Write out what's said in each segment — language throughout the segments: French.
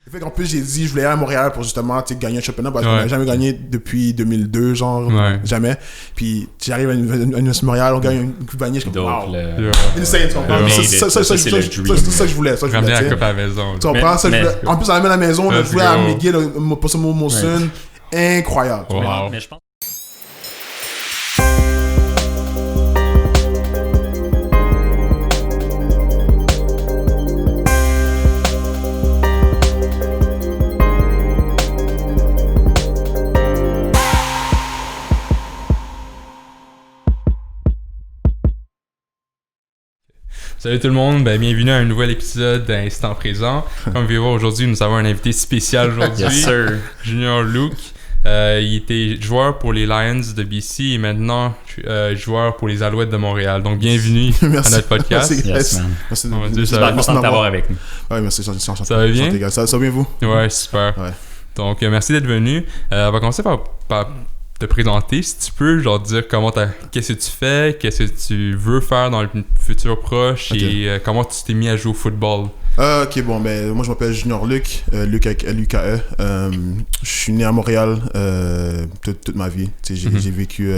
Fait qu'en plus, j'ai dit, je voulais aller à Montréal pour justement gagner un championnat parce qu'on n'a jamais gagné depuis 2002, genre, jamais. Puis j'arrive à l'Université de Montréal, on gagne une Coupe Vanier, je suis comme, wow. Insane, tu comprends? C'est ça que je voulais. Ramener la coupe à la maison. Tu comprends? En plus, on l'amène à la maison, on a joué à McGill, pour ce Monson. Incroyable. Wow. Mais je pense. Salut tout le monde, bienvenue à un nouvel épisode d'Instant Présent. Comme vous pouvez voir aujourd'hui, nous avons un invité spécial aujourd'hui, Yes, sir. Junior Luke. Il était joueur pour les Lions de BC et maintenant joueur pour les Alouettes de Montréal. Donc bienvenue à notre podcast. Merci, Yes, man. Merci. On va dire Je suis content de t'avoir avec nous. Ouais, merci, je suis enchanté. Ça va bien? Ça va bien vous? Ouais, super. Ouais. Donc merci d'être venu. On va commencer par te présenter, si tu peux, genre dire qu'est-ce que tu fais, qu'est-ce que tu veux faire dans le futur proche et comment tu t'es mis à jouer au football. Ok, bon, moi je m'appelle Junior Luke, Luke avec L-U-K-E. Je suis né à Montréal toute ma vie. J'ai vécu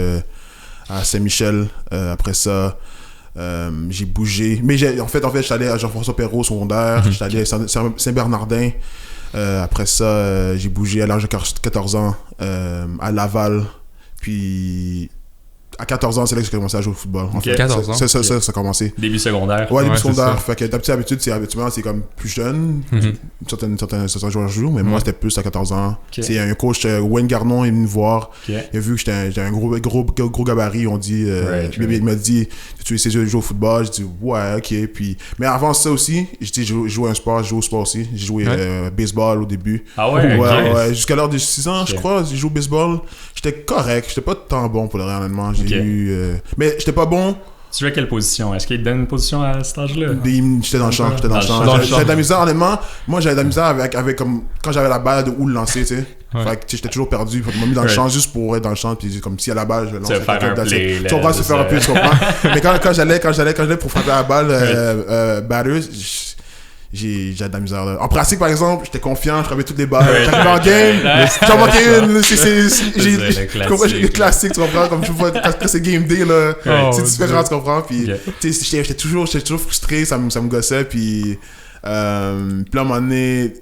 à Saint-Michel. Après ça, j'ai bougé. Mais en fait, je suis allé à Jean-François Perrault secondaire. Je suis allé à Saint-Bernardin. Après ça, j'ai bougé à l'âge de 14 ans à Laval. Puis à 14 ans, c'est là que j'ai commencé à jouer au football. En fait, 14 ans? Ça a commencé. Début secondaire. Ouais, début c'est secondaire. ça. Fait que d'habitude, c'est comme plus jeune. Certains joueurs jouent, mais moi, c'était plus à 14 ans. C'est un coach, Wayne Garnon, il est venu me voir. Il a vu que j'étais un gros gabarit. On dit, il m'a dit, tu essaies de jouer au football? J'ai dit, ouais, ok. Puis, mais avant ça aussi, j'ai joué un sport, j'ai joué au sport aussi. J'ai joué baseball au début. Ah ouais? Ouais. Jusqu'à l'heure de 6 ans, je crois, j'ai joué au baseball. J'étais correct. J'étais pas tant bon pour le rien, honnêtement. Mais j'étais pas bon. Tu jouais à quelle position? Est-ce qu'il te donne une position à cet âge-là? J'étais dans le champ. J'avais de la misère, honnêtement. Moi, j'avais de la misère avec comme quand j'avais la balle de où le lancer, tu sais. Fait que j'étais toujours perdu. Fait que je m'ai mis dans le champ juste pour être dans le champ. Puis comme si à la balle, je lançais. Tu vas faire un play. Tu comprends, se faire un play, tu comprends. Mais quand j'allais pour frapper la balle, batters, j'ai de la misère là. En pratique par exemple, j'étais confiant, je frappais toutes les balles. J'arrivais en game, j'en manquais une. J'ai le classique, tu comprends, comme tu vois quand c'est game day là, c'est différent, tu comprends. Puis j'étais toujours frustré, ça me gossait. Puis là à un moment donné,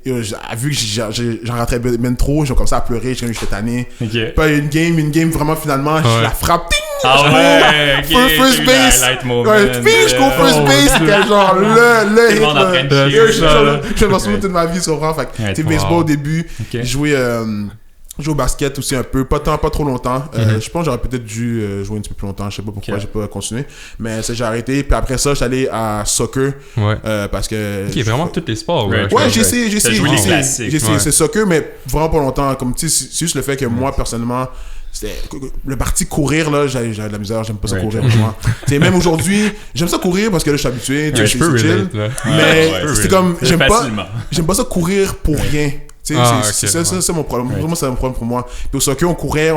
vu que j'en rentrais même trop, j'ai commencé à pleurer, j'étais tanné. Pas une game vraiment finalement, je la frappe. Ah ouais, first base. Je cours first base, c'était genre le hit là. Je me souviens toute ma vie, tu comprends. Fait que t'es baseball au début, j'ai joué au basket aussi un peu, pas trop longtemps. Je pense que j'aurais peut-être dû jouer un petit peu plus longtemps, je sais pas pourquoi j'ai pas continué. Mais j'ai arrêté, puis après ça, je suis allé à soccer parce que vraiment tous les sports. Ouais, j'ai essayé. C'est soccer, mais vraiment pas longtemps. Comme tu sais, c'est juste le fait que moi personnellement, c'était le parti courir là, j'avais de la misère, j'aime pas ça courir moi. Même aujourd'hui, j'aime ça courir parce que là je suis habitué, je suis chill. Mais c'est comme j'aime pas ça courir pour rien. C'est mon problème. Vraiment, c'est un problème pour moi. Puis au soccer, on courait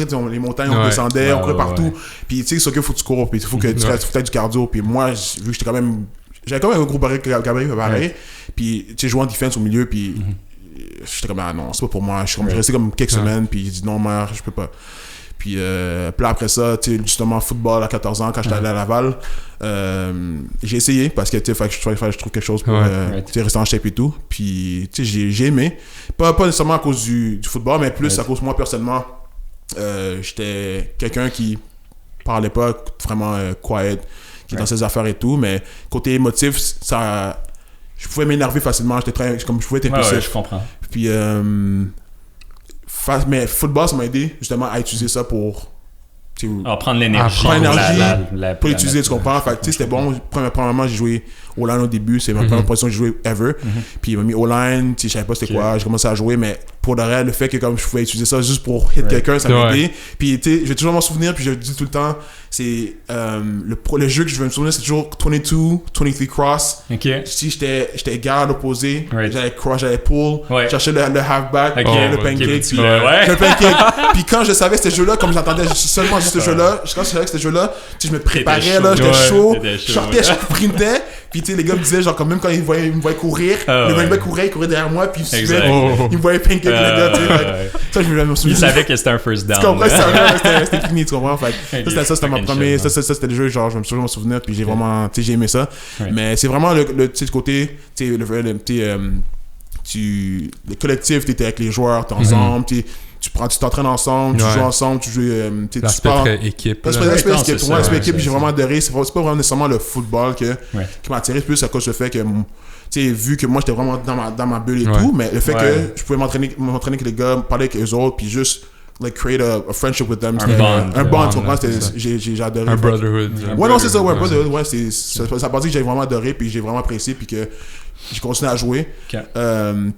dans les montagnes, on descendait, on courait partout. Puis tu sais, au soccer, faut que tu cours, puis il faut que tu fasses du cardio. Puis moi, vu que j'avais quand même un gros gabarit pareil. Puis tu sais, jouer en defense au milieu, puis j'étais comme non, c'est pas pour moi. Je suis resté comme quelques semaines, puis j'ai dit non, mère, je peux pas. Puis après ça, tu sais, justement, football à 14 ans, quand j'étais allé à Laval, j'ai essayé parce que tu sais, je trouve quelque chose pour rester en shape et tout. Puis tu sais, j'ai aimé. Pas nécessairement à cause du football, mais plus à cause de moi personnellement. J'étais quelqu'un qui parlait pas vraiment quiet, qui est dans ses affaires et tout, mais côté émotif, ça. Je pouvais m'énerver facilement, je pouvais être impulsif. Ouais, je comprends. Puis, mais football, ça m'a aidé justement à utiliser ça pour prendre l'énergie. Pour l'utiliser, tu comprends? Fait que c'était bon. Premièrement, j'ai joué O-line au début, c'est ma première position que j'ai joué ever. Puis il m'a mis O-line, je savais pas c'était quoi, j'ai commencé à jouer, mais pour de vrai, le fait que comme je pouvais utiliser ça juste pour hit quelqu'un, ça m'a aidé. Puis tu sais, je vais toujours m'en souvenir, puis je le dis tout le temps, c'est le jeu que je vais me souvenir, c'est toujours 23 cross. Si j'étais garde opposé, j'allais cross, j'allais pull, chercher le halfback, le pancake. Puis quand je savais ce jeu-là, comme j'entendais seulement ce jeu-là, quand je savais que ce jeu-là, je me préparais, là, j'étais chaud, je sortais, je sprintais. Puis tu sais, les gars me disaient, genre, même quand ils me voyaient courir, le running back courait, il courait derrière moi, puis il suivait, il me voyait pinker le gars, tu sais. Ça, je me souviens. Il savait que c'était un first down. Tu comprends, c'était fini, tu comprends. Fait ça, c'était ma première. Ça, c'était le jeu, genre, je me souviens, m'en souvenir, puis j'ai vraiment, tu sais, j'ai aimé ça. Mais c'est vraiment le côté, tu sais, le collectif, t'es avec les joueurs, t'es ensemble, tu t'entraînes ensemble, tu joues ensemble, tu joues. L'aspect équipe. L'aspect équipe, j'ai vraiment adoré. C'est pas vraiment nécessairement le football qui m'a attiré, plus à cause du fait que, tu sais, vu que moi j'étais vraiment dans ma bulle et tout, mais le fait que je pouvais m'entraîner avec les gars, parler avec eux autres, puis juste like create a friendship with them, un bond, tu comprends, j'ai adoré. Un brotherhood. Ouais, non, c'est ça, ouais, brotherhood, ouais, ça partie que j'ai vraiment adoré, puis j'ai vraiment apprécié, puis que j'ai continué à jouer. Puis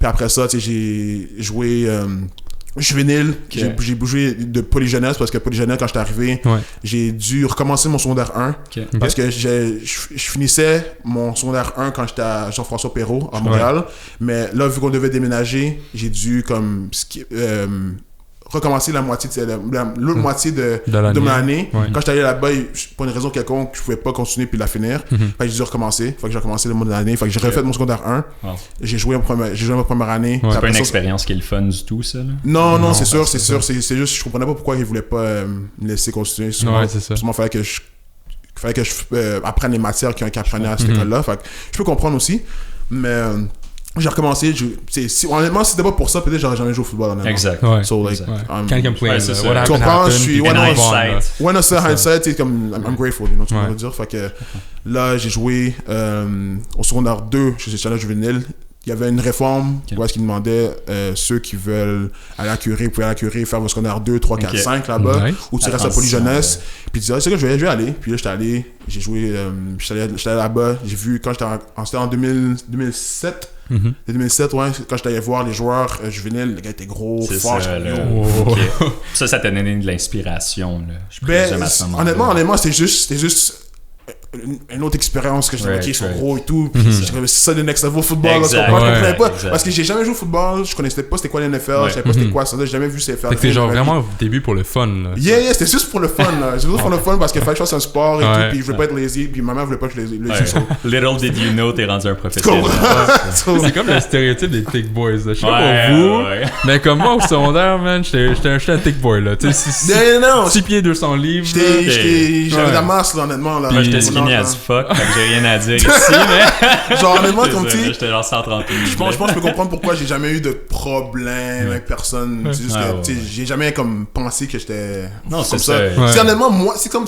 après ça, tu sais, j'ai joué juvénile, j'ai bougé de polyjeunesse parce que polyjeunesse, quand j'étais arrivé, j'ai dû recommencer mon secondaire 1 parce que je finissais mon secondaire 1 quand j'étais à Jean-François Perrault à Montréal, mais là, vu qu'on devait déménager, j'ai dû comme recommencer la moitié l'autre moitié de mon année. Quand j'étais allé là-bas, pour une raison quelconque, je pouvais pas continuer puis la finir. Fait que j'ai dû recommencer. Fait que j'ai recommencé le mois de l'année. Fait que j'ai refait mon secondaire 1. J'ai joué ma première année. C'est pas une expérience qui est le fun du tout, ça, là? Non, c'est sûr. C'est juste, je comprenais pas pourquoi ils voulaient pas me laisser continuer. Ouais, c'est ça. Souvent, fallait que je apprenne les matières qu'ils apprenaient à cette école-là. Fait que je peux comprendre aussi. Mais j'ai recommencé. Honnêtement, si c'était pas pour ça, peut-être j'aurais jamais joué au football. Honnêtement. Exact. So, like, can't complain. Tu comprends? Je suis. hindsight. Ouais, non, c'est hindsight. C'est comme, I'm grateful, you know, tu peux dire. Fait que là, j'ai joué au secondaire 2 chez Challenge Juvénile. Il y avait une réforme où est-ce qu'ils demandaient ceux qui veulent aller à Curie, pouvaient aller à Curie, faire vos secondaire 2, 3, 4, 5 là-bas, ou tu restes à Polyjeunesse. Puis tu disais, c'est que je vais aller. Puis là, j'étais allé, j'ai joué, j'étais allé là-bas. J'ai vu, quand c'était en 2007, 2007, ouais, quand j'étais allé voir les joueurs juvéniles, les gars étaient gros, forts. Ça t'a donné de l'inspiration, là. Honnêtement, c'était juste une autre expérience que j'avais qui sont gros et tout. C'est ça le next level football. Je comprenais pas. Parce que j'ai jamais joué au football, je connaissais pas c'était quoi l'NFL, je savais pas c'était quoi ça, j'ai jamais vu CFL. C'était genre vraiment au début pour le fun. Là. Yeah, c'était juste pour le fun. C'était juste pour le fun parce qu'il fallait que je fasse un sport et tout, puis je voulais pas être lazy, puis ma mère voulait pas que je lazy. Little did you know, t'es rendu un professionnel. C'est comme le stéréotype des thick boys. Je sais pas pour vous, mais comme moi au secondaire, man, j'étais un thick boy là. 6 pieds 200 livres. J'avais de la masse là, honnêtement. J'étais skinny as fuck, donc j'ai rien à dire ici, mais. Genre, honnêtement, comme tu j'étais genre 130 livres. Je pense que je peux comprendre pourquoi j'ai jamais eu de problème avec personne. C'est juste que, tu sais, j'ai jamais comme pensé que j'étais. Non, c'est ça. C'est honnêtement, moi, c'est comme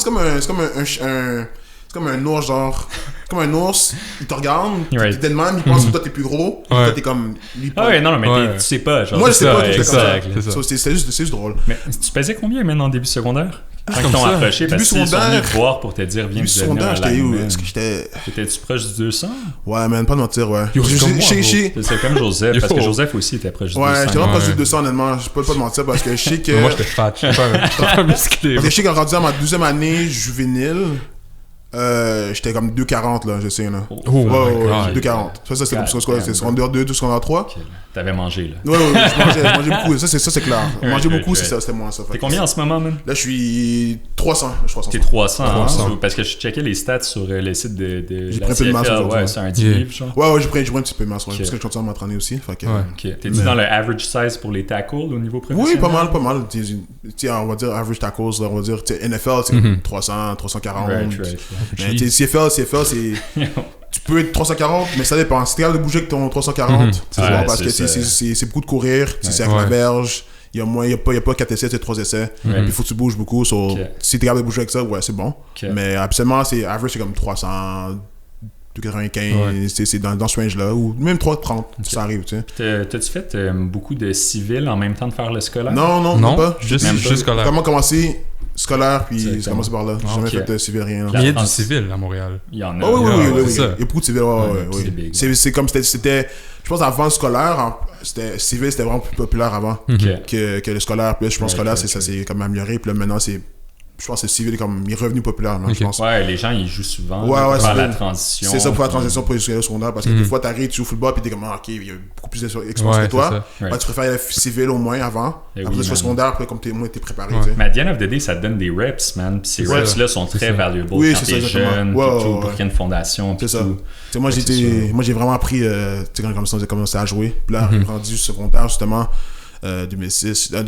un ours, genre. Comme un ours, il te regarde, t'es tellement, il pense que toi t'es plus gros, toi t'es comme. Non, mais tu sais pas. Genre, moi, je sais pas que j'étais comme ça. C'est juste drôle. Mais tu pesais combien maintenant en début secondaire? Quand ils t'ont approché, parce qu'ils sont venus te voir pour te dire, viens me donner un lineman. T'étais-tu proche du 200? Ouais, man, pas de mentir, ouais. C'est comme Joseph, parce que Joseph aussi était proche du 200. Ouais, j'étais vraiment proche du 200, honnêtement. Je peux pas te mentir, parce que je sais que. Moi, j'étais fat, j'étais pas musclé. Je sais qu'en rendu à ma 12e année juvénile, j'étais comme 2,40 là, je sais là. Oh my God. 2,40. Ça c'était comme c'était secondaire 2, secondaire 3. Okay, t'avais mangé là. Ouais, je mangeais beaucoup. Ça c'est clair. Manger beaucoup, c'était moins ça. T'es combien en ce moment, man? Là, je suis 300. T'es 300. Parce que je checkais les stats sur le site de la CFL. Ouais, c'est un 10 livres, genre. Ouais, j'ai pris un petit peu de masse, parce que je continue à m'entraîner aussi. T'es-tu dans le average size pour les tackles au niveau professionnel? Oui, pas mal. On va dire average tackles, on va dire NFL, c'est 300, 340. Mais CFL, c'est. Tu peux être 340, mais ça dépend. Si t'es capable de bouger avec ton 340, c'est bon parce que c'est beaucoup de courir, c'est avec la verge. Il y a pas 4 essais, c'est 3 essais. Il faut que tu bouges beaucoup. Si t'es capable de bouger avec ça, ouais, c'est bon. Mais absolument, average, c'est comme 300. 2,95, c'est dans ce range-là, ou même 3,30, ça arrive, tu sais. T'as-tu fait beaucoup de civil en même temps de faire le scolaire? Non, pas. Juste scolaire. Comment commencer scolaire, puis j'ai commencé par là. J'ai jamais fait de civil, rien. Il y a du civil à Montréal. Il y en a. Oui. Il y a beaucoup de civil, oui. C'est comme c'était, je pense avant le scolaire, civil c'était vraiment plus populaire avant que le scolaire. Puis là, je pense que scolaire, ça s'est comme amélioré, puis là maintenant c'est je pense que c'est comme il est revenu populaire, je pense. Ouais, les gens, ils jouent souvent pour faire la transition. C'est ça, pour la transition pour les secondaires, parce que des fois, t'arrives, tu joues au football, puis t'es comme, ok, il y a beaucoup plus d'expérience que toi. Tu préfères la civile au moins avant. Après, tu fais secondaire, après, comme moins t'es préparé. Mais à the end of the day, ça te donne des reps, man. Puis ces reps-là sont très valuables quand t'es jeune, pour qu'il y ait une fondation. C'est ça. Moi, j'ai vraiment appris, quand j'ai commencé à jouer. Puis là, j'ai rendu secondaire, justement. 2007, c'était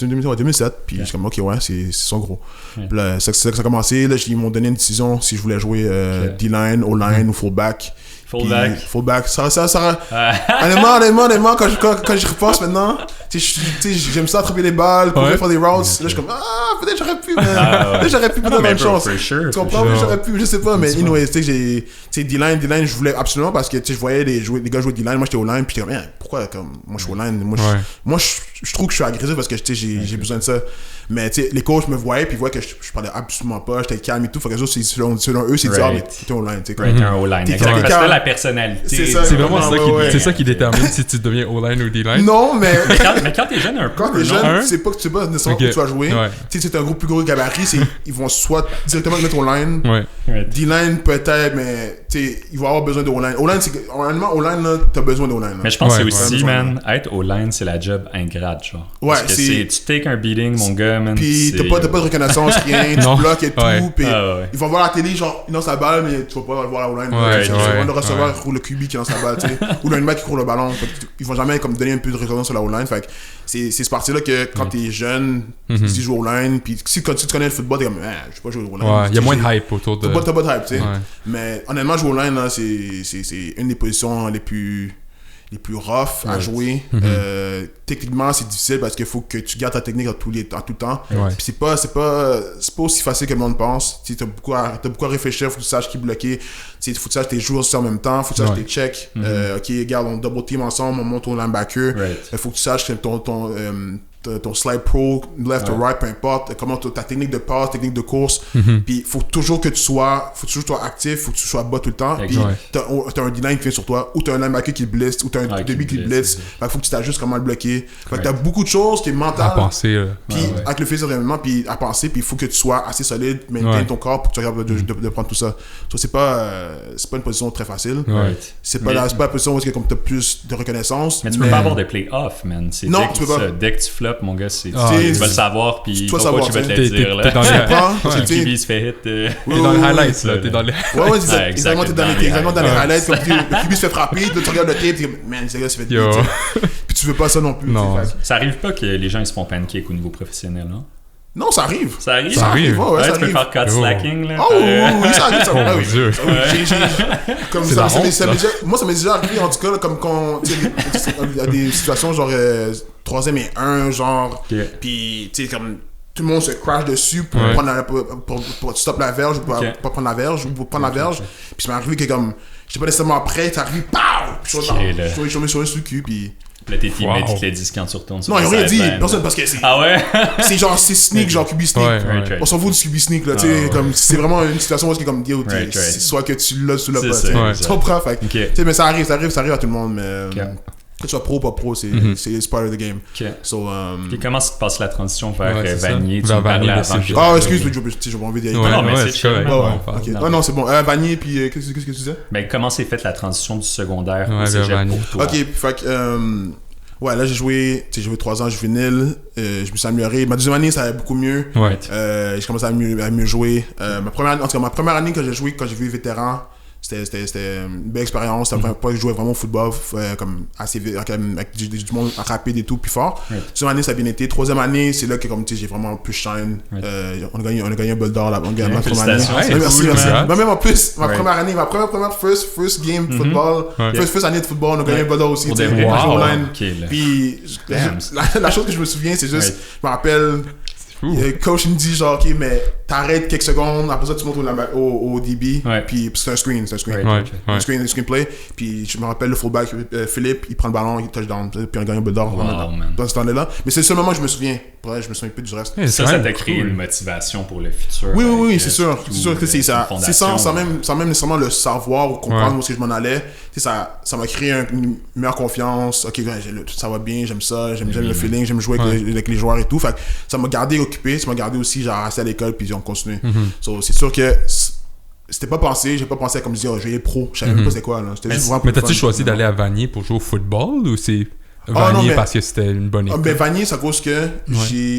2007, puis j'ai comme ok ouais c'est son gros. Puis là c'est là que ça a commencé, là ils m'ont donné une décision si je voulais jouer D-line, O-line ou fullback. Fullback, ça honnêtement quand j'y repense maintenant, j'aime ça attraper les balles, courir faire des routes, là je suis comme peut-être j'aurais pu, mais j'aurais pu donner une chance. Tu comprends? J'aurais pu, je sais pas, mais anyway, tu sais D-line, je voulais absolument parce que je voyais les gars jouer D-line, moi j'étais au line, puis j'étais comme pourquoi comme moi je suis au line, moi je trouve que je suis agressif parce que j'ai besoin de ça. Mais tu sais les coachs me voyaient puis ils voyaient que je parlais absolument pas, j'étais calme et tout, fait que selon eux c'est dire mais t'es au line, tu sais un O-line. Exactement, la personnalité. C'est vraiment ça qui détermine si tu deviens O-line ou D-line. Non, mais quand t'es jeune un peu, quand t'es jeune, c'est pas que tu sais pas nécessairement où tu vas jouer. Tu sais c'est un groupe plus gros gabarit, ils vont soit directement te mettre au line. D-line peut-être, mais tu sais ils vont avoir besoin de O-line. O-line c'est normalement O-line là, t'as besoin de O-line. Mais je pense que aussi man, être O-line c'est la job ingrate genre. Parce que tu take un beating mon gars. Puis t'as pas de reconnaissance, rien, tu bloques et tout, puis ils vont voir la télé, genre, ils lancent la balle, mais tu vas pas voir la O-line. Ils vont le recevoir, le QB qui lance la balle, tu sais, ou le mec qui court le ballon. Ils vont jamais comme donner un peu de reconnaissance sur la O-line. Fait que c'est ce parti-là que quand t'es jeune, si tu joues au line, puis quand tu connais le football, t'es comme, je vais pas jouer au line. Il y a moins de hype autour de. T'as pas de hype, tu sais. Mais honnêtement, jouer au line, là, c'est une des positions les plus rough à jouer. Techniquement c'est difficile parce qu'il faut que tu gardes ta technique en tout le temps. Puis c'est pas aussi facile que le monde pense. T'as beaucoup à réfléchir, faut que tu saches qui bloquer, faut que tu saches tes joueurs aussi en même temps, faut que tu saches tes checks. Ok, regarde, on double team ensemble, on monte au linebacker. Faut que tu saches que ton slide pro, left or right, peu importe, comment ta technique de passe, technique de course, puis faut toujours que tu sois actif, faut que tu sois bas tout le temps, puis t'as un D-line qui vient sur toi, ou t'as un linebacker qui blitz, ou t'as un début qui blitz, faut que tu t'ajustes comment le bloquer. Fait que t'as beaucoup de choses qui est mentales à penser, puis avec le physique évidemment, puis à penser, puis il faut que tu sois assez solide, maintain ton corps pour que tu sois capable de prendre tout ça. C'est pas une position très facile. C'est pas la position où t'as plus de reconnaissance. Mais tu peux pas avoir de play-off, man. Non, tu peux pas. Dès que tu flops, mon gars, tu vas le savoir, puis ton coach va te le dire. T'es dans le QB se fait hit. T'es dans les highlights, là. T'es dans les. Ouais, c'est ça. Exactement, t'es dans les highlights. Comme le QB se fait frapper, tu regardes le tape, tu dis, man, ce gars se fait hit. Puis tu veux pas ça non plus. Ça arrive pas que les gens ils se font pancake au niveau professionnel, non? Non, ça arrive. Ça arrive? Ouais, tu peux faire cut slacking, là. Oh, oui, ça arrive. Oh mon Dieu. Comme ça, moi, ça m'est déjà arrivé, en tout cas, comme quand, il y a des situations genre 3e et 1, genre, puis, tu sais, comme, tout le monde se crash dessus pour pour stop la verge, ou pour pas prendre la verge, ou pour prendre la verge. Puis ça m'est arrivé que, comme, j'étais pas nécessairement prêt, ça arrive, pow! Puis je suis sur le cul, puis... Là, tes teammates, ils te le disent quand tu retournes sur non, ils ont rien dit, personne, parce que c'est... Ah ouais? c'est genre, c'est sneak, genre QB sneak. On s'en fout du QB sneak, là, tu sais, comme, c'est vraiment une situation où c'est comme, c'est soit que tu l'as, tu l'as pas, tu comprends, fait tu sais, mais ça arrive à tout le monde, mais... Que tu sois pro ou pas pro, c'est part of the game. So, puis comment se passe la transition vers Vanier? Tu me parlais avant. Excuse-moi, j'ai pas envie d'y aller. Non, mais c'est chill. Non, c'est bon. Vanier, puis qu'est-ce que tu disais? Mais comment s'est faite la transition du secondaire au cégep pour toi? Ok, fait que... ouais, là j'ai joué 3 ans juvénile, je me suis amélioré. Ma deuxième année ça allait beaucoup mieux. J'ai commencé à mieux jouer. Ma première année que j'ai joué, quand j'ai vu vétéran, c'était une belle expérience. C'était la première fois que je jouais vraiment au football, comme assez vite, avec du monde rapide et tout, puis fort. Deuxième année ça a bien été. Troisième année c'est là que comme j'ai vraiment plus shine. On a gagné un bol d'or là. On a gagné ma première année. Merci. Même en plus, ma première année, ma première first game football, first année de football, on a gagné un bol d'or aussi. Puis la chose que je me souviens, c'est juste, je me rappelle. Le coach me dit genre ok mais t'arrêtes quelques secondes après ça tu montes au DB puis c'est un screen un screen play puis je me rappelle le fullback Philippe il prend le ballon il touchdown puis on gagne un bol d'or dans ce temps là mais c'est le seul moment que je me souviens Pour je me souviens plus du reste. Ça t'a créé une motivation pour le futur. Oui, c'est sûr. C'est sûr que c'est ça. C'est sans même nécessairement le savoir ou comprendre où est-ce que je m'en allais. Ça m'a créé une meilleure confiance. Ok, ça va bien, j'aime ça, j'aime le feeling, j'aime jouer avec les joueurs et tout. Fait que ça m'a gardé occupé, ça m'a gardé aussi, genre, resté à l'école, puis on continue. So, c'est sûr que j'ai pas pensé à comme dire, je vais aller pro. Je savais même pas c'est quoi, là. C'était juste vraiment. Mais t'as-tu choisi d'aller à Vanier pour jouer au football ou c'est Vanier parce que c'était une bonne école? Vanier, c'est à cause que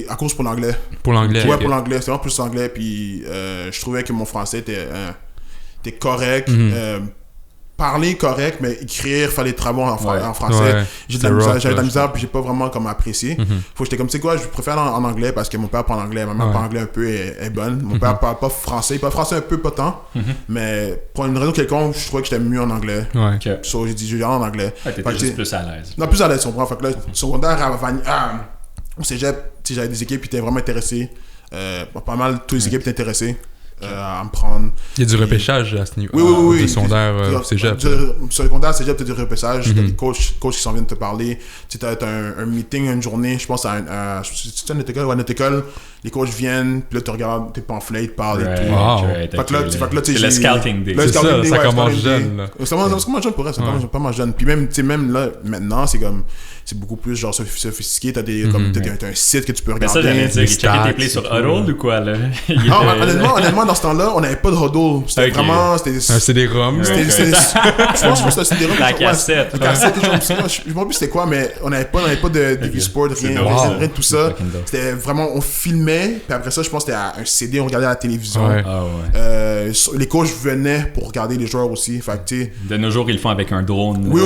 à cause pour l'anglais. Pour l'anglais? Ouais, pour l'anglais. C'est vraiment plus l'anglais, puis je trouvais que mon français était correct. Parler correct, mais écrire, faire les travaux en français. J'avais de la misère, puis j'ai pas vraiment comme apprécié. Faut que j'étais comme, tu sais quoi, je préfère en anglais parce que mon père parle anglais, ma mère parle anglais un peu, est bonne. Mon père parle pas français, il parle français un peu, pas tant, mais pour une raison quelconque, je trouvais que j'étais mieux en anglais. So, j'ai dit, je vais aller en anglais. T'étais juste plus à l'aise. Non, plus à l'aise, on prend. Fait que là, secondaire à Vanier, au cégep, j'avais des équipes qui étaient vraiment intéressées. Pas mal, toutes les équipes étaient intéressées. À me prendre. Il y a du repêchage à ce niveau. Oui. Du secondaire cégep. Secondaire cégep, tu as du repêchage. Tu as des coachs qui s'en viennent te parler. Tu as un meeting, une journée, je pense à une école ou à notre école. Les coachs viennent, puis là, tu regardes tes pamphlets, ils te parlent et tout. Wow. C'est le scouting day. Ça commence jeune. Ça commence jeune pour elle, ça commence pas mal jeune. Puis même là, maintenant, c'est beaucoup plus genre sophistiqué. T'as un site que tu peux regarder. Mais ça, j'allais dire, checker tes plays sur Huddle ou quoi, là? Honnêtement, dans ce temps-là, on n'avait pas de Huddle. C'était vraiment... Un CD-ROM. Je pense que c'était un CD-ROM. La cassette. Je me rappelle plus c'était quoi, mais on n'avait pas de TV Sport, rien de tout ça. C'était vraiment... On filmait, puis après ça, je pense que c'était un CD, on regardait à la télévision. Les coachs venaient pour regarder les joueurs aussi. Fait que, de nos jours, ils le font avec un drone. Oui,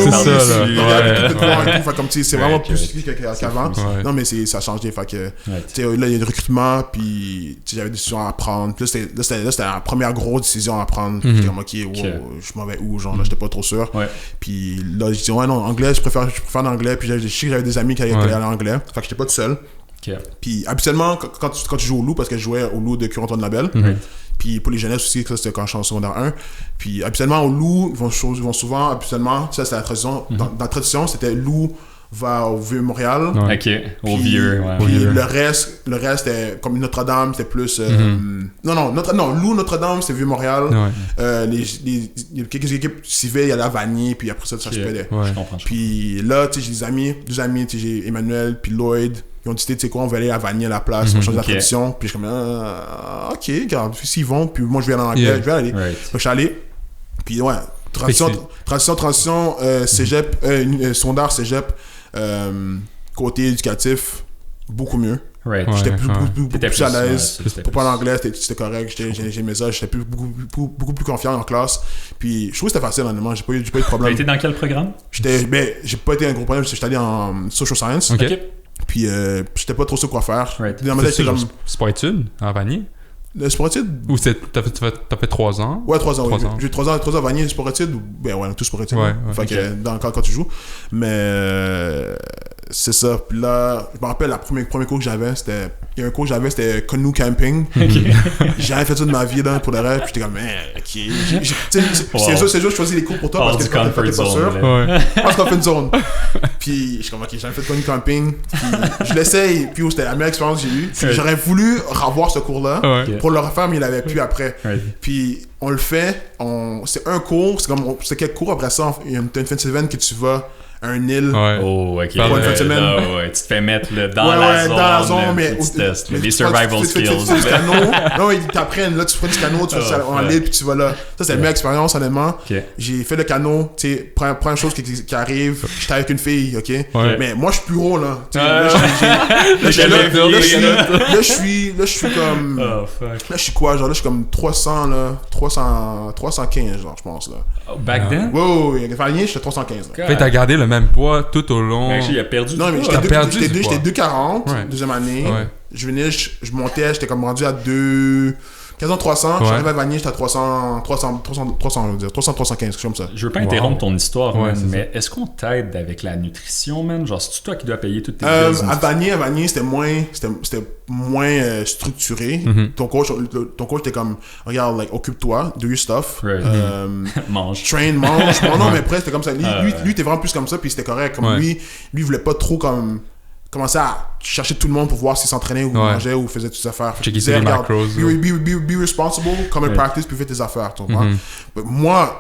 c'est vraiment plus qu'avant. Non, mais ça a changé. Fait que, là, il y a du recrutement, puis j'avais des décisions à prendre. Puis là, c'était la première grosse décision à prendre. J'étais comme, ok, je m'en vais où? Genre, là, j'étais pas trop sûr. Puis là, j'ai dit, ouais, non, anglais, je préfère l'anglais. Puis je sais que j'avais des amis qui allaient aller en anglais. Fait que j'étais pas tout seul. Puis habituellement, quand tu joues au Loup, parce que je jouais au Loup de Curie-Antoine Labelle, puis pour les jeunesses aussi, ça c'était quand je suis en secondaire 1. Puis habituellement, au Loup, ils vont souvent, habituellement, ça c'est la tradition, dans la tradition, c'était Loup va au Vieux-Montréal. Ok, au Vieux. Puis le reste, c'était comme Notre-Dame, c'était plus... Loup, Notre-Dame, c'était Vieux-Montréal. Il y a quelques équipes civiles, il y a la Vanier, puis après ça se pédait. Je comprends. Puis là, tu sais, j'ai deux amis, tu sais, j'ai Emmanuel, puis Lloyd. Ils ont dit, tu sais quoi, on va aller à Vanier à la place, on change la tradition. Puis je suis comme, ok, regarde, s'ils vont, puis moi je vais aller en anglais, je vais aller. Donc je suis allé. Puis ouais, transition, cégep, secondaire, cégep, côté éducatif, beaucoup mieux. J'étais beaucoup plus à l'aise. Pour parler anglais, c'était correct. J'aimais ça. J'étais beaucoup plus confiant en classe. Puis je trouve que c'était facile, honnêtement. J'ai pas eu de problème. Tu étais dans quel programme? J'ai pas été un gros problème. J'étais allé en social science. Puis j'étais pas trop sûr quoi faire. C'est pas études en Vanier? Le sport-études? Ou t'as fait 3 ans? Ouais, 3 ans. J'ai eu 3 ans à Vanier, sport-études. Ben ouais, tout sport-études. Fait que quand tu joues. Mais c'est ça. Puis là, je me rappelle, le premier cours que j'avais, il y a un cours que j'avais, c'était canoe camping. J'ai jamais fait ça de ma vie, là, pour le rêve. Puis j'étais comme, ok. C'est juste, je choisis les cours pour toi parce que t'es pas sûr. Parce qu'on fait une zone. Puis je suis comme, ok, j'ai jamais fait de canoe camping. Puis je l'essaye. Puis c'était la meilleure expérience que j'ai eue. Puis j'aurais voulu revoir ce cours-là pour le refaire, mais il l'avait plus après. Puis on le fait. C'est un cours. C'est quelques cours après ça. Il y a une fin de semaine que tu vas à un île. Oh, ok. Pour une fin de semaine. Tu te fais mettre dans la zone, mais les survival skills. Tu fais du canot. Non, ils t'apprennent. Là, tu fais du canot, tu vas en île, puis tu vas là. Ça, c'est la meilleure expérience, honnêtement. J'ai fait le canot. Tu sais, première chose qui arrive, j'étais avec une fille, ok? Mais moi, je suis plus gros, là. Là, je suis comme. Là, je suis quoi? Genre, là, je suis comme 300, là. 315, genre, je pense, là. Back then? Wow, il y a Vanier, j'étais 315. Fait t'as gardé le même poids tout au long. Il a perdu. Non, mais j'étais 2,40 deuxième année. Je venais, je montais, j'étais comme rendu à 300. J'arrivais à Vanier, j'étais à 300, je veux dire, 315, quelque chose comme ça. Je veux pas interrompre ton histoire, mais est-ce qu'on t'aide avec la nutrition, man? Genre, c'est toi qui dois payer toutes tes bills? À Vanier, c'était moins structuré. Ton coach était comme, regarde, like, occupe-toi, do your stuff. Mange. Train, mange. Non, mais après, c'était comme ça. Lui, était vraiment plus comme ça, puis c'était correct. Comme lui, il voulait pas trop comme commençait à chercher tout le monde pour voir s'ils s'entraînaient ou mangeaient ou faisaient toutes ces affaires. Checker les macros. Be responsible, comme practice, puis fais tes affaires. Tu vois?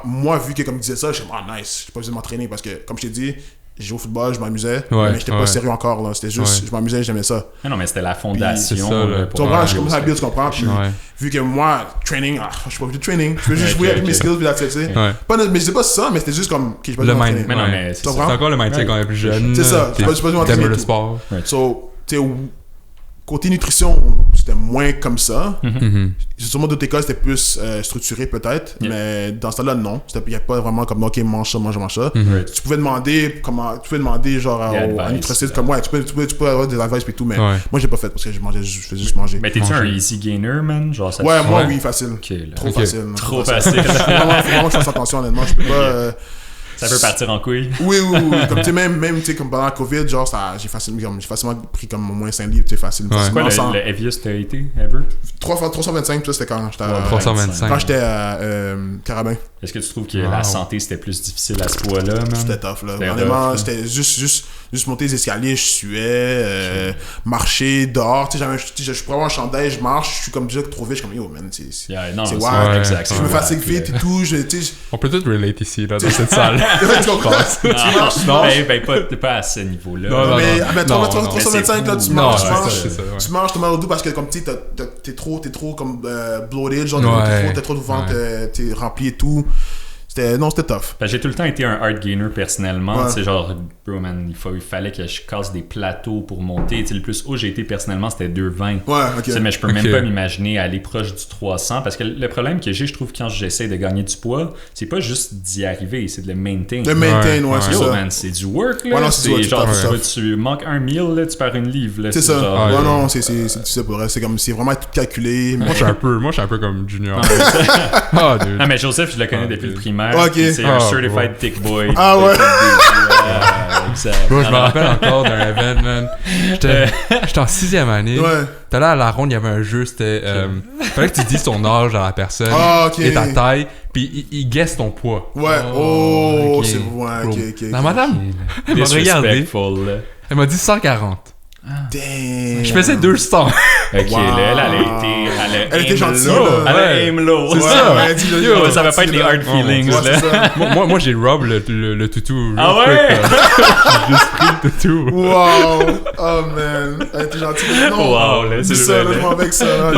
Moi, vu que comme je disais ça, je suis nice, j'ai pas besoin de m'entraîner parce que, comme je t'ai dit, j'ai joué au football, je m'amusais, mais j'étais pas sérieux encore. Là. C'était juste, je m'amusais, j'aimais ça. Non, mais c'était la fondation. Tu comprends? Je commençais à bien, tu comprends? Puis, vu que moi, training, je suis pas obligé de training. Je veux juste jouer avec mes skills, puis d'accepter. Mais c'est pas ça, mais c'était juste comme, j'ai pas besoin de m'entraîner. Mais non, mais c'est encore le mindset quand on est plus jeune. C'est ça, j'ai pas besoin de m'entraîner. T'aimes le sport. So, tu sais, côté nutrition, c'était moins comme ça. Sûrement d'autres écoles, c'était plus structuré peut-être, mais dans ce temps-là, non. Il n'y a pas vraiment comme, OK, mange ça. Tu pouvais demander genre à un nutritionniste comme moi, tu peux avoir des advice et tout, mais moi, j'ai pas fait parce que je faisais juste manger. Mais t'es-tu un easy gainer, man? Genre, ça moi, oui, facile. Trop facile. Trop facile. Vraiment, je fasse attention, honnêtement. Je peux pas... Ça peut partir en couille. Oui. Comme tu sais, même comme pendant la COVID, genre, j'ai facilement pris comme au moins 5 livres, tu sais, facilement. C'est quoi le heaviest t'as été, ever? 325, ça, c'était quand j'étais à... 325. Quand j'étais à Carabin. Est-ce que tu trouves que la santé, c'était plus difficile à ce poids-là, man? C'était tough, là. Honnêtement, c'était juste monter les escaliers, je suais, marcher dehors, tu sais, je pourrais avoir un chandail, je marche, je suis comme déjà trop vite, je suis comme, yo, man, c'est wild. Exact. Je me fatigue vite et tout, on peut tout relate ici, là, dans cette salle. Tu marches, non? Pas à ce niveau-là. Non, mais 325, là, tu marches, tu marches, t'as mal au dos parce que, comme, tu sais, t'es trop comme bloated, genre, t'as trop de ventre, t'es rempli et tout. C'était tough. J'ai tout le temps été un hard gainer personnellement. C'est genre, bro, man, il fallait que je casse des plateaux pour monter. T'sais, le plus haut j'ai été personnellement, c'était 220. Mais je peux même pas m'imaginer aller proche du 300 parce que le problème que j'ai, je trouve, quand j'essaie de gagner du poids, c'est pas juste d'y arriver, c'est de le maintain. C'est ça. Man, c'est du work, là. C'est genre, tu manques un meal, là, tu perds une livre. Là, c'est ça. C'est ça pour elle. C'est vraiment tout calculé. Moi, je suis un peu comme Junior. Non, mais Joseph, je le connais depuis le primaire. C'est un certified thick boy. Exact. Bro, je me rappelle encore d'un event, man. J'étais en 6e année. T'as là à la ronde, il y avait un jeu, c'était... fallait que tu dises ton âge à la personne et ta taille, puis il guesse ton poids. C'est ok. La madame, elle m'a regardé. Elle m'a dit 140. Damn. Je faisais 200. Ok, là, elle était gentille. Elle a aim low. C'est ça. Ça va pas être les hard feelings. Moi, j'ai rob le toutou. Ah ouais? J'ai juste pris le toutou. Wow. Oh man. Elle était gentille. Wow, là, c'est ça. Là, avec ça.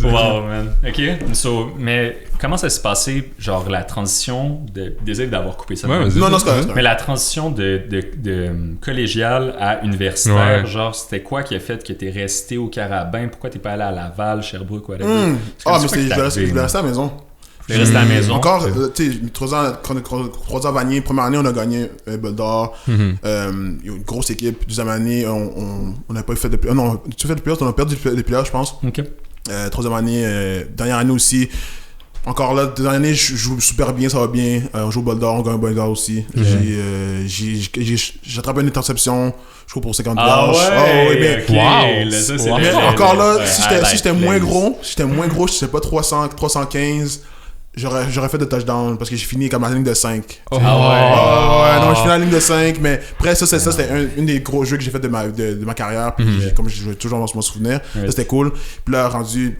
Wow, man. Ok. Mais comment ça s'est passé, genre la transition désolé d'avoir coupé ça. Non, c'est correct. Mais la transition de collégial à universitaire, genre, c'était quoi qui a fait que t'es resté au Carabin? Pourquoi t'es pas allé à Laval, Sherbrooke, whatever? Mais je voulais rester à la maison. Je voulais rester à la maison. Encore, tu sais, 3 ans Vanier, première année, on a gagné Belle d'Or. Une grosse équipe. Deuxième année, on n'a pas fait de playoffs. Non, tu fais de playoffs, on a perdu des playoffs, je pense. Troisième année, dernière année aussi. Encore là, dernière année, je joue super bien, ça va bien. On joue au Bol d'Or, on gagne un Bol d'Or aussi. J'ai attrapé une interception, je trouve pour 50 yards. Encore là, si j'étais moins gros, je sais pas 315, j'aurais fait de touchdown parce que j'ai fini comme à la ligne de 5. Non, je finis à la ligne de 5, mais après ça c'était un des gros jeux que j'ai fait de ma carrière, puis comme je jouais toujours dans mon souvenir, ça c'était cool. Puis là, rendu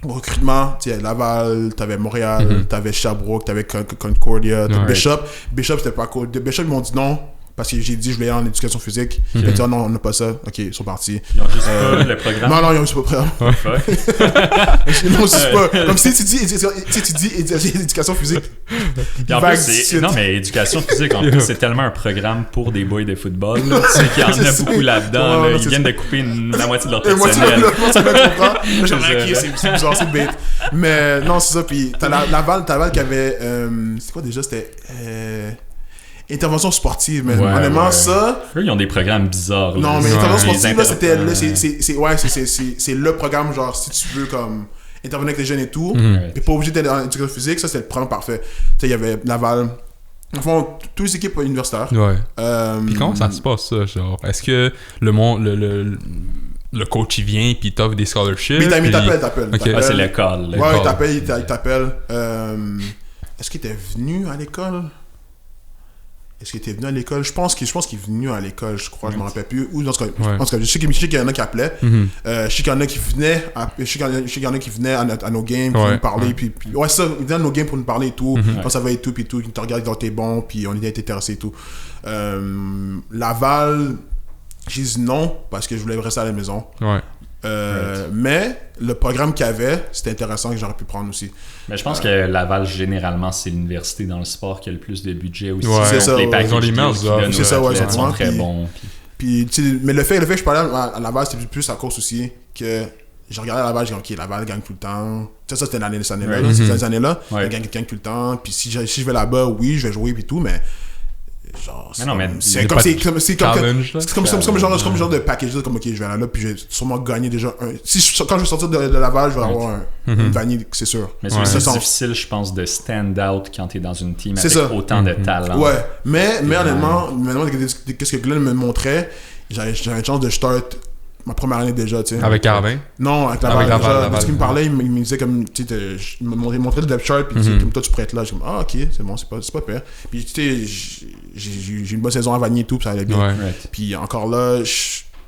au recrutement, tu sais, Laval, t'avais Montréal, t'avais Sherbrooke, t'avais Concordia, t'avais Bishop. Bishop, c'était pas cool. Bishop, ils m'ont dit non, parce que j'ai dit je voulais aller en éducation physique. Ils m'ont dit non, on n'a pas ça. Ok, ils sont partis. Ils ont juste pas le programme. Non, ils ont juste pas le programme. Non, c'est pas. Comme si tu dis éducation physique. En plus, non, mais éducation physique, en plus, c'est tellement un programme pour des boys de football. Tu sais qu'il y en a beaucoup là-dedans. Ils viennent de couper la moitié de leur personnel. C'est bête. Mais non, c'est ça. Puis t'as Laval qui avait. C'est quoi déjà? C'était. Intervention sportive, mais honnêtement, ça. Eux, ils ont des programmes bizarres. Non, mais intervention sportive, là, c'était. C'est le programme, genre, si tu veux, comme. Intervenir avec les jeunes et tout. T'es pas obligé d'être en éducation physique, ça, c'était le programme parfait. Tu sais, il y avait Laval. En fond, toutes les équipes universitaires. Puis comment ça se passe, ça, genre? Est-ce que le coach il vient puis il t'offre des scholarships? Mais il t'appelle. C'est l'école. Il t'appelle. Est-ce qu'il était venu à l'école? est-ce qu'il était venu à l'école? Je pense qu'il est venu à l'école, je crois, je me rappelle plus. Ou dans ce cas, je sais qu'il y en a qui appelaient. Je sais qu'il y en a qui venaient, à nos games pour nous parler. Puis, ouais, ça, ils venaient à nos games pour nous parler et tout. Quand ça va et tout, puis tout, ils te regardent quand t'es bon, puis on était intéressés et tout. Laval, j'ai dit non parce que je voulais rester à la maison. Mais le programme qu'il y avait, c'était intéressant que j'aurais pu prendre aussi. Mais je pense que Laval, généralement, c'est l'université dans le sport qui a le plus de budget aussi. C'est ça, les packages c'est ça, ouais, sont très bons. Puis, mais le fait que je parlais à Laval, c'était plus à cause aussi que j'ai regardé à Laval, j'ai dit, OK, Laval gagne tout le temps. Ça, c'était ces années-là. Elle gagne tout le temps. Puis si je vais là-bas, oui, je vais jouer et tout, mais... Genre, c'est comme genre de package, comme ok, je vais là, puis je vais sûrement gagner déjà un. Quand je vais sortir de Laval, je vais avoir une vanille, c'est sûr. Mais c'est difficile, je pense, de stand out quand t'es dans une team avec autant de talent. Ouais, mais honnêtement, qu'est-ce que Glenn me montrait, j'avais une chance de start ma première année déjà, tu sais. Avec Carvin? Non, avec Laval. Parce qu'il me parlait, il me disait comme, tu sais, il me montrait le depth chart, puis comme toi, tu pourrais être là. Je suis comme, ah, ok, c'est bon, c'est pas pire. Puis, tu sais, j'ai une bonne saison à Vanier et tout, puis ça allait bien. Puis encore là,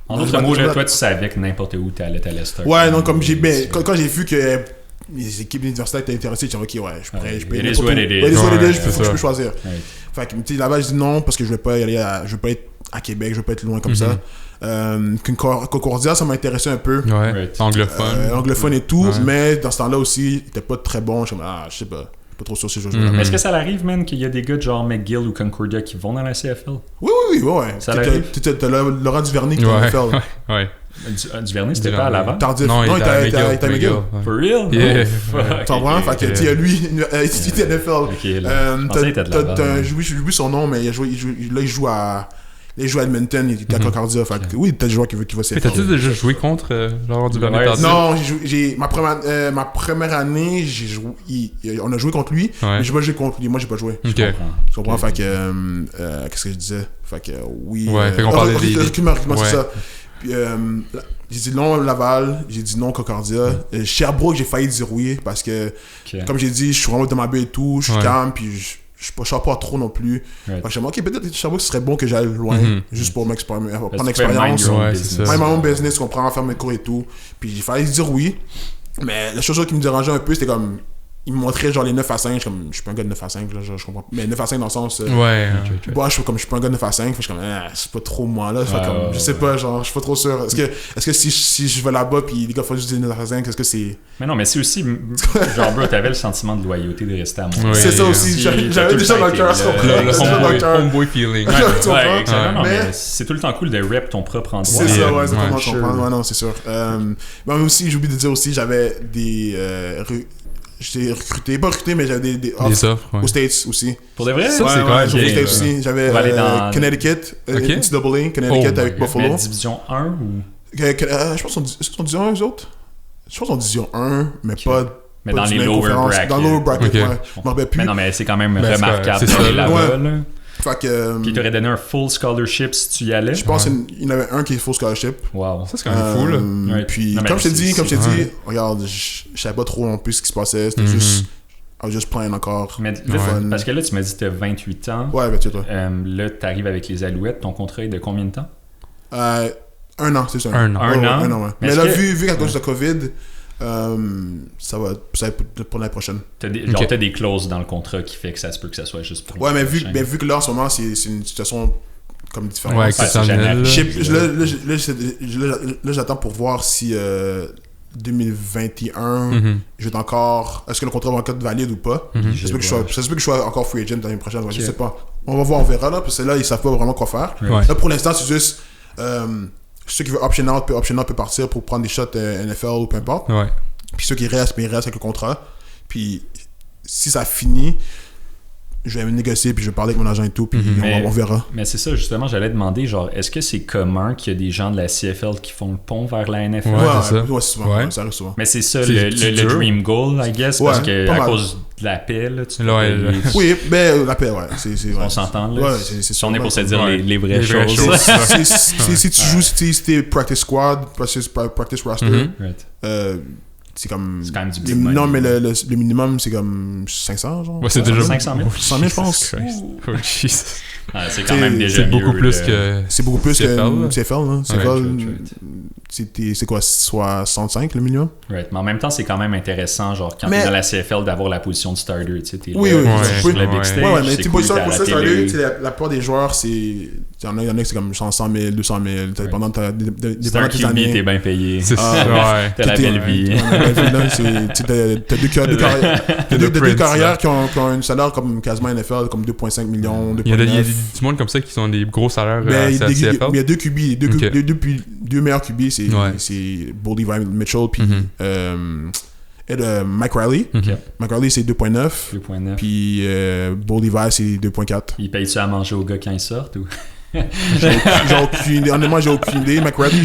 en d'autres mots, toi, tu savais que n'importe où t'allais start. Ouais, non, comme quand j'ai vu que les équipes universitaires étaient intéressées, j'ai dit, ok, ouais, je peux je peux choisir. Fait que, tu sais, Laval, je dis non, parce que je veux pas être à Québec, je veux pas être loin comme ça. Concordia, ça m'intéressait un peu. Anglophone et tout, mais dans ce temps-là aussi, il était pas très bon. Je sais pas trop sûr si je joue là. Est-ce que ça arrive, man, qu'il y a des gars genre McGill ou Concordia qui vont dans la CFL? Oui. Ça arrive? T'as Laurent Duvernay qui est dans la CFL. Duvernay, c'était pas à L'Avant? Tardif. Non, il était à McGill. For real? Yeah. Tu comprends? Fait que, tu sais, lui, il était à NFL. T'as oublié son nom, mais il joue à... Il joue à Edmonton, il était à Concordia. Fait que, oui, t'as des joueurs qui va s'effacer. T'as-tu déjà joué contre Laurent Duvernay? Non, ma première année, on a joué contre lui, mais j'ai pas joué contre lui. Moi, j'ai pas joué. Je comprends. Fait que, qu'est-ce que je disais? Fait que, oui. Fait qu'on parlait des... c'est ça. Puis, j'ai dit non Laval, j'ai dit non Concordia. Sherbrooke, j'ai failli dire oui parce que, comme j'ai dit, je suis vraiment dans ma bulle et tout, je suis calme, puis je sors pas trop non plus. Je me dis, ok, peut-être Sherbrooke, ce serait bon que j'aille loin, juste pour prendre l'expérience. Mind my own business, comprendre, faire mes cours et tout. Puis il fallait dire oui. Mais la chose qui me dérangeait un peu, c'était comme, il me montrait genre les 9 à 5. Je suis pas un gars de 9 à 5, là, je comprends. Mais 9 à 5 dans le sens. Moi, je suis pas un gars de 9 à 5. Je suis comme, c'est pas trop moi là. Je sais pas, genre, je suis pas trop sûr. Est-ce que si je vais là-bas, puis les gars font juste dire 9 à 5, est-ce que c'est. Mais non, mais c'est aussi. Genre, bro, t'avais le sentiment de loyauté de rester à moi. C'est ça aussi. J'avais déjà dans le cœur, le homeboy feeling. Ouais, exactement. Mais c'est tout le temps cool de rep ton propre endroit. C'est ça, ouais, c'est comment je comprends. Ouais, non, c'est sûr. Mais aussi, j'ai oublié de dire aussi, j'avais des. J'étais recruté, mais j'avais des offres aux States aussi. Pour de vrai? Ça, c'est quand même aux States aussi. J'avais Connecticut, NCAA, Connecticut avec Buffalo. Mais division 1 ou? Je pense qu'ils sont division 1, eux autres. Je pense qu'ils sont division 1, mais pas... Mais dans les lower brackets. Dans le lower bracket, ouais. Je m'en rappelle plus. Mais non, mais c'est quand même remarquable là-bas, là. Fait que, qui t'aurait donné un full scholarship si tu y allais. Je pense qu'il y en avait un qui est full scholarship. Wow. Ça, c'est quand même fou, là. Puis, comme je t'ai dit, regarde, je savais pas trop non plus ce qui se passait. C'était juste. I was just playing encore. Mais parce que là, tu m'as dit que t'as 28 ans. Ouais, 28 ans. Là, t'arrives avec les Alouettes. Ton contrat est de combien de temps? 1 an, c'est ça. Un an, ouais. Mais là, vu qu'à cause de COVID, ça va être pour l'année prochaine. T'as des clauses dans le contrat qui fait que ça se peut que ça soit juste pour. Ouais, mais vu que là, en ce moment, c'est une situation comme différente. Ouais, exceptionnelle. Là, j'attends pour voir si 2021, je vais encore. Est-ce que le contrat va encore être valide ou pas? Ça se peut que je sois encore free agent l'année prochaine. Je sais pas. On va voir, on verra là, parce que là, ils savent pas vraiment quoi faire. Là, pour l'instant, c'est juste. Ceux qui veulent option out peut partir pour prendre des shots NFL ou peu importe. Puis ceux qui restent, ils restent avec le contrat. Puis si ça finit, je vais me négocier, puis je vais parler avec mon agent et tout, puis on verra. Mais c'est ça, justement, j'allais demander, genre, est-ce que c'est commun qu'il y a des gens de la CFL qui font le pont vers la NFL? Ouais, souvent. Ça arrive souvent. Mais c'est ça le dream goal, I guess, parce que à cause de la paix, là, tu Oui, ben la paix, ouais. On s'entend, là. Ouais, si on est pour se dire les vraies choses. Si tu joues, si t'es practice squad, practice roster, c'est comme... C'est quand même du big money. Non, mais le minimum, c'est comme 500, genre. Ouais, c'est déjà... 500 000, je pense. Oh, Jesus. Ah, c'est quand même déjà c'est mieux. Beaucoup plus que... C'est beaucoup plus que CFL, hein. CFL, c'est quoi, 65 le minimum? Right. Mais en même temps, c'est quand même intéressant, genre, quand t'es dans la CFL, d'avoir la position de starter, tu sais, t'es oui, sur le big stage, ouais, mais c'est cool, position t'es à la starter, télé. la plupart des joueurs, c'est... Il y en a qui c'est comme 100 000, 200 000, dépendant de tes années. T'es bien payé. C'est ça, ouais. T'as la belle vie. T'as deux carrières qui ont un salaire comme quasiment NFL, comme 2,5 millions, 2,9. Il y a du monde comme ça qui ont des gros salaires à CFL. Il y a deux QB, deux meilleurs QB, c'est Boldy Mitchell puis Mike Riley. Mike Riley, c'est 2,9. Puis Boldy c'est 2,4. Il paye-tu à manger aux gars quand ils sortent ou... Honnêtement, j'ai aucune idée. McRae, il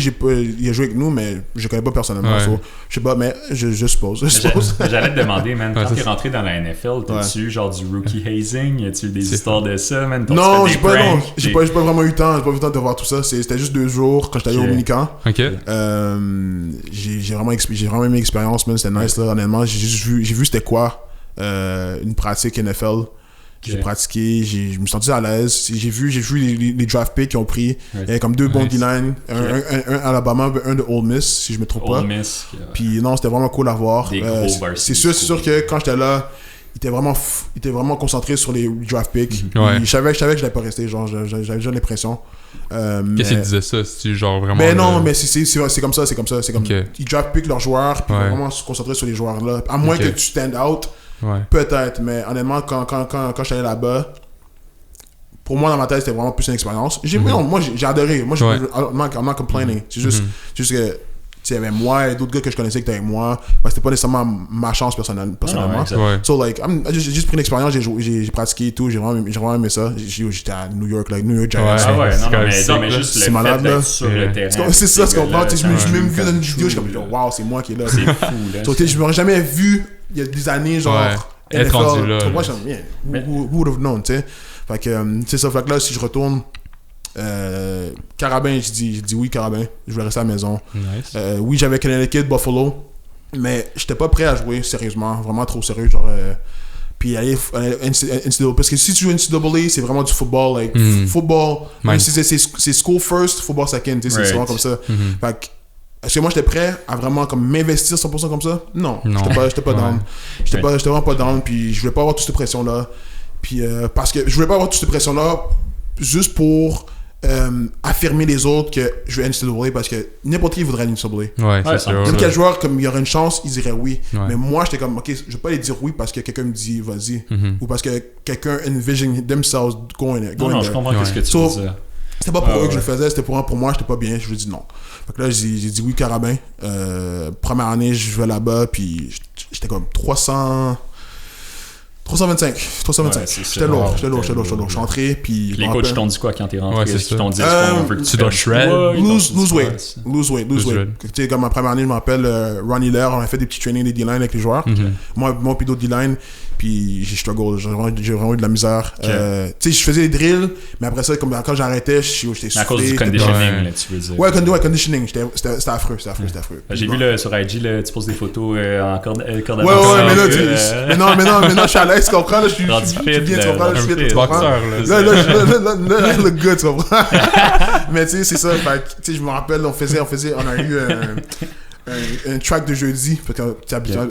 a joué avec nous, mais je connais pas personnellement. Ouais. Je sais pas, mais je suppose. J'allais te demander, man, quand t'es rentré dans la NFL, t'as-tu genre du rookie hazing? Y a-tu des histoires de ça, man? Non, j'ai pas vraiment eu le temps. J'ai pas eu le temps de voir tout ça. C'était juste 2 jours quand j'étais allé au Dominican. Ok. J'ai vraiment aimé l'expérience, man. C'était nice, là, honnêtement. J'ai vu c'était quoi une pratique NFL. J'ai pratiqué, je me suis senti à l'aise. J'ai vu les draft picks qu'ils ont pris. Il y avait comme 2 bons D-line, un Alabama, un de Ole Miss, si je me trompe pas. Puis non, c'était vraiment cool à voir. C'est sûr que quand j'étais là, il était vraiment concentré sur les draft picks. Je savais que je l'avais pas resté, genre j'avais déjà l'impression. Qu'est-ce qu'il disait ça? C'est genre vraiment... Mais non, mais c'est comme ça. C'est comme ils draft pick leurs joueurs, puis ils vont vraiment se concentrer sur les joueurs là. À moins que tu stand out. Ouais. Peut-être, mais honnêtement, quand j'étais allé là-bas, pour moi, dans ma tête, c'était vraiment plus une expérience. Moi, j'ai adoré. Moi, I'm not complaining. C'est juste que, il y avait moi et d'autres gars que je connaissais qui étaient avec moi. C'était pas nécessairement ma chance personnellement. So, like, j'ai juste pris une expérience, j'ai pratiqué et tout, j'ai vraiment aimé ça. J'étais à New York Giants. Mais juste le fait d'être sur le terrain. C'est ça, ce qu'on comprend. Je me suis même vu dans une vidéo, je suis comme, waouh, c'est moi qui est là. C'est fou, là. Je m'aurais jamais vu il y a des années, genre, être rendu là. Moi, je me dis, who would have known, tu sais. Fait que, c'est ça, fait que là, si je retourne, Carabin, j'ai dit oui, Carabin, je vais rester à la maison. Nice. Oui, j'avais Connecticut, Buffalo, mais j'étais pas prêt à jouer, sérieusement, vraiment trop sérieux, genre. Puis aller NCAA, parce que si tu joues NCAA, c'est vraiment du football, like, football, même si c'est school first, football second, c'est vraiment comme ça. Fait que, est-ce que moi j'étais prêt à vraiment comme m'investir 100% comme ça? Non. J'étais pas down. J'étais vraiment pas down, puis je voulais pas avoir toute cette pression là. Puis parce que je voulais pas avoir toute cette pression là juste pour affirmer les autres que je vais NCAA, parce que n'importe qui voudrait NCAA. Ouais, c'est sûr. Même quel joueur, comme il y aurait une chance, il dirait oui. Mais moi j'étais comme, ok, je vais pas les dire oui parce que quelqu'un me dit vas-y, ou parce que quelqu'un envision themselves going there. Non, je comprends ce que tu veux dire. C'était pas pour eux que je le faisais, c'était pour moi, j'étais pas bien, je lui ai dit non. Fait que là, j'ai dit oui, Carabin. Première année, je vais là-bas, puis j'étais comme 325. J'étais lourd. Je suis rentré, puis... Les coachs t'ont dit quoi quand t'es rentré? Est-ce qu'ils t'ont dit tu dois shred? Lose weight. Tu sais, comme ma première année, je me rappelle, Ron Hiller, on a fait des petits trainings des D-line avec les joueurs. Moi puis d'autres D-line. Puis j'ai struggle, j'ai vraiment eu de la misère. Tu sais, je faisais des drills, mais après ça, comme quand j'arrêtais, j'étais soufflé. À cause du conditioning, là, tu veux dire. Ouais, conditioning. C'était affreux. J'ai vu sur IG, là, tu poses des photos en corde à boxe. Ouais, mais non, je suis à l'aise, tu comprends? Là, je suis bien, tu comprends? Je suis fit, tu comprends? Là, le gars, tu comprends? Mais tu sais, c'est ça. Fait que, tu sais, je me rappelle, on a eu un track de jeudi, parce que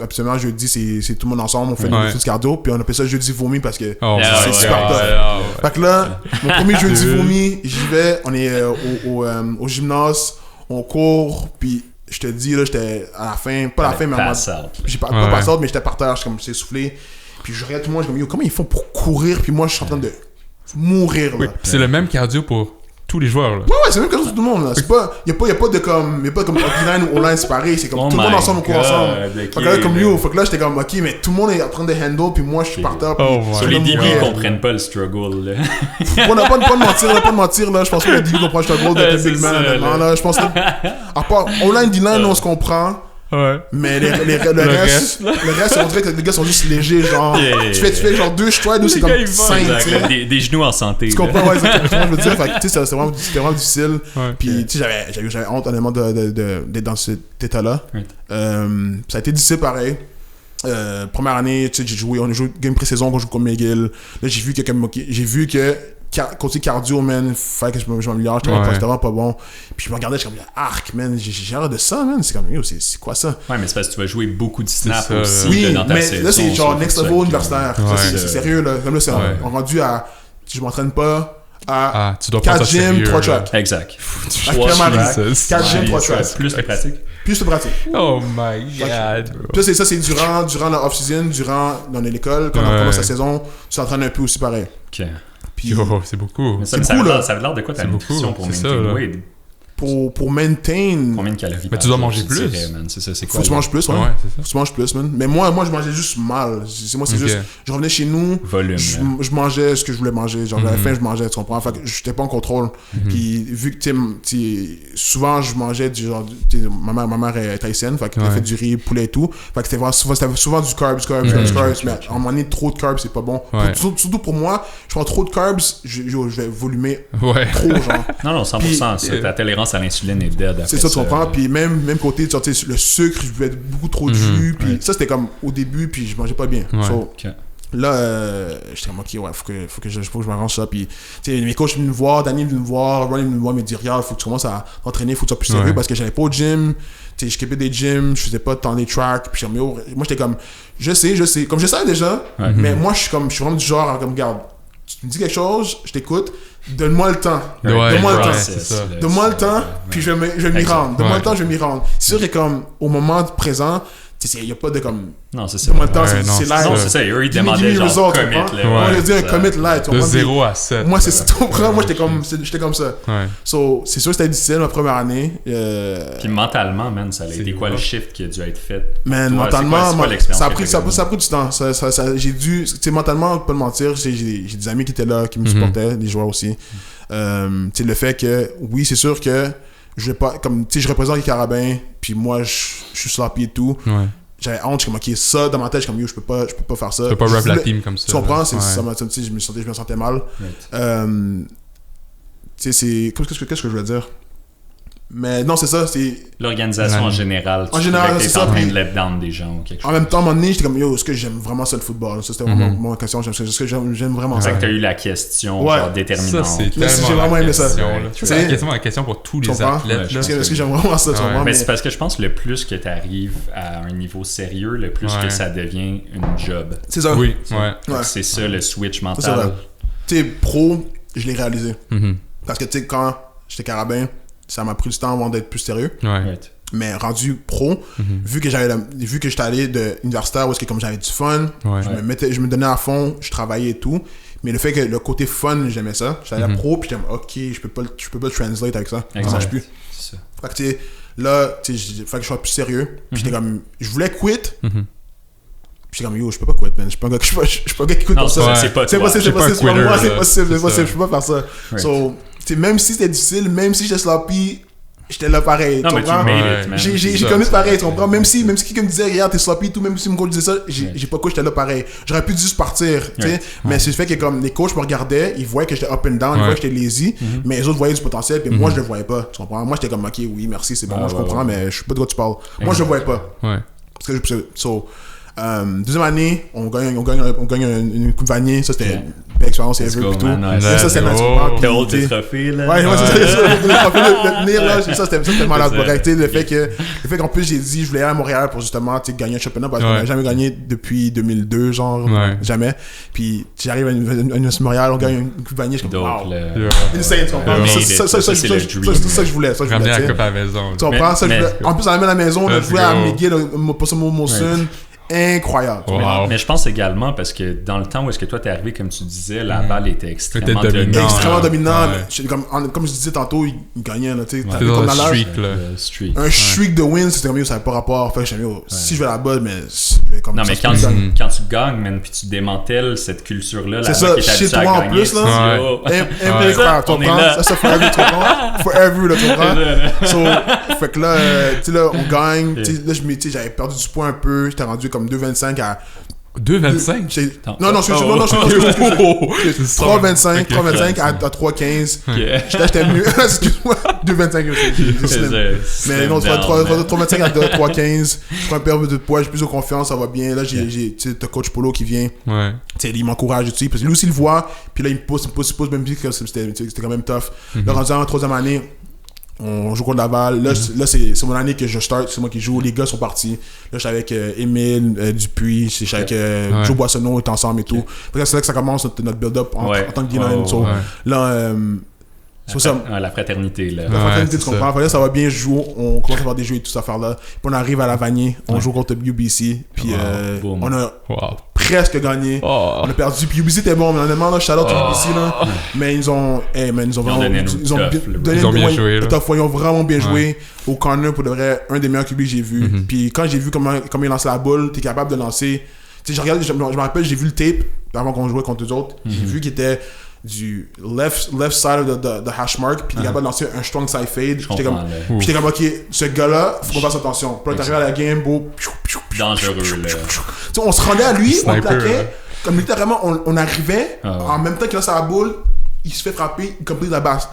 absolument jeudi c'est tout le monde ensemble, on fait des de cardio, puis on appelle ça jeudi vomi parce que c'est super top. Fait que là, mon premier jeudi vomi, j'y vais, on est au gymnase, on court, puis je te dis là, j'étais à la fin, pas à la fin, mais j'ai pas pass out, mais j'étais par terre, j'étais comme essoufflé, puis je regarde tout le monde, je me dis comment ils font pour courir, puis moi je suis en train de mourir là. C'est le même cardio pour tous les joueurs là. Ouais, c'est même comme tout le monde là. C'est pas y a pas de comme O-line ou O-line c'est pareil, c'est comme tout le monde ensemble on court ensemble. Fait que là comme lui, fait que là j'étais comme OK, mais tout le monde est en train de handle puis moi je suis par terre. Sur les DB ils comprennent pas le struggle là. On n'a pas de mentir là, je pense que les DB comprennent le struggle de big man là, je pense que à part O-line D-line on se comprend. Mais le reste, on dirait que les gars sont juste légers, genre. Tu fais genre 2 choix, nous c'est comme 5. Des genoux en santé. Tu comprends, ouais, exactement, je veux dire. Fait que, tu sais, c'était vraiment difficile. Puis, tu sais, j'avais honte, honnêtement, d'être dans cet état-là. Ça a été difficile, pareil. Première année, tu sais, on a joué game pré-saison, on joue contre McGill. Là, j'ai vu que côté cardio, man, fallait que je m'améliore, c'était vraiment pas bon. Puis je me regardais, je suis comme, arc, man, j'ai hâte de ça, man. C'est comme, yo, c'est quoi ça? Ouais, mais c'est parce que tu vas jouer beaucoup de snaps aussi oui, dans ta saison. Oui, mais là, c'est genre next level universitaire. C'est sérieux, là. Comme là, c'est rendu à, je m'entraîne pas à 4 gyms, 3 tracks. Exact. 4 gyms, 3 tracks. Plus de pratique. Plus de pratique. Oh my god. Puis ça, c'est durant la off-season, dans l'école, quand on commence la saison, tu t'entraînes un peu aussi pareil. Ok. Puis, c'est beaucoup. Mais ça a l'air de quoi ta nutrition pour maintain weight? Pour maintain... Combien de calories? Mais tu dois manger plus. C'est ça, c'est quoi? Faut que tu manges plus, ouais. Faut que tu manges plus, man. Mais moi, je mangeais juste mal. Moi, c'est juste... Je revenais chez nous, je mangeais ce que je voulais manger. Genre, à la fin, je mangeais, tu comprends? Fait que j'étais pas en contrôle. Puis, vu que, souvent, je mangeais du genre... Ma mère est haïtienne, fait qu'elle fait du riz, poulet et tout. Fait que c'était souvent du carbs. Mais à un moment donné, trop de carbs, c'est pas bon. Surtout pour moi, je prends trop de carbs, je vais volumer trop, genre. Non, 100%. Ta tolérance à l'insuline est dead. C'est ça, tu comprends. Puis même côté, tu sais, le sucre, je buvais beaucoup trop de jus. Puis ça, c'était comme au début, puis je mangeais pas bien. Là, j'étais comme, ok, ouais, faut que je m'arrange ça. Puis, tu sais, mes coachs venaient me voir, Danny venait me voir, Ronnie venait me voir, me dire, regarde, faut que tu commences à t'entraîner, faut que tu sois plus sérieux parce que j'allais pas au gym. Tu sais, je skippais des gyms, je faisais pas tant des tracks. Puis, moi, j'étais comme, je sais. Comme je savais déjà, mais moi, je suis vraiment du genre, comme, regarde, tu me dis quelque chose, je t'écoute. Donne-moi le temps. Donne-moi le temps, puis je vais m'y rendre. Donne-moi le temps, je vais m'y rendre. C'est sûr que comme au moment présent, il n'y a pas de comme. Non, c'est ça. Donne-moi le temps, c'est live. Non, c'est ça. Eux, ils demandaient genre commit. On va dire un commit live. De 0 à 7. Moi, c'est ça. Moi, j'étais comme ça. So, c'est sûr que c'était difficile ma première année. Puis mentalement, man, ça a été quoi le shift qui a dû être fait? Man, mentalement, ça a pris du temps. J'ai dû. Tu sais, mentalement, pas te mentir, j'ai des amis qui étaient là, qui me supportaient, des joueurs aussi. Tu sais, le fait que, oui, c'est sûr que je vais pas, comme, tu sais, je représente les Carabins, puis moi, je suis sloppy et tout. J'avais honte, je suis comme, ok, ça, dans ma tête, je suis comme, yo, je peux pas faire ça. Tu peux pas rap la team comme ça. Tu comprends? Ça je me sentais mal. Tu sais, qu'est-ce que je veux dire? Mais non, c'est ça, c'est... L'organisation en général. En général, c'est ça. En train de let down des gens ou quelque chose. En même temps, à un moment donné, j'étais comme, yo, est-ce que j'aime vraiment ça le football? Ça, c'était vraiment mon question. Est-ce que j'aime vraiment ça? C'est que t'as eu la question genre déterminante. Ça, c'est tellement j'ai vraiment aimé ça. C'est la question pour tous les athlètes. Est-ce que j'aime vraiment ça? Mais c'est parce que je pense que le plus que t'arrives à un niveau sérieux, le plus que ça devient une job. C'est ça. Oui. C'est ça le switch mental. Tu sais, pro, je l'ai réalisé. Parce que tu sais, quand j'étais carabin, ça m'a pris du temps avant d'être plus sérieux. Mais rendu pro, vu que j'étais allé de universitaire où est-ce que comme j'avais du fun, je me donnais à fond, je travaillais et tout. Mais le fait que le côté fun, j'aimais ça. J'étais allé pro, puis j'étais comme, ok, je peux pas translate avec ça. Ça marche plus. C'est ça. Fait que tu sais, là, tu sais, il fallait que je sois plus sérieux. Puis j'étais comme, je voulais quit. Puis j'étais comme, yo, je peux pas quit, man. Je suis pas un gars qui quit pour ça. C'est pas c'est toi. C'est pas moi, c'est possible. Je peux pas faire ça. So, même si c'était difficile, même si j'étais sloppy, j'étais là pareil. Non, mais tu made it, man. J'ai connu pareil, tu comprends? Même si quelqu'un me disait, regarde, t'es sloppy, tout, même si mon coach disait ça, j'ai pas coach, j'étais là pareil. J'aurais pu juste partir, tu sais. Mais c'est le fait que comme les coachs me regardaient, ils voyaient que j'étais up and down, ils voyaient que j'étais lazy, mais les autres voyaient du potentiel, puis moi je le voyais pas, tu comprends? Moi j'étais comme, ok, oui, merci, c'est bon, je comprends, mais je sais pas de quoi tu parles. Moi je le voyais pas. Parce que deuxième année, on gagne une coupe Vanier, ça c'était une belle expérience ever plutôt. Ça c'était naturellement. T'as haut des trophées là. Ouais, c'est ça, le trophée de tenir là, ça c'était malade. Le fait qu'en plus j'ai dit je voulais aller à Montréal pour justement gagner un championnat parce qu'on n'a jamais gagné depuis 2002 genre, jamais. Puis j'arrive à une Montréal, on gagne une coupe Vanier, je suis comme wow. Insane, tu comprends? C'est ça que je voulais. Ramener la coupe à la maison. Tu comprends? En plus on l'amène à la maison, on a joué à McGill, pour ce mot Molson. Incroyable. Mais je pense également parce que dans le temps où est-ce que toi t'es arrivé, comme tu disais, la balle était extrêmement dominante. Extrêmement dominante. Comme je disais tantôt, il gagnait. C'était comme dans l'âge. Un streak de wins, c'était comme ça n'avait pas rapport. Fait que si je vais la balle, mais Non, mais quand tu gagnes, man, puis tu démantèles cette culture-là, c'est ça, chez toi en plus, là. Ça, forever, là, tu comprends? So, fait que là, tu sais, là, on gagne. J'avais perdu du poids un peu. J'étais rendu comme 2,25 à. 2,25? Non, 3,25 à 3,15. J'étais mieux. Excuse-moi, 2,25. Mais non, 3,25 à 3,15. Je prends un peu de poids, j'ai plus de confiance, ça va bien. Là, j'ai coach Polo qui vient. Il m'encourage, tu sais, parce que lui aussi il le voit. Puis là, il me pousse, même si c'était quand même tough. Là, rendu en 3e année, on joue contre Laval. Là, c'est mon année que je start. C'est moi qui joue. Les gars sont partis. Là, je suis avec Émile Dupuis. Je suis avec Joe Boissonneau. On est ensemble et tout. C'est là que ça commence notre build-up en tant que D-line. Là, la fraternité, là. La fraternité, tu comprends? Là, ça va bien, je joue. On commence à faire des jeux et tout ça affaire là. Puis on arrive à la Vanier. On joue contre UBC. Puis on a presque gagné. On a perdu. Puis UBC était bon. Mais honnêtement, là, shout-out à UBC, là. Mais ils ont bien joué. Ils ont vraiment bien joué. Au corner, pour de vrai, un des meilleurs QB que j'ai vu. Puis quand j'ai vu comment il lançait la boule, t'es capable de lancer. Tu sais, je me rappelle, j'ai vu le tape avant qu'on jouait contre eux autres. J'ai vu qu'il était du left side of the hash mark, puis il est capable de lancer un strong side fade. J'étais comme, ok, ce gars-là, faut qu'on fasse attention. Puis là, t'arrives à la game, beau. Dangereux, là. Tu sais, on se rendait à lui, on plaquait, comme littéralement, on arrivait, en même temps qu'il lance la boule, il se fait frapper, il complète la basse.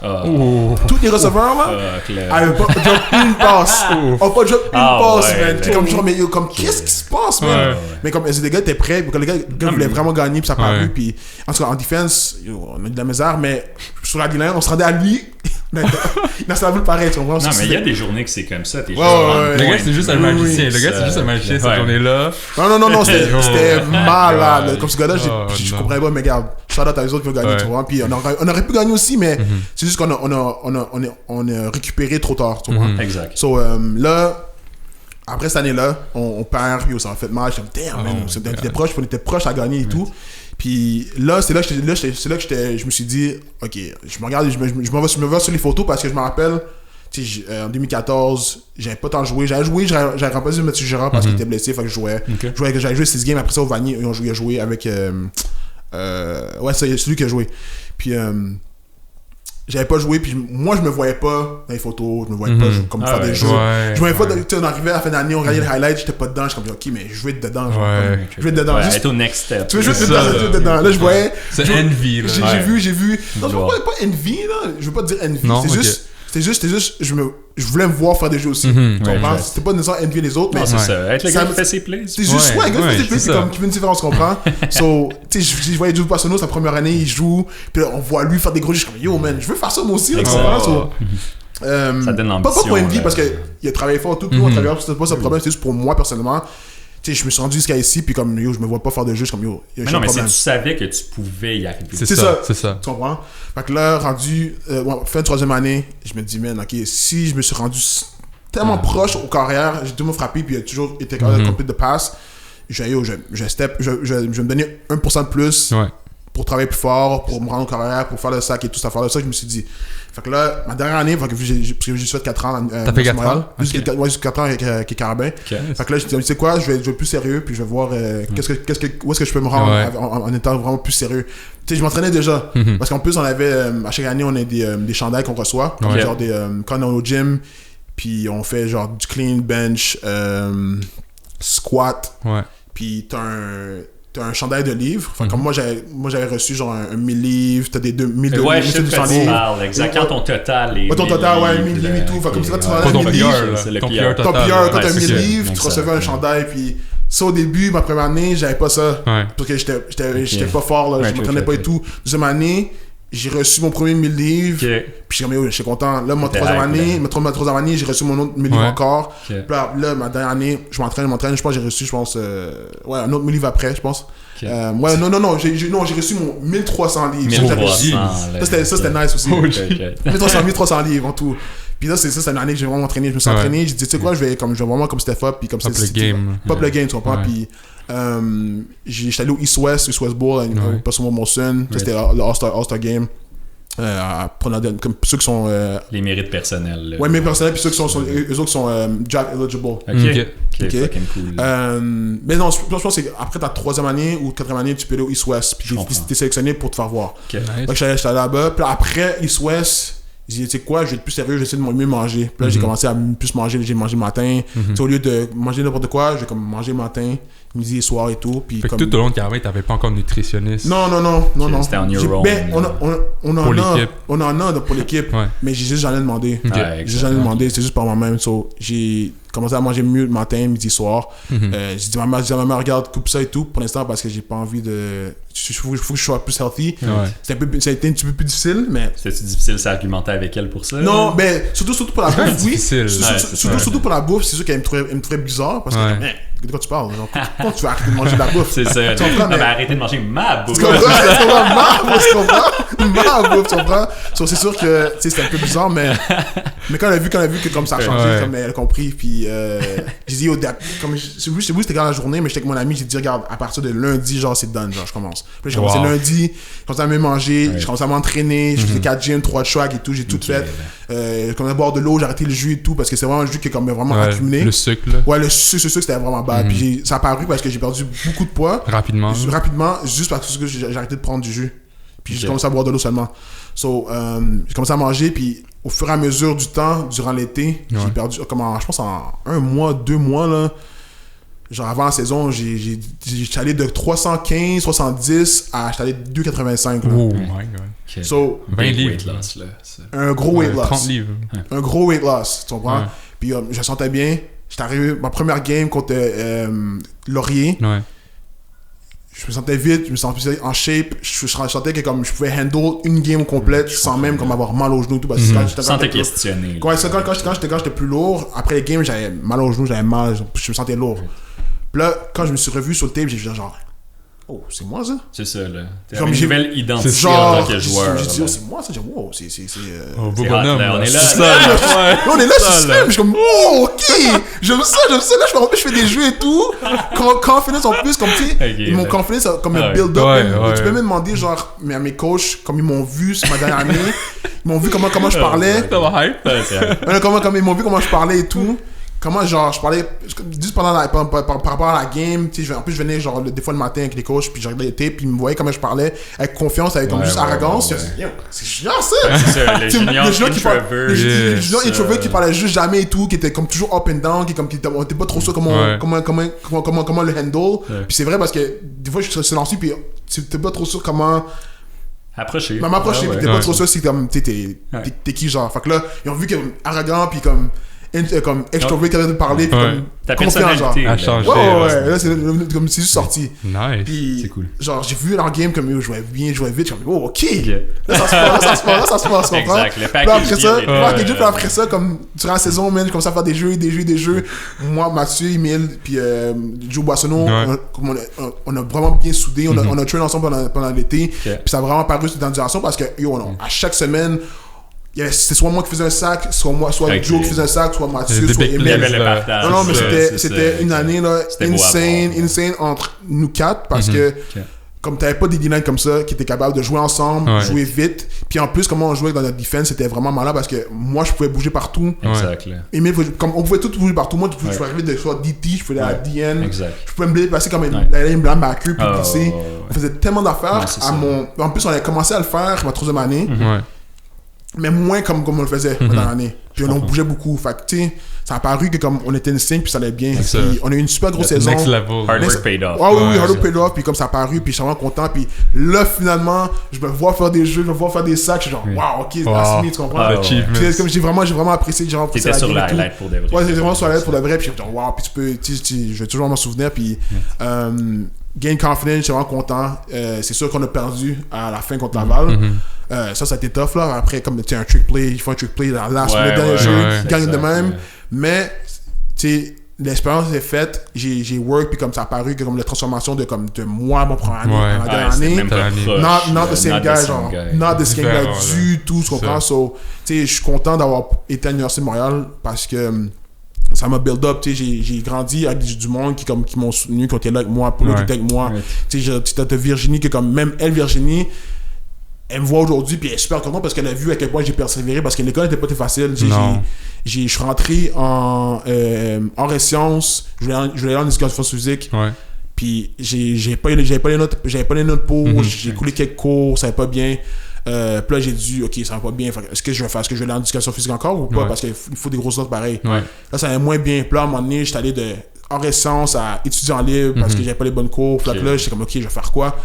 Tous les receveurs, là, n'avaient pas drop une passe. On pas drop une passe, man. T'es comme genre, mais comme, qu'est-ce qui se passe, man? Mais comme, les gars étaient prêts, les gars voulaient vraiment gagner, puis ça a paru, puis en tout cas, en défense, on a de la misère, mais sur la D-line, on se rendait à lui. Il a sa boule pareil, tu comprends? Non, mais il y a des journées que c'est comme ça. Le gars, c'est juste un magicien. Le gars, c'est juste un magicien cette journée-là. Non, c'était malade. Comme ce gars-là, je comprenais pas, mais regarde, shout-out à eux autres qui ont gagné, tu vois. Puis on aurait pu gagner aussi, mais c'est juste qu'on a récupéré trop tard, tu vois. Exact. So, là, après cette année-là, on perd, puis ça m'a fait mal. J'étais damn, man, on était proche à gagner et tout. Puis là, c'est là que je me suis dit, ok, je me regarde, je me vois sur les photos parce que je me rappelle, en 2014, j'avais pas tant joué. J'avais remplacé Mathieu Gérard parce qu'il était blessé, fait que je jouais. J'avais joué 6 games, après ça au Vanier, ils ont joué avec. C'est celui qui a joué. Puis j'avais pas joué, puis moi je me voyais pas dans les photos, je me voyais pas comme faire des jeux. Je me voyais pas, on arrivait à la fin d'année, on regardait les highlights, j'étais pas dedans, je suis comme, ok, mais je vais être dedans. Je vais être dedans. Être au next step. Tu veux juste être dedans. Là, je voyais. C'est envie, là. J'ai vu. Non, pas envy, là. Je veux pas dire envy. C'était juste, je voulais me voir faire des jeux aussi. Tu comprends? C'était pas nécessairement envie les autres, mais. C'est ça. Être le gars qui fait ses plays. C'est juste, un gars qui fait ses plays, c'est comme, tu veux une différence, tu comprends? So, tu sais, je voyais Joe Boissonneau, sa première année, il joue, puis là, on voit lui faire des gros jeux, je suis comme, yo, man, je veux faire ça moi aussi, tu comprends? Ça donne l'ambition. Pas pour envie, parce qu'il a travaillé fort, tout, puis on travaille, c'était pas ce problème, c'était juste pour moi, personnellement. Tu sais, je me suis rendu jusqu'à ici, puis comme, yo, je me vois pas faire de jeu, comme, yo, mais non, mais tu savais que tu pouvais y arriver. C'est ça. Tu comprends? Fait que là, rendu, fin de 3e année, je me dis, man, ok, si je me suis rendu tellement proche aux carrières, j'ai toujours frappé, puis il a toujours été capable de complete de passe, je me donnais 1% de plus pour travailler plus fort, pour me rendre aux carrières, pour faire le sac et tout ça, faire le sac, je me suis dit. Fait que là, ma dernière année, parce que j'ai fait 4 ans. T'as fait 4 ans? Jusqu'à 4 ans avec Carabin. Fait que là, je me suis dit, tu sais quoi, je vais être plus sérieux, puis je vais voir où est-ce que je peux me rendre en étant vraiment plus sérieux. Tu sais, je m'entraînais déjà. Parce qu'en plus, on avait, à chaque année, on a des chandails qu'on reçoit. Genre quand on est au gym, puis on fait genre du clean, bench, squat. Puis t'as un chandail de livres. Enfin, comme moi j'avais reçu genre un 1000 livres, t'as des 2200 livres. Ouais, je sais de quoi tu parles, exactement. Ton total est. Ton total, 1000 livres et tout. Enfin, comme ça, tu vas ton PR, c'est le ton PR. Ton PR, quand t'as 1000 livres, tu recevais un chandail. Puis ça, au début, ma première année, j'avais pas ça. Parce que j'étais pas fort, là. Je m'entraînais pas et tout. Deuxième année, j'ai reçu mon premier 1000 livres. Puis je suis content. Là, ma troisième année, j'ai reçu mon autre 1000 livres encore. Puis là, ma dernière année, je m'entraîne. Je pense que j'ai reçu, un autre 1000 livres après, je pense. Non, j'ai reçu mon 1300 livres. 1300. Ça, c'était nice aussi. 1300 livres en tout. Puis là, c'est une année que j'ai vraiment entraîné. Je me suis entraîné. J'ai dit, tu sais quoi, je vais vraiment comme step up. Puis comme Pop le game. Pop le game, tu comprends. Puis j'étais allé au East-West Bowl, pas sur mon Molson. C'était le All-Star Game. comme ceux qui sont... les mérites personnels. Ouais, mérites personnels, puis ceux qui sont eux autres qui sont job eligible. Ok, fucking cool. Mais non, je pense que c'est après ta 3e année ou 4e année, tu peux aller au East-West, puis t'es sélectionné pour te faire voir. Okay. Nice. Donc j'étais là-bas, puis après East-West, j'ai dit, tu sais quoi, je vais être plus sérieux, j'essaie de mieux manger. Puis là, j'ai commencé à plus manger, j'ai mangé le matin. Au lieu de manger n'importe quoi, j'ai comme mangé le matin, midi et soir et tout. Puis fait comme... que tout au long de carrière, t'avais pas encore de nutritionniste. Non. C'était on your own. Ben, on en a pour l'équipe, ouais. mais j'ai juste jamais demandé. Okay. J'ai jamais demandé, c'est juste par moi-même. So, j'ai commencé à manger mieux le matin, midi, soir. J'ai dit à ma mère, regarde, coupe ça et tout, pour l'instant, parce que j'ai pas envie de... Il faut que je sois plus healthy. Ça a été un petit peu plus difficile, mais... C'était difficile de s'argumenter avec elle pour ça? Non, mais surtout pour la bouffe, oui. Surtout pour la bouffe, c'est sûr qu'elle me trouvait bizarre, parce que, de quoi tu parles? Comment tu vas arrêter de manger de la bouffe? C'est ça. Tu comprends? Mais arrêter de manger ma bouffe. Tu comprends? Ma bouffe, tu comprends? C'est sûr que c'était un peu bizarre, mais quand elle a vu que comme ça a changé, comme elle a compris, puis j'ai dit, comme c'était dans la journée, mais j'étais avec mon ami, j'ai dit, regarde, à partir de lundi, genre, c'est done, genre, je commence. Puis j'ai commencé lundi, j'ai commencé à me manger, j'ai commencé à m'entraîner, je faisais 4 gyms, 3 tracks et tout, j'ai tout fait. J'ai commencé à boire de l'eau, j'ai arrêté le jus et tout, parce que c'est vraiment un jus qui est comme vraiment accumulé. Le sucre, là. Ouais, le sucre, c'était vraiment bad. Puis ça a paru parce que j'ai perdu beaucoup de poids. Rapidement, juste parce que j'ai arrêté de prendre du jus. Puis j'ai commencé à boire de l'eau seulement. So, j'ai commencé à manger, puis au fur et à mesure du temps, durant l'été, j'ai perdu, je pense en 1 mois, 2 mois, là, genre avant la saison, j'étais allé de 315, 70 à j'étais allé 285. Oh my god. Okay. So, 20 livres. Weight loss, là. Un gros weight loss. 30 livres. Un gros weight loss, tu comprends? Puis je sentais bien. J'étais arrivé, ma première game contre Laurier. Ouais. Je me sentais vite, je me sentais en shape. Je sentais que comme je pouvais handle une game complète sans même comme avoir mal aux genoux et tout. Parce que sans te questionner. Quand j'étais plus lourd, après les games, j'avais mal aux genoux, j'avais mal, je me sentais lourd. Puis là, quand je me suis revu sur le tape, j'ai vu genre... Oh, c'est moi ça? C'est ça, là. T'as une nouvelle identité en tant que joueur. J'ai dit, oh, c'est moi ça? J'ai dit, wow, c'est oh, beau bonhomme. On est là. On est là, c'est ça. Je suis comme, oh, ok. J'aime ça. Là, je fais des jeux et tout. Confidence en plus, comme tu sais, ils m'ont confidence comme un build-up. Tu peux me demander, genre, à mes coachs, comme ils m'ont vu sur ma dernière année, ils m'ont vu comment je parlais. Comment ils m'ont vu comment je parlais et tout. Comment genre je parlais juste par rapport à la game, tu sais, en plus je venais genre des fois le matin avec les coachs puis je regardais les tapes puis ils me voyaient comment je parlais avec confiance, avec comme juste arrogance. C'est chiant ça. C'est ça, les juniors introverts qui parlaient juste jamais et tout, qui étaient comme toujours up and down, qui était pas trop sûr comment le handle. Puis c'est vrai parce que des fois je suis lancé puis t'es pas trop sûr comment m'approcher puis t'es pas trop sûr si comme t'es qui genre. Fait que là ils ont vu que arrogant puis comme extrovert capable de parler puis comme ta personnalité a changé. Ouais, là c'est juste sorti. Nice. Puis, c'est cool. Genre j'ai vu leur game comme ils jouaient bien, jouaient vite, comme oh ok. Là ça se passe. Exact. Le package. Puis après ça comme durant la saison, man, j'ai commencé à faire des jeux. Moi, Mathieu, Emile, puis Joe Boissonneau, on a vraiment bien soudé, on a traîné ensemble pendant l'été. Puis ça a vraiment paru dans la duration parce que à chaque semaine c'était soit moi qui faisais un sac, soit Joe qui faisait un sac, soit Mathieu, soit Emile. Non, mais c'était une année là, insane entre nous 4 parce que comme t'avais pas des D-line comme ça qui étaient capables de jouer ensemble, jouer vite, puis en plus comment on jouait dans notre defense c'était vraiment malin parce que moi je pouvais bouger partout. Exact. Emile, comme on pouvait tout bouger partout, moi je pouvais arriver de soit DT, je pouvais aller à DN, je pouvais me déplacer comme la ligne linebacker puis glisser. On faisait tellement d'affaires en plus on avait commencé à le faire ma 3e année. Mais moins comme on le faisait pendant l'année. Puis on bougeait beaucoup. Fait que, tu sais, ça a paru que comme on était instinct, puis ça allait bien. Puis on a eu une super grosse saison. Next level. Hard work paid off. Oui, hard work paid off. Puis comme ça a paru, puis je suis vraiment content. Puis là, finalement, je me vois faire des jeux, je me vois faire des sacs. Je suis genre, wow, ok, that's me, tu comprends? Puis comme j'ai vraiment apprécié. T'étais sur la highlight pour de vrai. Ouais, c'était vraiment sur la highlight pour de vrai. Puis je suis genre, wow, puis je vais toujours m'en souvenir. Puis gain confidence, je suis vraiment content. C'est sûr qu'on a perdu à la fin contre Laval. Ça a été tough là. Après, comme tu sais, un trick play, il faut un trick play dans la suite dans le jeu, gagne de même. Mais, tu sais, l'expérience est faite, j'ai work, puis comme ça a paru que comme la transformation de moi, mon première année, ma dernière année, not the same guy, genre, not the same guy du tout, tu comprends? So, tu sais, je suis content d'avoir été à l'Université de Montréal parce que ça m'a build up, tu sais, j'ai grandi avec du monde qui m'ont soutenu, qui étaient là avec moi, pour qui étaient avec moi. Tu sais, t'as Virginie, que comme même elle, Virginie, elle me voit aujourd'hui, puis elle est super contente parce qu'elle a vu à quel point j'ai persévéré, parce que l'école n'était pas très facile. Je suis rentré en sciences, je voulais aller en éducation physique. Ouais. Puis j'avais pas les notes pour, j'ai coulé quelques cours, ça allait pas bien. Puis là, j'ai dit, ok, ça va pas bien. Est-ce que je vais faire? Est-ce que je vais aller en éducation physique encore ou pas? Parce qu'il faut des grosses notes pareilles. Ouais. Là, ça allait moins bien. Puis là, à un moment donné, j'étais allé de sciences à étudiant libre parce que j'avais pas les bonnes cours. Puis là, j'étais comme, ok, je vais faire quoi?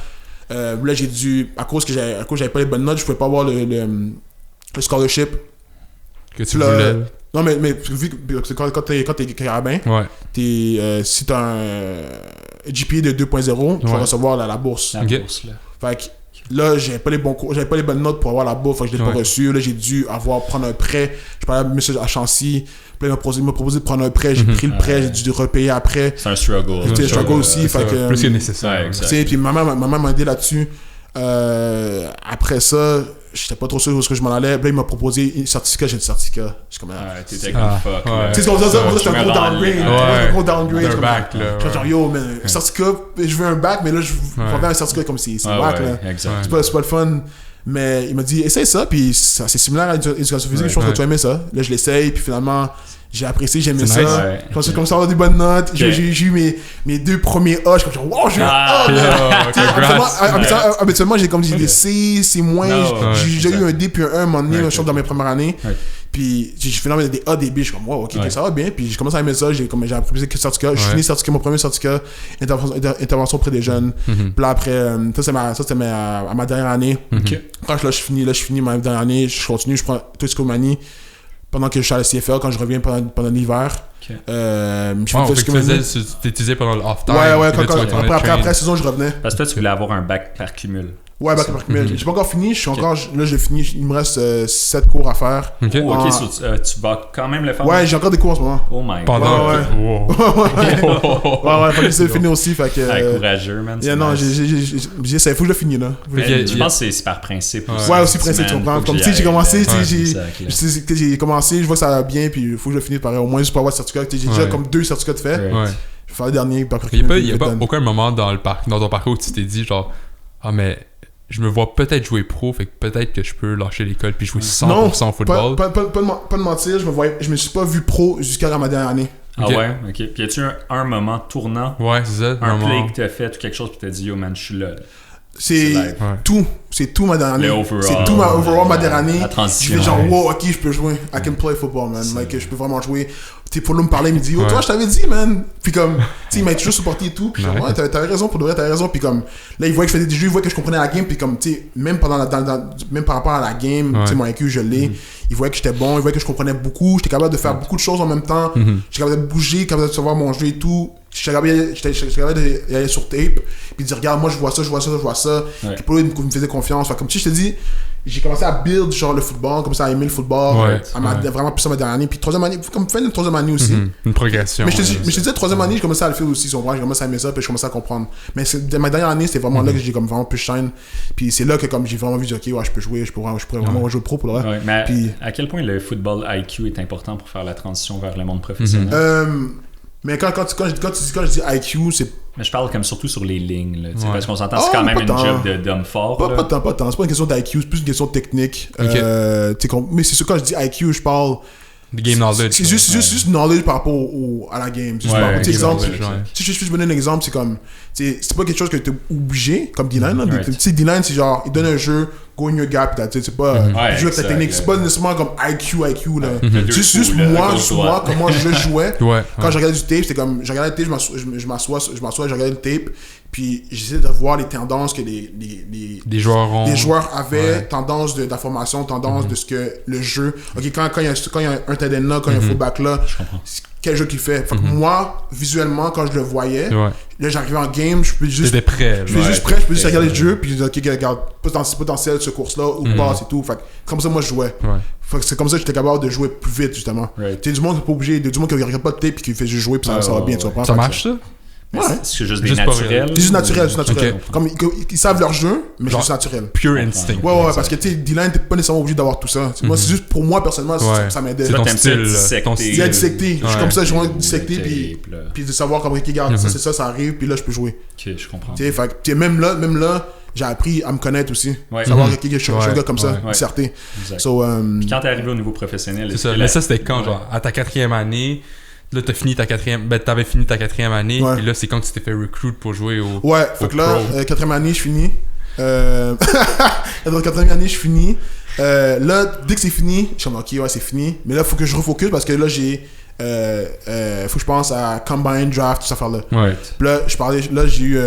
Là, j'ai dû, à cause que j'avais pas les bonnes notes, je pouvais pas avoir le scholarship. Que tu voulais. Non, mais vu que quand t'es carabin, si t'as un GPA de 2.0, tu vas recevoir la bourse. La bourse, là. Fait que là, j'avais pas les bonnes notes pour avoir la bourse, fait que je l'ai pas reçu. Là, j'ai dû prendre un prêt. Je parlais à M. Chancy. Puis là, il m'a proposé de prendre un prêt. J'ai pris le prêt, j'ai dû repayer après. C'est un struggle. C'était un struggle aussi. Fait que, plus que nécessaire. Puis ma maman m'a aidé là-dessus. Après ça, j'étais pas trop sûr où est-ce que je m'en allais. Puis là, il m'a proposé un certificat. J'ai le certificat. Je suis comme, t'étais comme fuck. Tu sais, c'est un gros downgrade. Un gros downgrade. Un bac, là. Genre, yo, mais un certificat, je veux un bac, mais là, je veux faire un certificat comme si c'est un bac, là. C'est pas le fun. Mais il m'a dit, essaye ça, puis c'est similaire à l'éducation physique, je pense que tu vas aimer ça. Là, je l'essaye, puis finalement, j'ai apprécié, j'aimais ça. Je pensais comme ça avoir des bonnes notes. J'ai eu mes 2 premiers A, je suis comme, wow, j'ai eu un A. Habituellement, j'ai comme des C, C-, j'ai eu un D puis un 1 à un moment donné, dans mes premières années. Puis j'ai finalement des A, des B, je suis comme, wow, ok, ça va bien. Puis j'ai commencé à aimer ça, j'ai appris quelques certificats. J'ai fini mon premier certificat, intervention auprès des jeunes. Puis là, après, ça c'était à ma dernière année. Quand je finis ma dernière année, je continue, je prends tout ce manie pendant que je suis à la CFL, quand je reviens pendant l'hiver. Tu t'utilisais pendant l'off-time. Après la saison, je revenais. Parce que toi, tu voulais avoir un bac par cumul. Ouais, bac par cumul. J'ai pas encore fini, là, j'ai fini, il me reste 7 cours à faire. Tu vas quand même le faire? Ouais, j'ai encore des cours en ce moment. Oh my god. Pendant. Ouais, faut que je finisse aussi, fait que... courageux, man. Non, j'essaie, faut que je le finisse, là. Je pense que c'est par principe. Ouais, aussi principe, tu comprends. Comme, tu sais, j'ai commencé, j'ai commencé, je vois que ça va bien, puis il faut que je le finisse pareil, au moins juste pour avoir le certificat. J'ai déjà comme 2 certificats de fait. Je vais faire le dernier. Il n'y a pas aucun moment dans ton parcours où tu t'es dit, genre, mais je me vois peut-être jouer pro, fait que peut-être que je peux lâcher l'école puis jouer 100% au football. Pas de mentir, je me suis pas vu pro jusqu'à ma dernière année. Ah ouais, ok. Puis y a-tu un moment tournant? Ouais, c'est ça. Un play que t'as fait ou quelque chose, puis t'as dit, yo man, je suis là. C'est tout ma dernière année. C'est tout ma dernière année. Je fais genre, wow, ok, je peux jouer. I can play football, man. Like, je peux vraiment jouer. Pour me parler, il me dit, oh, toi, je t'avais dit, man. Puis comme, tu sais, il m'a toujours supporté et tout. Puis ouais, t'avais raison, pour de vrai, t'avais raison. Puis comme, là, il voyait que je faisais des jeux, il voyait que je comprenais la game. Puis comme, tu sais, même par rapport à la game, tu sais, mon IQ, je l'ai. Il voyait que j'étais bon, il voyait que je comprenais beaucoup. J'étais capable de faire beaucoup de choses en même temps. J'étais capable de bouger, capable de savoir mon jeu et tout. J'étais capable d'aller sur tape. Puis de dire, regarde, moi, je vois ça. Puis pour lui, il me faisait confiance. Enfin, comme tu sais, je te dis, j'ai commencé à build genre le football, comme ça à aimer le football, vraiment plus à ma dernière année, puis troisième année, comme fin de troisième année aussi. Une progression. Mais je te disais, troisième année, je commençais à le faire aussi, j'ai commencé à aimer ça, puis je commençais à comprendre. Mais ma dernière année, c'était vraiment là que j'ai comme vraiment plus shine, puis c'est là que comme j'ai vraiment vu, ok, ouais, je pourrais vraiment jouer pro pour le vrai. Mais puis, à quel point le football IQ est important pour faire la transition vers le monde professionnel? Mais quand je dis IQ, c'est... Mais je parle comme surtout sur les lignes, là, parce qu'on s'entend, c'est quand même une job d'homme fort. Pas tant. C'est pas une question d'IQ, c'est plus une question technique. Mais c'est sûr, quand je dis IQ, je parle... Game knowledge. C'est juste knowledge par rapport à la game. Si je donne un exemple, c'est comme... C'est pas quelque chose que t'es obligé, comme D9. Tu sais, D9, c'est genre, il donne un jeu, go in your gap, c'est pas jouer avec ta technique. C'est pas nécessairement comme IQ, là. C'est juste moi, comment je jouais. Quand je regardais du tape, c'était comme, je regardais le tape, je m'assois, je regardais le tape, puis j'essayais de voir les tendances que les joueurs avaient, tendance d'information, tendance de ce que le jeu... Ok, quand il y a un tight end là, quand il y a un fullback là, quel jeu qu'il fait. Fait que moi, visuellement, quand je le voyais, là, j'arrivais en game, je peux juste... T'étais prêt. Je peux juste regarder le jeu, puis dire, ok, regarde, potentiel de ce course-là, ou passe et tout. Fait que comme ça, moi, je jouais. Fait que c'est comme ça que j'étais capable de jouer plus vite, justement. T'es du monde qui est pas obligé, du monde qui regarde pas de tape, puis qui fait juste jouer, puis ça va bien, tu comprends? Ça marche, ça? Ouais. C'est juste des naturels. C'est juste naturel. Okay. Comme ils savent leur jeu, mais c'est juste naturel. Pure instinct. Ouais, parce que tu sais, D-line, t'es pas nécessairement obligé d'avoir tout ça. Moi, c'est juste pour moi, personnellement, ça m'aidait. C'est ton style. Dissecter. Je suis comme ça, je vais dissecter, puis de savoir comment regarde, ça arrive, puis là, je peux jouer. Ok, je comprends. Tu sais, même là, j'ai appris à me connaître aussi. Savoir que je suis un gars comme ça, certain. So, puis quand t'es arrivé au niveau professionnel, c'est ça. Mais ça, c'était quand, genre, à ta 4e année, là, t'avais fini ta 4e année, et là, c'est quand tu t'es fait recruit pour jouer au. Ouais, fait que là, 4e année, je finis. Dans la 4e année, je finis. Là, dès que c'est fini, je suis comme, ok, ouais, c'est fini. Mais là, il faut que je refocus parce que là, j'ai. Faut que je pense à Combine, Draft, tout ça faire là. Puis là, j'ai eu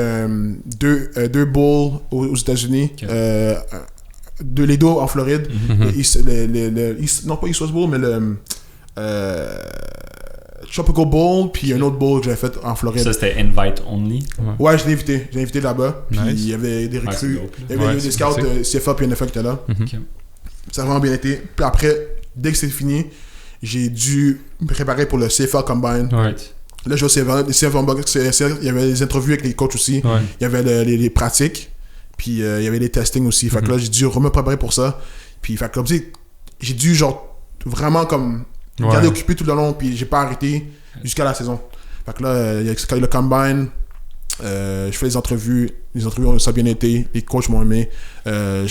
deux bowls aux États-Unis. Les deux en Floride. Non, pas East West Bowl, mais le. Tropical Bowl, puis un autre bowl que j'avais fait en Floride. Ça, c'était invite only? Ouais, je l'ai invité. J'ai invité là-bas. Puis il y avait des recrues. Il y avait des scouts de CFA puis NFL qui étaient là. Ça a vraiment bien été. Puis après, dès que c'est fini, j'ai dû me préparer pour le CFA Combine. Là, je vois il y avait des entrevues avec les coachs aussi. Il y avait les pratiques. Puis il y avait les testings aussi. Fait que là, j'ai dû me préparer pour ça. Puis fait que comme j'ai dû genre vraiment comme garder occupé tout le long. Puis j'ai pas arrêté jusqu'à la saison. Fait que là, il y a le Combine. Je fais les entrevues, ça a bien été, les coachs m'ont aimé. On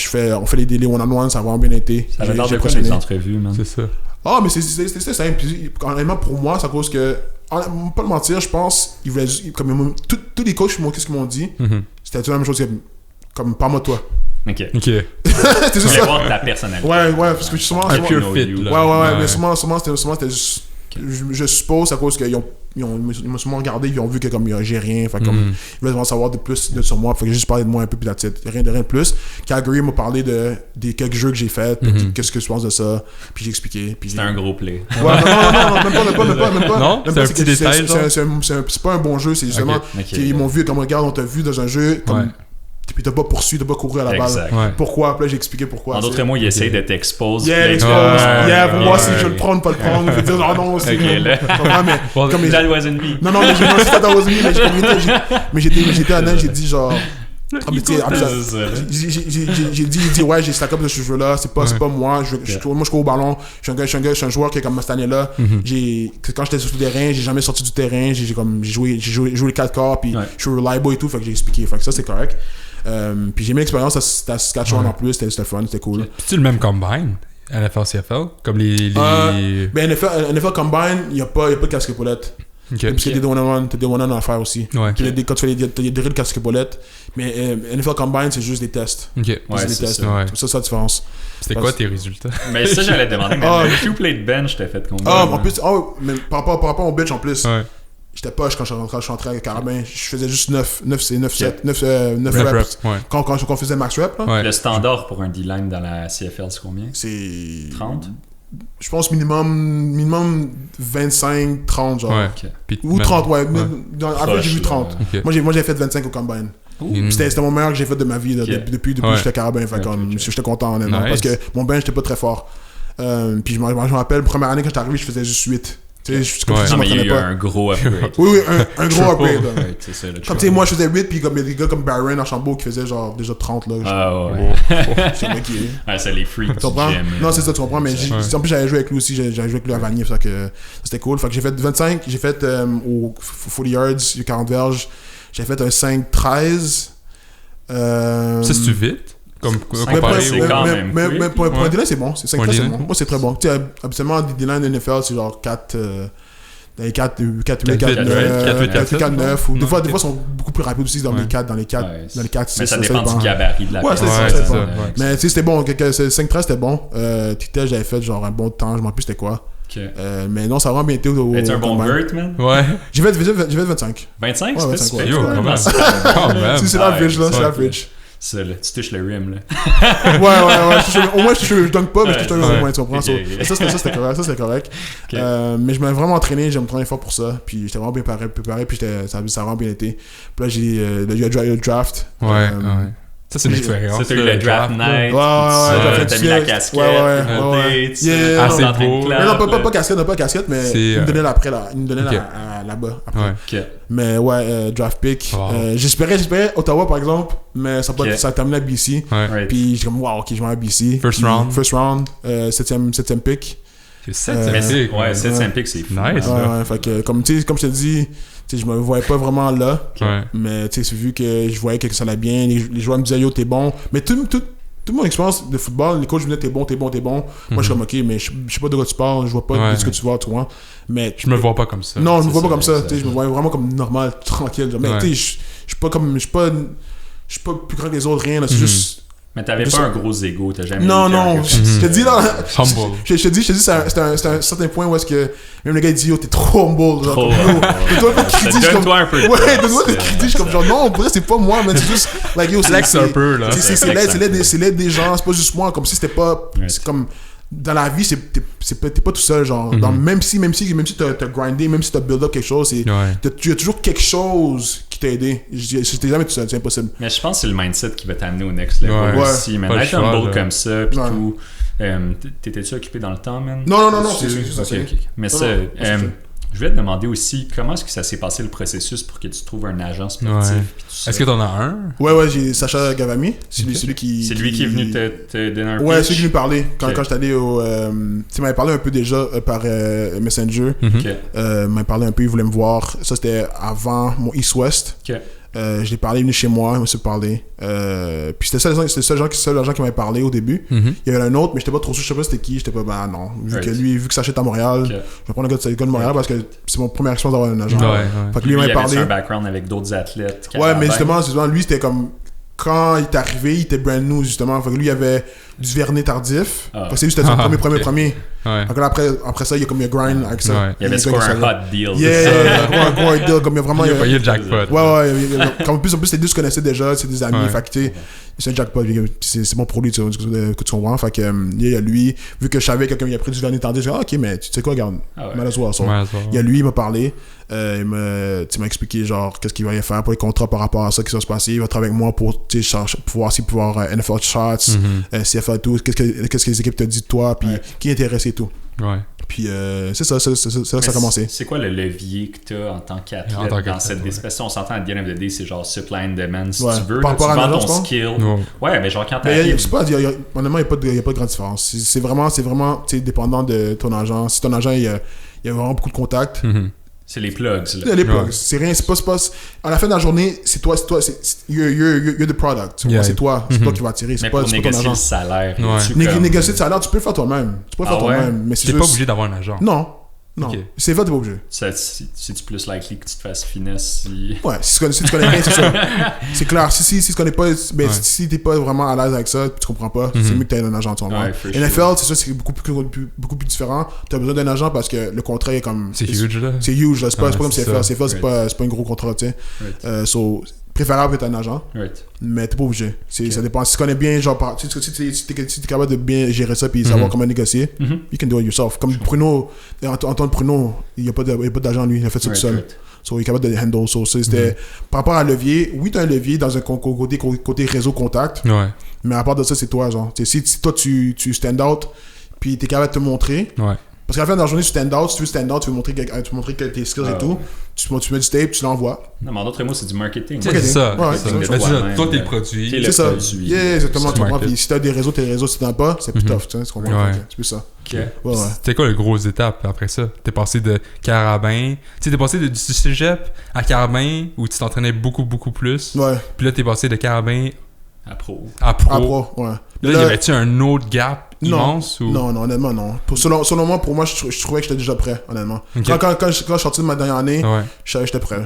fait les one-on-one, ça a vraiment bien été. Ça avait l'air de quoi les entrevues, man? C'est ça. Ah, mais c'était simple. Puis, honnêtement, pour moi, c'est à cause que, pas le mentir, je pense, tous les coachs, qu'est-ce qu'ils m'ont dit? C'était la même chose que, comme, parle-moi de toi. Ok. C'était juste ça. Voir ta personnalité. Ouais, parce que souvent. Un pure fit, là. Ouais, mais souvent, c'était juste. Je suppose à cause qu'ils m'ont sûrement regardé, ils ont vu que comme j'ai rien, fait comme ils veulent vraiment savoir de plus sur moi, fait que j'ai juste parlé de moi un peu puis rien de plus. Calgary m'a parlé des quelques jeux que j'ai fait, qu'est-ce que je pense de ça, puis j'ai expliqué. C'était un gros play. Ouais, non, même pas. Non, c'est un petit détail. C'est pas un bon jeu, c'est justement qu'ils m'ont vu comme regarde, on t'a vu dans un jeu comme puis t'as pas poursuivi, t'as pas couru à la balle. Pourquoi? Puis là, j'ai expliqué pourquoi. En d'autres mots, il essaie d'être exposé. Pour moi, si je veux le prendre, pas le prendre. Je vais dire, non, c'est comme that wasn't me. Non, mais that wasn't me, mais j'étais honnête, j'ai dit genre. J'ai dit ouais, j'ai stack up de ce jeu là, c'est pas moi, moi je cours au ballon, je suis un joueur qui est comme cette année là, quand j'étais sur le terrain, j'ai jamais sorti du terrain, j'ai joué les 4 quarts, puis je suis reliable et tout, fait que j'ai expliqué, fait que ça c'est correct. Puis j'ai mis l'expérience à Saskatchewan en plus, c'était fun, c'était cool. Puis tu le même combine NFL CFL comme les ben NFL Combine, il y a pas de casque épaulette. Parce qu'il y a des one-on-one à faire aussi. Quand tu fais des drills casque épaulette, mais NFL Combine c'est juste des tests. C'est des tests. Ça la différence. C'était quoi tes résultats? Mais ça j'allais te demander, mais le two-play de bench t'as fait combien? En plus, mais par rapport au bench en plus. J'étais poche quand je rentrais avec Carabin. Je faisais juste 9 reps. Quand on faisait max rep. Le standard pour un D-line dans la CFL, c'est combien? C'est 30? Je pense minimum 25, 30 genre. Ou 30, ouais. Après, j'ai vu 30. Moi, j'ai fait 25 au Combine. C'était mon meilleur que j'ai fait de ma vie depuis que j'étais Carabin. J'étais content honnêtement. Parce que mon bench j'étais pas très fort. Puis je me rappelle, première année quand j'étais arrivé, je faisais juste 8. Mais il y a eu un gros upgrade. Oui, un gros upgrade. Comme tu sais, moi je faisais 8, puis comme il y a des gars comme Barron Archambault qui faisaient genre déjà 30 là. Ah ouais. C'est les freaks. Tu comprends? Non, c'est ça, tu comprends. Mais en plus, j'avais joué avec lui aussi, j'avais joué avec lui à Vanier, ça que c'était cool. Fait que j'ai fait 25, j'ai fait au 40 yards, 40 verges, j'ai fait un 5-13. Ça, c'est-tu vite? Comme mais pour un D-line, c'est bon. C'est 5 c'est bon. Moi, c'est très bon. Tu sais, habituellement, des D-line de NFL, c'est genre 4, 8, 4, 9. Des fois, ils sont beaucoup plus rapides aussi dans les 4. Mais ça dépend du gabarit de la personne. Ouais, c'est ça. Mais tu sais, c'était bon. 5-13, c'était bon. Titel, j'avais fait genre un bon temps. Je m'en rappelle plus c'était quoi. Mais non, ça a vraiment bien été au. T'es un bon vert, man? Ouais. J'ai fait 25. 25? Ouais, c'est yo, comment ça? C'est l'average, là. C'est l'average. Ça, là, tu touches le rim, là. Ouais. Au moins, je dunk pas, mais je touche le rim, tu comprends? Ça, c'était correct. Mais je m'avais vraiment entraîné, j'ai m'entraîné fort pour ça. Puis j'étais vraiment bien préparé, puis ça a vraiment bien été. Puis là, j'ai eu le draft. Ouais. Ça, c'est une expérience. C'était le draft night. T'as mis la casquette. C'est beau. Non, pas casquette, mais il me donnait là-bas. Mais ouais, draft pick. J'espérais Ottawa, par exemple, mais ça a terminé à BC. Puis j'ai comme, wow, ok, je vais à BC. First round. 7ème pick. 7 pics. Ouais, 7 pics, c'est fou. Nice. Fait que, comme je te dis, je me voyais pas vraiment là. Mais c'est vu que je voyais que ça allait bien, les joueurs me disaient yo, t'es bon. Mais toute mon expérience de football, les coachs me disaient t'es bon. Moi, je suis comme ok, mais je sais pas de quoi tu parles, je vois pas de ce que tu vois, toi. Mais je me vois pas comme ça. Non, je me vois pas comme ça. Je me vois vraiment comme normal, tranquille. Mais tu sais, je suis pas plus grand que les autres, rien. C'est juste. Mais t'avais pas un gros ego, t'as jamais. Non, je te dis là. Humble. Je te dis, c'est un certain point où est-ce que même le gars il dit yo, t'es trop humble. Trop. Donne-toi un peu. Ouais, donne-moi des critiques. Je suis comme genre non, pour vrai, c'est pas moi, mais c'est juste. Like yo, c'est un peu là. C'est l'aide des gens, c'est pas juste moi. Comme si c'était pas. C'est comme. Dans la vie, t'es pas tout seul, genre. Même si t'as grindé, même si t'as build up quelque chose, tu as toujours quelque chose qui t'a aidé. Je t'ai jamais tout seul, c'est impossible. Mais je pense que c'est le mindset qui va t'amener au next level aussi. Mais être humble comme ça, pis tout. T'étais-tu occupé dans le temps, man? Non, c'est ça. Ok. Mais ça, je voulais te demander aussi, comment est-ce que ça s'est passé le processus pour que tu trouves un agent sportif? Est-ce que t'en as un? Ouais, j'ai Sacha Gavami. C'est lui qui... C'est lui qui est venu te donner un pitch? Ouais, c'est lui qui m'est parlé. Quand j'étais allé au... tu m'avais parlé un peu déjà par Messenger. Il m'avait parlé un peu, il voulait me voir. Ça, c'était avant mon East-West. Je l'ai parlé, il est venu chez moi, il m'a su parler. Puis c'était le seul agent qui m'avait parlé au début. Il y avait un autre, mais j'étais pas trop sûr, je sais pas c'était qui. J'étais pas, non. Vu que Sacha est à Montréal, je vais prendre un gars de Montréal parce que c'est mon première expérience d'avoir un agent. Fait que lui, il m'avait parlé. Il avait un background avec d'autres athlètes. Ouais, mais justement, lui, c'était comme. Quand il est arrivé, il était brand new, justement. Fait que lui, il avait du vernis tardif. Parce que c'était son premier. Donc là, après ça, il y a grind avec ça. Il avait score un hot deal. Un gros deal. Comme il y a vraiment. Il a payé le jackpot. Ouais. En plus, les deux se connaissaient déjà, c'est des amis. Fait que c'est un jackpot. C'est bon pour lui, que tu comprends. Fait que il y a lui, vu que je savais que quelqu'un il a pris du vernis tardif, je dis ok, mais tu sais quoi, regarde, malheureusement. Il y a lui, il m'a parlé. Il m'a expliqué genre qu'est-ce qu'il va y faire pour les contrats par rapport à ça qui va se passer. Il va travailler avec moi pour voir s'il peut avoir NFL Shots, CFA tout, qu'est-ce que les équipes te disent de toi, puis qui est intéressé et tout. Puis c'est ça a commencé. C'est quoi le levier que tu as en tant qu'athlète dans cette espèce? On s'entend à the end of the day, c'est genre supply and demand. Si tu veux, tu vends ton skill. Ouais, mais genre quand t'arrives... Honnêtement, il n'y a pas de grande différence. C'est vraiment dépendant de ton agent. Si ton agent, il y a vraiment beaucoup de contacts. C'est les plugs. Les plugs. C'est rien, c'est pas. À la fin de la journée, c'est toi, you're the product. C'est toi qui vas attirer. Mais pour négocier le salaire. Négocier le salaire, tu peux le faire toi-même. Mais t'es pas obligé d'avoir un agent. Non. C'est vrai, t'es pas obligé. C'est-tu plus likely que tu te fasses finesse si... Ouais, si tu connais rien, c'est sûr. C'est clair. Si tu connais pas, si t'es pas vraiment à l'aise avec ça, tu comprends pas, c'est mieux que t'aies un agent. NFL, c'est sûr, c'est beaucoup plus différent. T'as besoin d'un agent parce que le contrat est comme... C'est huge, là. C'est huge, là. C'est pas comme CFL. CFL, c'est pas un gros contrat, tu sais. Préférable d'être un agent, mais t'es pas obligé. Ça dépend. Si tu connais bien, genre, si t'es capable de bien gérer ça puis savoir comment négocier, you can do it yourself. Comme Pruno, Antoine Pruno, il n'y a pas d'agent, lui, il a fait ça tout seul. So, il est capable de handle. So, c'était, par rapport à levier, oui, t'as un levier dans un côté réseau contact, mais à part de ça, c'est toi, genre. Si toi, tu stand out, puis t'es capable de te montrer. Parce qu'à la fin de la journée, tu stand out, si tu veux stand out, tu veux montrer que tes skills et tout, tu mets du tape, tu l'envoies. Non, mais en d'autres mots, c'est du marketing. C'est ça. Toi, t'es le produit. C'est ça. Exactement. Puis si t'as des réseaux, tes réseaux, si t'en as pas, c'est plus tough. C'est plus ça. C'était quoi les grosses étapes après ça? T'es passé de Carabin. Tu sais, t'es passé du cégep à Carabin où tu t'entraînais beaucoup plus. Puis là, t'es passé de Carabin à pro. Là, y avait-tu un autre gap immense? Non, honnêtement, non. Selon moi, pour moi, je trouvais que j'étais déjà prêt, honnêtement. Quand je suis sorti de ma dernière année, je savais que j'étais prêt.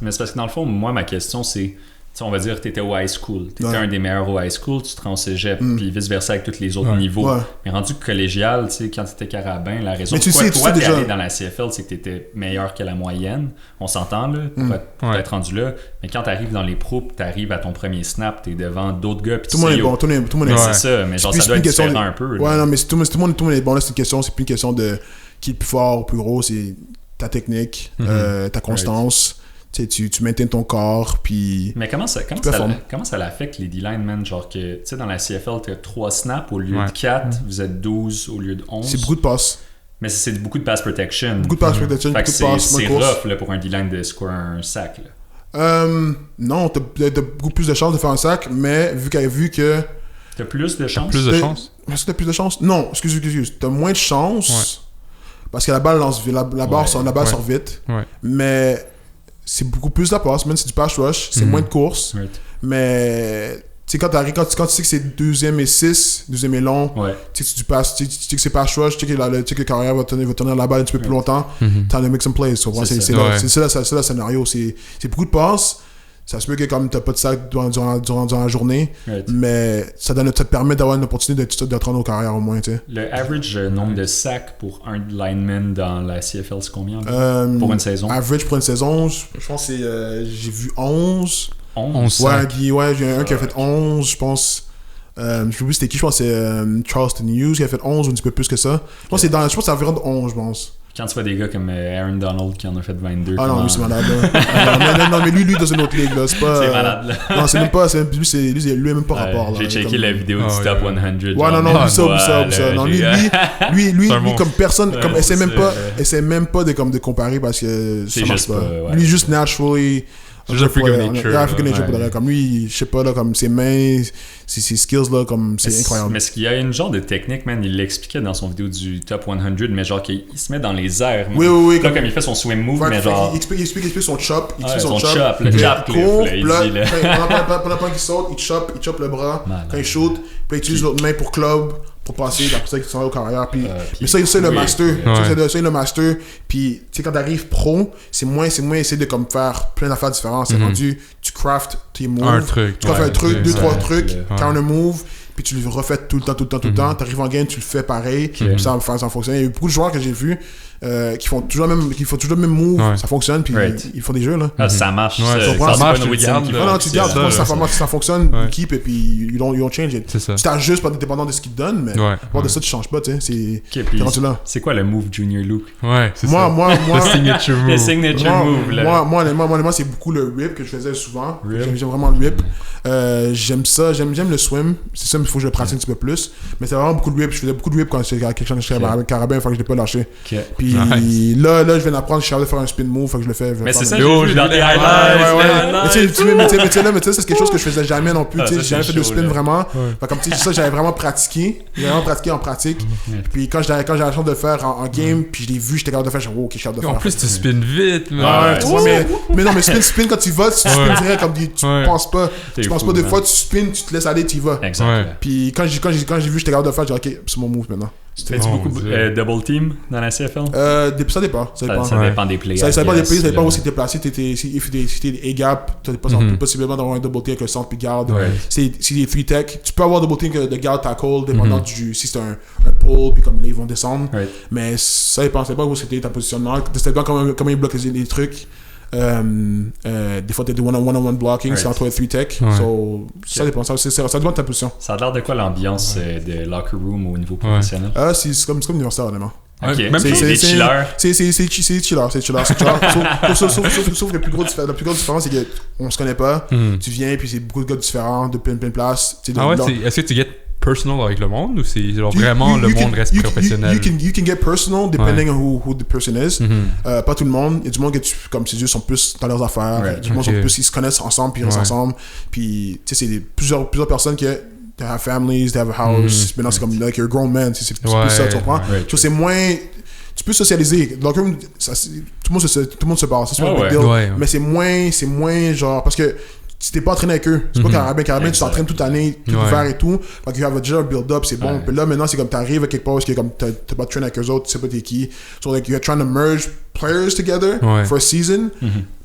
Mais c'est parce que dans le fond, moi, ma question, c'est... On va dire que tu étais au high school. Tu étais un des meilleurs au high school, tu te rends au cégep, puis vice-versa avec tous les autres niveaux. Mais rendu collégial, quand tu étais carabin, la raison pourquoi toi t'es allé dans la CFL, c'est que tu étais meilleur que la moyenne. On s'entend, là, pour être rendu là. Mais quand tu arrives dans les pros, tu arrives à ton premier snap, tu es devant d'autres gars. Tout le monde est bon, tout le monde est bon. C'est ça, mais genre ça doit être différent un peu. Ouais, non, mais tout le monde est bon. Là, c'est plus une question de qui est le plus fort ou plus gros, c'est ta technique, ta constance. Tu maintiens ton corps, puis... Mais comment ça l'affecte les D-linemen? Genre que, tu sais, dans la CFL, tu as 3 snaps au lieu de 4, vous êtes 12 au lieu de 11. C'est beaucoup de passes. Mais c'est beaucoup de pass protection. Beaucoup de pass protection, beaucoup de passes. C'est rough là, pour un D-line de score un sac. Là. Non, t'as beaucoup plus de chances de faire un sac, mais vu que... T'as plus de chances? Est-ce que t'as plus de chances? Non, excuse. T'as moins de chances... Parce que la balle sort vite. Ouais. Mais c'est beaucoup plus la passe. Même si c'est du pass rush, c'est moins de courses. Mais tu sais, quand tu sais que c'est 2e et 6, 2e et long, tu sais que tu sais que c'est pass rush, tu sais que le carrière va tenir la balle un petit peu plus longtemps, t'as le make some plays. C'est ça le scénario. C'est beaucoup de passes. Ça se peut que comme t'as pas de sac durant la journée, mais ça te permet d'avoir une opportunité de te rendre aux carrières au moins, tu sais. Le average nombre de sacs pour un lineman dans la CFL, c'est combien? Pour une saison? Average pour une saison, je pense que c'est... j'ai vu 11. 11 sacs? Ouais, j'ai un qui a fait 11, je pense... je sais plus c'était qui, je pense que c'est Charleston Hughes qui a fait 11 ou un petit peu plus que ça. Je pense que c'est environ de 11, je pense. Quand tu vois des gars comme Aaron Donald qui en a fait 22. Ah non, lui c'est malade là. non, mais lui dans une autre ligue là, c'est pas. C'est malade là. Non, c'est même pas. Lui a même pas rapport là. J'ai checké la vidéo du Top 100. Ouais, non, ça. Non, lui comme personne, comme essaie même pas de comparer parce que ça marche pas. Lui juste naturally. C'est juste African nature. African nature pour comme lui, je sais pas là, comme ses mains, ses skills là, comme c'est incroyable. Mais ce qu'il y a une genre de technique, man, il l'expliquait dans son vidéo du Top 100, mais genre qu'il se met dans les airs. Oui. Comme il fait son swim move, mais genre. Il explique son chop. Il explique son chop, le chop cliff, là, il dit là. Pendant qu'il saute, il chope le bras. Quand il shoot, puis il utilise l'autre main pour club. Pour passer, après ça, qui s'en va au carrière. Mais ça, c'est le master. C'est le master. Puis, tu sais, quand t'arrives pro, c'est moins essayer de comme faire plein d'affaires différentes. C'est rendu, tu craft tes moves. Un truc. Tu craftes un truc, 2-3 trucs, counter move, puis tu le refais tout le temps. T'arrives en game, tu le fais pareil, puis ça fonctionne. Il y a eu beaucoup de joueurs que j'ai vus qui font toujours le même move, ça fonctionne, puis ils font des jeux là. Ça marche. Ça marche, tu gardes. Non, tu gardes, ça fonctionne, keep, et puis you don't change it. Tu t'ajustes pas dépendant de ce qu'ils te donnent, mais de ça, tu changes pas, tu sais. C'est quoi le move Junior Luke? Ouais, c'est ça. Moi, le signature move, là. Moi, honnêtement, c'est beaucoup le rip que je faisais souvent. J'aime vraiment le rip. J'aime ça, j'aime le swim. C'est ça, mais il faut que je le pratique un petit peu plus. Mais c'est vraiment beaucoup de rip. Je faisais beaucoup de rip quand j'étais à quelque chose de carabin, il faut que je l'ai pas lâché. Puis là, je viens d'apprendre, je suis capable de faire un spin move, faut que je le fais. Mais c'est ça, j'ai vu dans des highlights. Mais tu sais, c'est quelque chose que je faisais jamais non plus. J'ai jamais fait de spin vraiment. Comme tu sais, ça, j'avais vraiment pratiqué. J'ai vraiment pratiqué en pratique. Puis quand j'ai la chance de le faire en game, puis je l'ai vu, j'étais capable de faire, je suis ok, je suis capable de faire. En plus, tu spins vite, mais non, mais spin quand tu vas, tu spin direct, comme tu penses pas. Tu penses pas des fois, tu spin, tu te laisses aller, tu y vas. Puis quand j'ai vu, j'étais capable de le faire, j'ai dit, ok, c'est mon move maintenant. Fais-tu beaucoup double team dans la CFL? Ça dépend. Ça dépend des plays. Ça dépend des plays, ça dépend où t'es placé. Si t'es A-gap, t'as possiblement d'avoir un double team avec le centre puis garde. Si t'es 3-tech, tu peux avoir double team de garde tackle, dépendant si c'est un pull, puis comme là, ils vont descendre. Mais ça dépend où c'était ta positionnement. Ça dépend comment ils bloquent les trucs. Des fois t'as du one-on-one blocking, c'est entre 3-tech. Ça dépend, ça dépend de ta position. Ça a l'air de quoi l'ambiance de locker room au niveau professionnel? C'est comme universitaire, honnêtement. Ok, même c'est chillers. C'est chiller. Sauf que la plus grosse différence, c'est qu'on se connaît pas. Tu viens, puis c'est beaucoup de gars différents, de plein de places. Est-ce que tu get personal avec le monde ou c'est genre vraiment le monde reste professionnel? You can get personal depending on who the person is. Pas tout le monde. Il y a du monde que comme ces yeux sont plus dans leurs affaires. Du monde sont plus, ils se connaissent ensemble puis ils restent ensemble. Puis tu sais, c'est plusieurs personnes qui they have families, they have a house. Maintenant c'est comme like you're a grown man. C'est plus ça, tu comprends? C'est moins. Tu peux socialiser. Donc, tout le monde se parle. Ça, c'est pas un big deal. Mais c'est moins genre. Parce que si t'es pas entraîné avec eux, c'est pas carabin, tu t'entraînes toute l'année, tout l'hiver et tout. Donc, il y a déjà un build-up, c'est bon. Puis là, maintenant, c'est comme t'arrives à quelque part, parce que comme t'as pas de train avec eux autres, tu sais pas t'es qui. So, like, you're trying to merge players together for a season.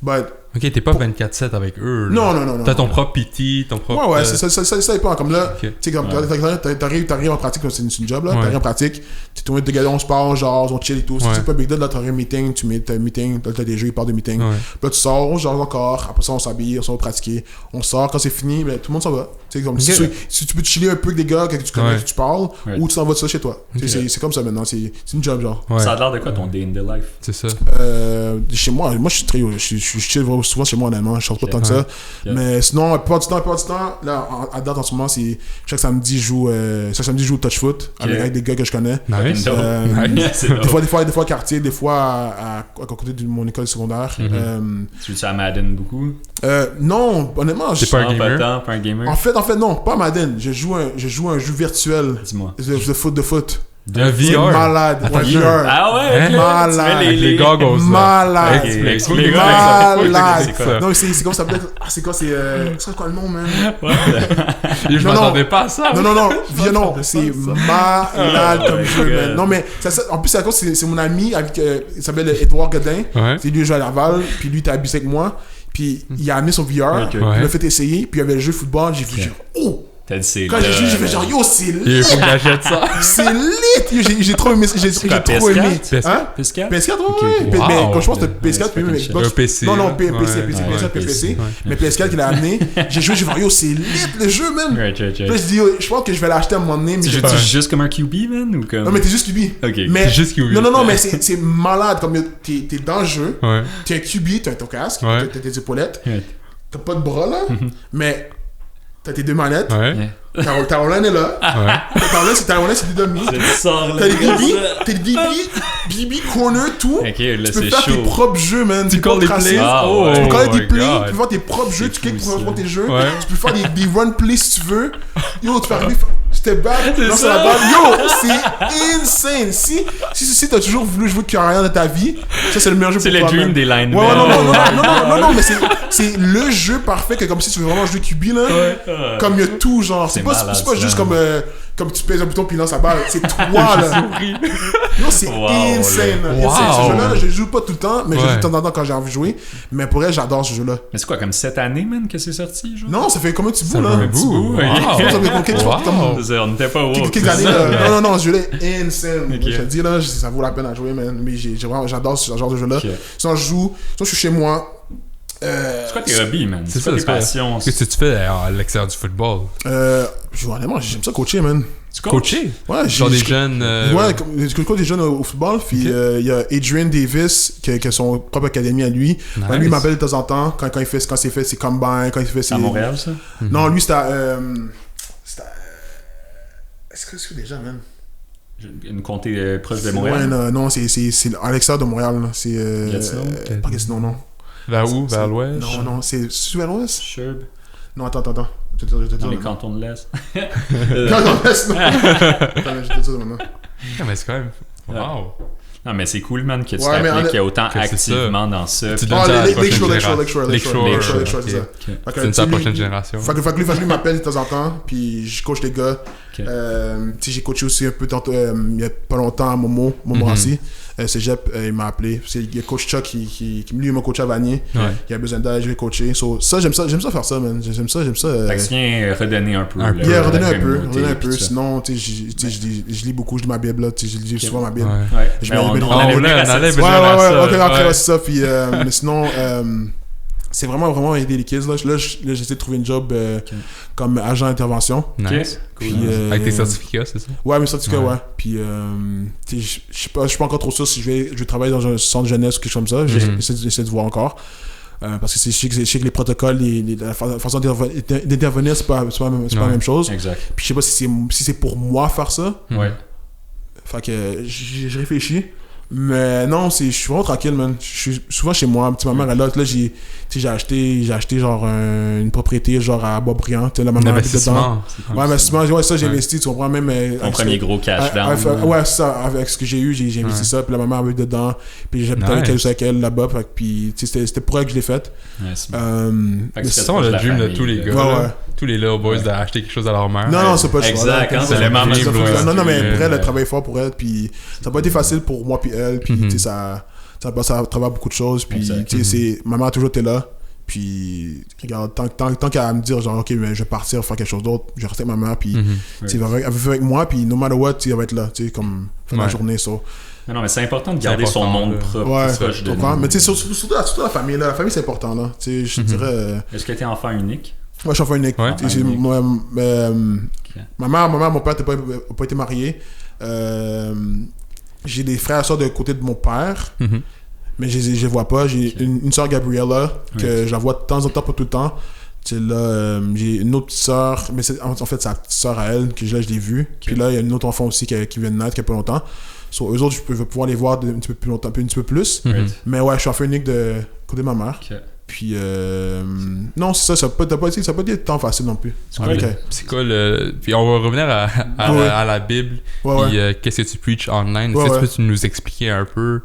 But. Ok, t'es pas 24/7 avec eux. Non. T'as ton propre PT, ton propre. Ouais, ça dépend. Comme là, tu sais, comme t'arrives en pratique, c'est une job, là. T'arrives en pratique, tu te mets de gars, on se parle, genre, on chill et tout. C'est pas big deal, là, t'as un meeting, tu mets un meeting, là, t'as des jeux, ils parlent de meeting. Là, tu sors, on genre encore, après ça, on s'habille, on s'en va pratiquer. On sort, quand c'est fini, ben, tout le monde s'en va. Tu sais, comme si tu peux te chiller un peu avec des gars que tu connais, que tu parles, ou tu t'en vas de ça chez toi. C'est comme ça maintenant, c'est une job, genre. Ça a l'air de quoi ton day in the life? C'est ça. Chez moi, je suis chill souvent chez moi, honnêtement. Je sors pas tant que ça. Mais sinon, la plupart du temps, là, à date en ce moment, c'est chaque samedi, je joue touch foot avec des gars que je connais. Des fois quartier, des fois à côté de mon école secondaire. Tu joues à Madden beaucoup? Non, honnêtement, je suis pas un gamer. En fait, non, pas Madden. Je joue un jeu virtuel. Dis-moi. De foot. De C'est VR. malade. Attends, VR. Ah ouais, Hein? ok. Malade. Tu mets Avec les goggles. Malade. Ok, Explique. explique. Malade. C'est quoi? Non, mais c'est comme ça peut être. Ah, c'est quoi, c'est quoi le nom, man? Je Non, m'attendais pas à ça. Non, violon, c'est malade Oh comme my jeu, God. man. Non, mais en plus, c'est mon ami, avec, il s'appelle Edouard Godin. Ouais. C'est lui qui joue à Laval, puis lui, il était habité avec moi. Puis il a amené son VR, Ok. il m'a fait essayer, puis il y avait le jeu football, j'ai vu, genre, oh! T'as dit c'est Quand j'ai joué, j'ai fait genre, yo, c'est Il lit! faut que j'achète ça. C'est lit! J'ai trop aimé. J'ai quoi, trop aimé. PS4? Hein? PS4? PS4, Ok, ouais. ok. Mais Wow. quand je pense que c'était PS4, puis même Xbox. PC. Non, PC, Ouais. PC. Ouais. Mais PS4 qu'il a amené, j'ai joué, j'ai fait, yo, c'est lit le jeu, man! Right. Puis là, je dis, yo, je pense que je vais l'acheter à un moment donné. Mais Tu j'ai joues pas. juste comme un QB, man? Ou comme... Non, mais t'es juste QB. Ok. Mais, T'es juste QB. Non, mais c'est malade. Comme t'es dans le jeu, Ouais. t'es un QB, t'as ton casque, Ouais. t'as tes épaulettes, Ouais. t'as pas de bras là, mais t'as tes deux manettes, Ouais. ta Roland est là, Ouais. ta Roland c'est des demi, Je sors t'as les DB, corner, tout. Ok, là, Tu peux c'est faire tes chaud. propres jeux, man. Tu peux calls les tracer. plays. Ah, Oh, ouais. Tu peux coller my des plays, God. tu peux faire tes propres jeux, tu C'est cliques fou, pour ça. faire tes jeux. Ouais. Tu peux faire des run plays si tu veux. Yo, tu peux arriver, step back, C'est lancer ça. la balle. Yo, c'est insane. Si t'as toujours voulu jouer carrière de ta vie, ça c'est le meilleur jeu C'est pour le toi, dream man. des linemen. Ouais, non, mais c'est le jeu parfait que comme si tu veux vraiment jouer QB là. Comme il y a tout, genre. C'est pas malade, juste ça. comme tu pèses un bouton puis il lance la balle. C'est toi là. Non, c'est Wow, insane. là. Insane. Ce Wow. jeu-là, je joue pas tout le temps, mais je Ouais. joue de temps en temps quand j'ai envie de jouer. Mais pour elle, j'adore ce jeu-là. Mais c'est quoi, comme cette année, man, que c'est sorti, genre? Non, ça fait combien de petits bouts Ça là? fait un bout. bout, ouais. Ça fait quelque chose comme C'est ça, on n'était pas woke. quelques c'est années ça. là. Non, ce jeu-là est insane. Ok. Je te dis là, ça vaut la peine à jouer, man. Mais j'adore ce genre de jeu-là. Ok. Sinon, je suis chez moi. C'est quoi tes hobbies, man? C'est C'est quoi ça, tes c'est quoi? passions? Qu'est-ce que tu fais à l'extérieur du football? Honnêtement, j'aime ça coacher, man. Tu coaches? Coacher? Ouais, Genre des jeunes. Ouais, je coach des jeunes au football. Puis il y a Adrian Davis qui a son propre académie à lui. Nice. Lui, il m'appelle de temps en temps quand c'est fait ses combines, quand il fait ses. C'est à Montréal, ça? Non, lui, c'était à. Est-ce que c'est déjà, man? Une comté proche de Montréal? Ouais, non, c'est à l'extérieur de Montréal. Là. C'est. Gatineau? Pas Gatineau, non. Vers où? Vers l'ouest? Non, c'est vers l'ouest? Sherb? Non, attends. Je vais te dire. Dans les cantons de l'Est? Non, l'est, non. Attends, je vais te dire maintenant. Ah, mais c'est quand même. Wow. Non, mais c'est cool, man, que tu Ouais, mais t'appliques autant que c'est activement dans ça. Tu Puis- donnes Ah, ça à la Lakeshore, prochaine Lakeshore, génération. c'est ça. Ok. Fait que, C'est tu sais, sa lui- prochaine génération. Fait que lui m'appelle de temps en temps, puis je coach les gars. Tu sais, j'ai coaché aussi un peu tantôt, il y a pas longtemps à Momo Rassi. Cégep, il m'a appelé. Il y a coach Chuck qui lui, il m'a coaché à Vanier. Ouais. Il a besoin d'aide, je vais coacher. So, ça, j'aime ça faire ça, man. J'aime ça. Fait que tu viens redonner un peu. Un là, peu. Yeah, à redonner la un peu. communauté, puis tout ça. Sinon, tu sais, je lis beaucoup, je lis ma Bible, là. Tu sais, je lis souvent ma Bible. Ouais. Ouais. Je Mais mets- on Oh, allait là, venir à on ça. allait Ouais, venir à ça. ok, après, Ouais. ouais, c'est ça. Puis, mais sinon, c'est vraiment aider les kids. Là, j'essaie de trouver une job comme agent d'intervention. Nice. Puis, Avec tes certificats, c'est ça? Ouais, mes certificats, Ouais. ouais. Puis, tu sais, je suis pas encore trop sûr si je vais travailler dans un centre jeunesse ou quelque chose comme ça. J'essaie de voir encore. Parce que je sais que les protocoles, la façon d'intervenir, c'est pas la même chose. Exact. Puis, je sais pas si c'est pour moi faire ça. Ouais. Fait que j'ai réfléchi. Mais non, je suis vraiment tranquille, man. Je suis souvent chez moi. Ma mère est là. Là, j'ai acheté genre une propriété genre à Boisbriand. Tu sais, là, ma mère habite dedans. Investissement. Ouais, investissement, ouais, ça, j'ai investi. Tu comprends même. Ton premier gros cash down. Ouais, ça, avec ce que j'ai eu, j'ai investi ça. Puis là, ma mère habite dedans. Puis j'habite avec elle là-bas. Fait que, puis, tu sais, c'était pour elle que je l'ai fait. Ouais, c'est bon. Mais que C'est ça, le dream de tous les gars. Ouais, là. ouais. Tous les little boys d'acheter quelque chose à leur mère. Non, c'est pas le choix. Exact, là. hein, c'est le maman dream, là. Non, mais pour elle, Ouais. elle travaille fort pour elle. Puis ça n'a pas été facile pour moi puis elle. Puis tu sais, ça passe à travers beaucoup de choses. Puis Exact. tu sais, ma mère a toujours été là. Puis regarde, tant qu'à me dire genre ok, mais je vais partir faire quelque chose d'autre, je vais rester avec ma mère. Puis tu sais, elle va vivre avec moi. Puis no matter what, tu sais, elle va être là. Tu sais, comme faire la journée. So. Non, mais c'est important de garder C'est son important, monde là. propre. Ouais, proche tu de comprends. nous. Mais tu sais, surtout la famille. Là. La famille, c'est important. Là. Tu sais, je te dirais. Est-ce que t'es enfant unique? Moi, je suis enfant unique. Ouais. Tu sais, ma mère, mon père n'a pas été marié. J'ai des frères et soeurs de côté de mon père, mais je les vois pas. J'ai une soeur Gabriella, que je la vois de temps en temps, pas tout le temps. Tu sais, là, j'ai une autre petite soeur, mais en fait, c'est la petite soeur à elle, que là, je l'ai vue. Puis là, il y a une autre enfant aussi qui vient de naître, qui a pas longtemps. So, eux autres, je peux pouvoir les voir un petit peu plus longtemps, un petit peu plus. Right. Mais ouais, je suis enfant unique de côté de ma mère. Ok. Puis, non, c'est ça n'a pas été tant facile non plus. C'est quoi Puis on va revenir à la Bible. Puis qu'est-ce que tu preaches online? Est-ce que tu peux nous expliquer un peu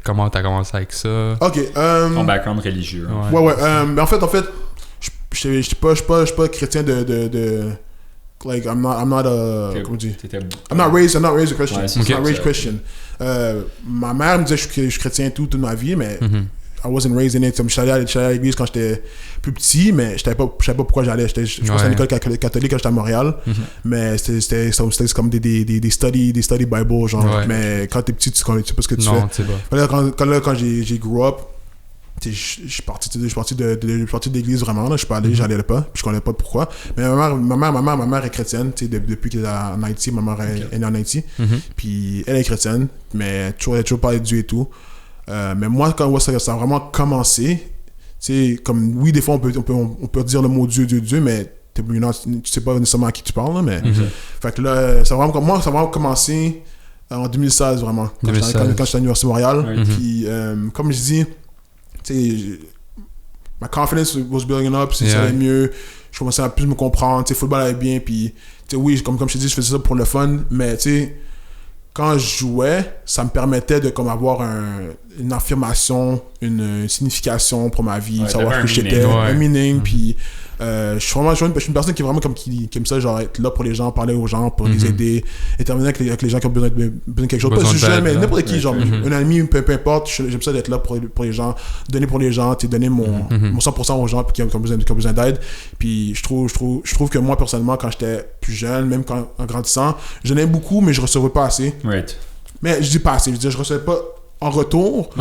comment tu as commencé avec ça? Ok. Ton background religieux. Mais en fait, je suis pas chrétien de like I'm not comment dire? I'm not raised a Christian. I'm not raised Christian. Ma mère me disait que je suis chrétien toute ma vie, mais I wasn't raised in it. Je suis allé à l'église quand j'étais plus petit, mais je savais pas pourquoi j'allais. Je pense à l'école catholique quand j'étais à Montréal, mais c'était comme des study Bible, genre. Mais quand t'es petit, tu sais pas ce que tu fais. Quand j'ai grow up, je suis parti de l'église vraiment, là. Je suis pas allé, j'allais pas, puis je connais pas pourquoi. Mais ma mère est chrétienne, depuis qu'elle est en Haïti. Ma mère est née en Haïti, puis elle est chrétienne, mais elle a toujours parlé de Dieu et tout. Mais moi, quand ça a vraiment commencé, comme oui, des fois on peut dire le mot Dieu, mais tu sais pas nécessairement à qui tu parles, là, mais fait que là, ça a vraiment commencé en 2016 vraiment, quand j'étais à l'Université de Montréal. Puis comme je dis, ma confidence was building up, ça allait mieux, je commençais à plus me comprendre, football allait bien, puis oui, comme je te dis, je faisais ça pour le fun, mais quand je jouais, ça me permettait de comme avoir une affirmation, une signification pour ma vie, savoir que j'étais, un meaning, puis je suis une personne qui est vraiment comme qui aime ça, genre être là pour les gens, parler aux gens, pour les aider, intervenir avec les gens qui ont besoin de quelque chose, pas juste jeune, mais n'importe qui, genre un ami, peu importe, j'aime ça d'être là pour les gens, donner pour les gens, donner mon 100% aux gens qui ont besoin d'aide. Puis je trouve que moi personnellement, quand j'étais plus jeune, même en grandissant, je donnais beaucoup, mais je recevais pas assez. Mais je dis pas assez, je recevais pas en retour.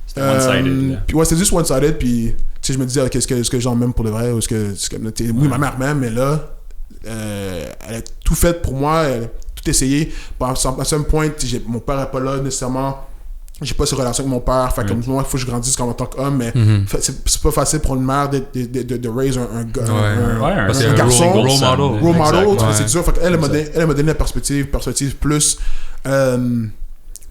C'était one-sided. Puis c'est juste one-sided, puis je me disais, est-ce que les gens m'aiment pour de vrai, ou oui, ma mère m'aime, mais là, elle a tout fait pour moi, elle a tout essayé. À un certain point, mon père n'est pas là nécessairement, j'ai pas ces relations avec mon père, fait comme moi, il faut que je grandisse comme en tant qu'homme, mais c'est pas facile pour une mère de raise un garçon, role model, c'est dur. Fait qu'elle m'a donné la perspective plus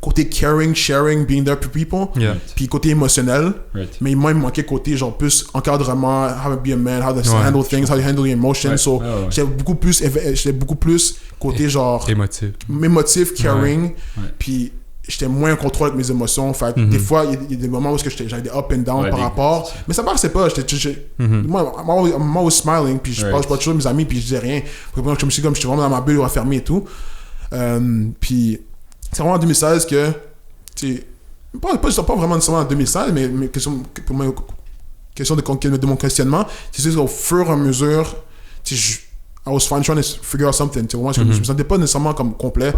côté caring, sharing, being there for people, puis côté émotionnel, mais moi il me manquait côté genre plus encadrement, how to be a man, how to handle things, how to handle your emotions, so j'étais beaucoup plus côté genre émotif, caring, puis j'étais moins en contrôle avec mes émotions. Fait que des fois, il y a des moments où j'avais des up and down par rapport. Mais ça paraissait pas. Moi, I'm always smiling. Puis je parle pas toujours de mes amis. Puis je disais rien. J'étais vraiment dans ma bulle refermée et tout. Puis c'est vraiment en 2016 que... Pas vraiment nécessairement en 2016, mais question de mon questionnement. C'est juste qu'au fur et à mesure... I was trying to figure out something. Je me sentais pas nécessairement comme complet.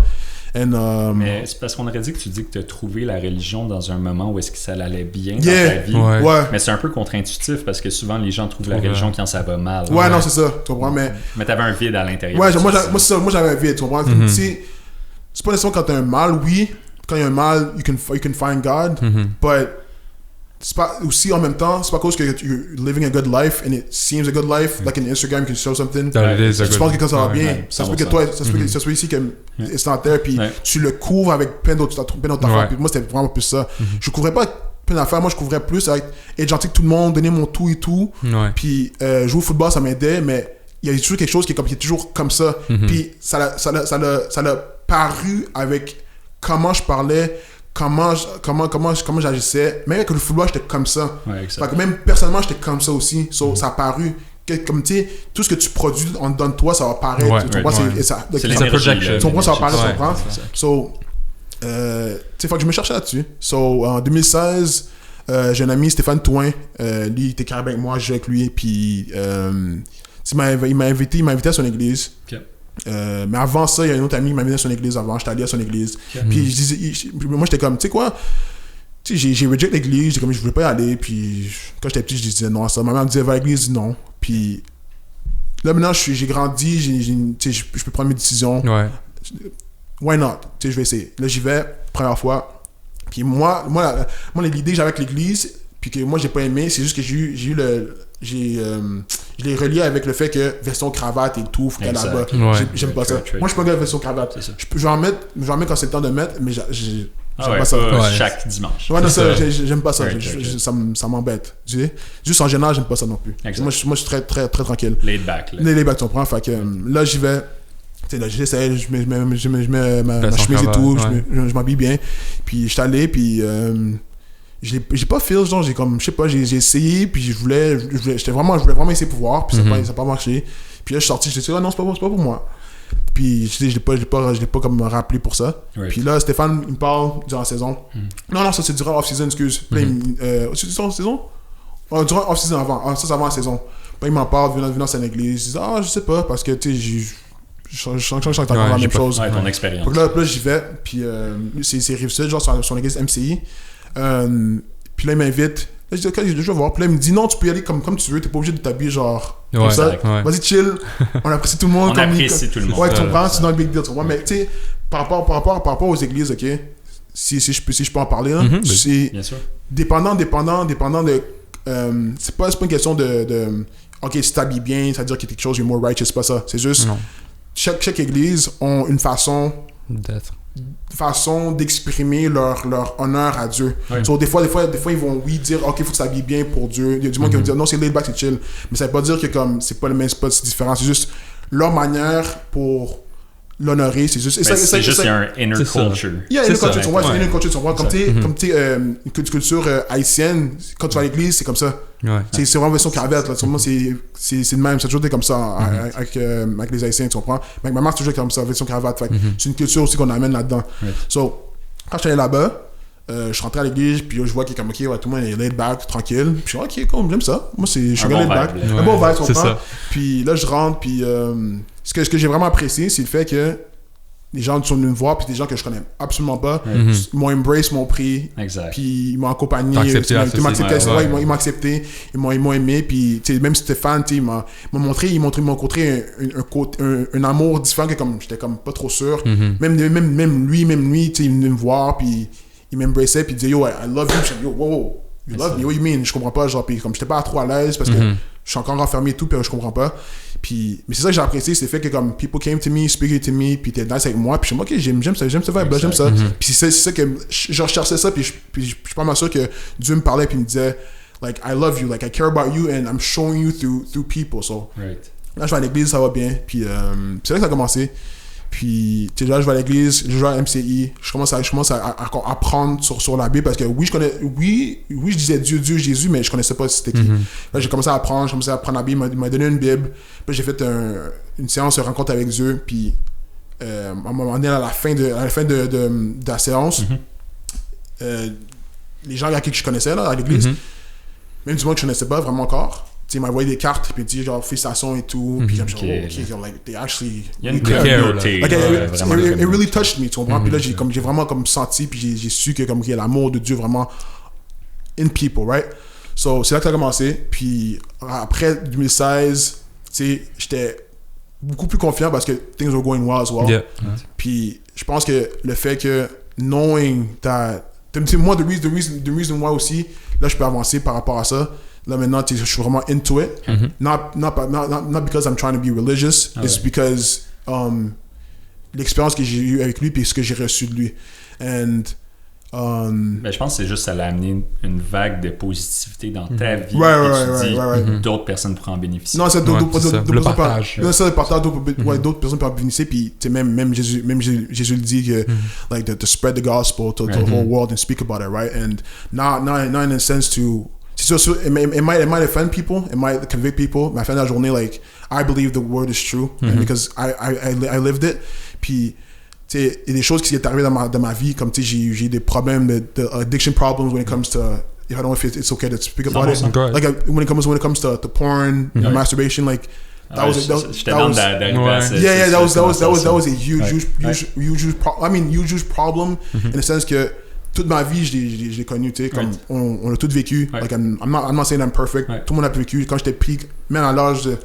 Mais c'est parce qu'on aurait dit que tu dis que tu as trouvé la religion dans un moment où est-ce que ça allait bien dans ta vie. Mais c'est un peu contre-intuitif parce que souvent les gens trouvent la religion quand ça va mal. Non, c'est ça. Tu comprends? Mais t'avais un vide à l'intérieur. Moi j'avais un vide. Tu comprends? C'est pas nécessairement quand t'as un mal, oui. Quand il y a un mal, you can find God. But c'est pas aussi en même temps, c'est pas cause que you're living a good life and it seems a good life, like in Instagram you can show something, tu penses que quand ça va bien, ça se peut que toi, ça se peut ici que it's not there, puis tu le couvres avec plein d'autres affaires, puis moi c'était vraiment plus ça. Je couvrais pas plein d'affaires, moi je couvrais plus avec être gentil avec tout le monde, donner mon tout et tout, puis jouer au football ça m'aidait, mais il y a toujours quelque chose qui est toujours comme ça, puis ça l'a paru avec comment je parlais, comment j'agissais. Même avec le football, j'étais comme ça. Fait que même personnellement, j'étais comme ça aussi. Ça a paru. Comme tu sais, tout ce que tu produis en dedans de toi, ça va paraître. Tu comprends? C'est l'énergie. Tu comprends? Ça va paraître, tu comprends? So, tu sais, faut que je me cherchais là-dessus. So, en 2016, j'ai un ami, Stéphane Touin. Lui, il était carré avec moi, je jouais avec lui. Puis, il m'a invité à son église. Mais avant ça, il y a un autre ami qui m'a amené à son église avant. J'étais allé à son église. Puis moi, j'étais comme, tu sais quoi? Tu sais, j'ai reject l'église. Je voulais pas y aller. Puis quand j'étais petit, je disais non à ça. Ma mère me disait, va à l'église, je dis non. Puis là, maintenant, j'ai grandi. Je peux prendre mes décisions. Why not? Tu sais, je vais essayer. Là, j'y vais, première fois. Puis moi l'idée que j'avais avec l'église, puis que moi, j'ai pas aimé, c'est juste que je l'ai relié avec le fait que veston cravate et tout, faut qu'elle là-bas. J'aime pas ça. Moi, je suis pas un gars de veston cravate. Je vais en mettre quand c'est le temps de mettre, mais J'aime pas ça. Chaque dimanche. Ouais, non, ça, j'aime pas ça. Ça m'embête. Juste en général, j'aime pas ça non plus. Moi, je suis très, très, très tranquille. Laid back. Laid back, tu comprends? Fait que là, j'y vais. Tu sais, là, j'essaie, je mets ma chemise et tout, je m'habille bien. Puis, je suis allé, puis j'ai pas feel, genre, j'ai comme, je sais pas, j'ai essayé, puis je voulais vraiment essayer pour voir, puis ça n'a pas marché. Puis là, je suis sorti, je me suis dit, non, c'est pas pour moi. Puis je l'ai pas comme rappelé pour ça. Puis là, Stéphane, il me parle durant la saison. Non, ça c'est durant off-season, excuse. C'est durant la saison? Durant off-season avant. Ça c'est avant la saison. Puis il m'en parle, venant à l'église. Il dit, je sais pas, parce que tu sais, je sens que encore la même chose. Ouais, ton expérience. Donc là, j'y vais, puis c'est Rive-Sud, genre sur l'église MCI. Puis là, il m'invite. Là, je dis, ok, je vais voir. Puis là, il me dit, non, tu peux y aller comme tu veux, t'es pas obligé de t'habiller genre comme ça. Vas-y, chill. On apprécie tout le monde. On apprécie tout le monde. Ouais, tu comprends, c'est dans le big deal, tu vois. Mais tu sais, par rapport aux églises, ok, si je peux en parler, là, c'est bien sûr. Dépendant de. C'est pas une question de ok, si t'habilles bien, ça veut dire qu'il y a quelque chose qui est more righteous, c'est pas ça. C'est juste, chaque église ont une façon d'exprimer leur honneur à Dieu. So, des fois ils vont dire ok, faut que tu t'habilles bien pour Dieu. Il y a du monde qui va dire non, c'est laid back, c'est chill, mais ça veut pas dire que comme c'est pas le même spot, c'est différent, c'est juste leur manière pour l'honorer, c'est juste c'est juste un inner culture. Il y a une culture, tu vois, c'est une inner culture, tu vois, comme tu sais une culture haïtienne, quand tu vas à l'église, c'est comme ça. C'est vraiment version cravate là, c'est le même, ça a toujours été comme ça avec les haïtiens, tu comprends. Mais ma mère c'est toujours comme ça, version cravate, c'est une culture aussi qu'on amène là-dedans. So quand je suis allé là-bas, je suis rentré à l'église, puis je vois qu'il est comme ok, tout le monde est laid back, tranquille, puis je suis ok, cool, j'aime ça. Moi je suis laid back, un bon vibe, tu comprends. Puis là je rentre, puis ce que j'ai vraiment apprécié, c'est le fait que les gens sont venus me voir, puis des gens que je connais absolument pas, m'ont embrace, m'ont pris, puis ils m'ont accompagné, ils m'ont accepté, ils m'ont aimé, puis même Stéphane, il m'a montré un amour différent que comme j'étais comme pas trop sûr. Même lui, il venait me voir, puis il m'embraçait, puis il disait yo, I love you. Je dis yo, wow, you love me, what you mean? Je comprends pas, genre, puis comme j'étais pas trop à l'aise parce que je suis encore renfermé et tout, puis je comprends pas. Puis, mais c'est ça que j'ai apprécié, c'est le fait que comme people came to me, speaking to me, puis t'es nice avec moi, puis je suis ok, j'aime ça vibe, j'aime ça. Puis c'est ça que je recherchais ça, puis je suis pas mal sûr que Dieu me parlait, puis il me disait like I love you, like I care about you, and I'm showing you through people. So là je vais à l'église, ça va bien, puis c'est là que ça a commencé. Puis tu sais, là je vais à l'église, je vais à MCI, je commence à apprendre sur la Bible parce que je disais Dieu, Jésus, mais je connaissais pas c'était qui. Là j'ai commencé à apprendre la Bible, il m'a donné une Bible, puis j'ai fait une séance de rencontre avec Dieu, puis à un moment donné à la fin de la séance, les gens avec qui je connaissais là à l'église, même du monde que je connaissais pas vraiment encore, tu sais, il m'a envoyé des cartes, puis il dit genre félicitations et tout, puis j'aime genre like they actually it really touched me, tu comprends. Puis là j'ai vraiment comme senti, puis j'ai su que comme il y a l'amour de Dieu vraiment in people, right. So c'est là que ça a commencé. Puis après 2016, tu sais, j'étais beaucoup plus confiant parce que things were going well as well. Puis je pense que le fait que knowing that, moi the reason why aussi là je peux avancer par rapport à ça. Là maintenant, je suis vraiment into it. Not because I'm trying to be religious. It's because l'expérience que j'ai eue avec lui puis ce que j'ai reçu de lui. And je pense que c'est juste ça l'a amené une vague de positivité dans ta vie. D'autres personnes pourraient en bénéficier. Non, c'est d'autres partage. D'autres personnes peuvent en bénéficier. Puis même Jésus le dit que like to spread the gospel to the whole world and speak about it, right? And not in a sense to. C'est sûr, it might offend people, it might convict people, mais à la fin de la journée, like, I believe the word is true, and because I lived it. Puis, tu sais, il y a des choses qui sont arrivées dans ma vie, comme tu sais, j'ai des problèmes de addiction problems when it comes to, I don't know if it's okay to speak about it. Like, when it comes to masturbation, like, that was a huge problem in the sense que toute ma vie, je l'ai connu, tu sais, comme on a tout vécu. Like, I'm not saying I'm perfect. Tout le monde a vécu. Quand j'étais petit, même à l'âge de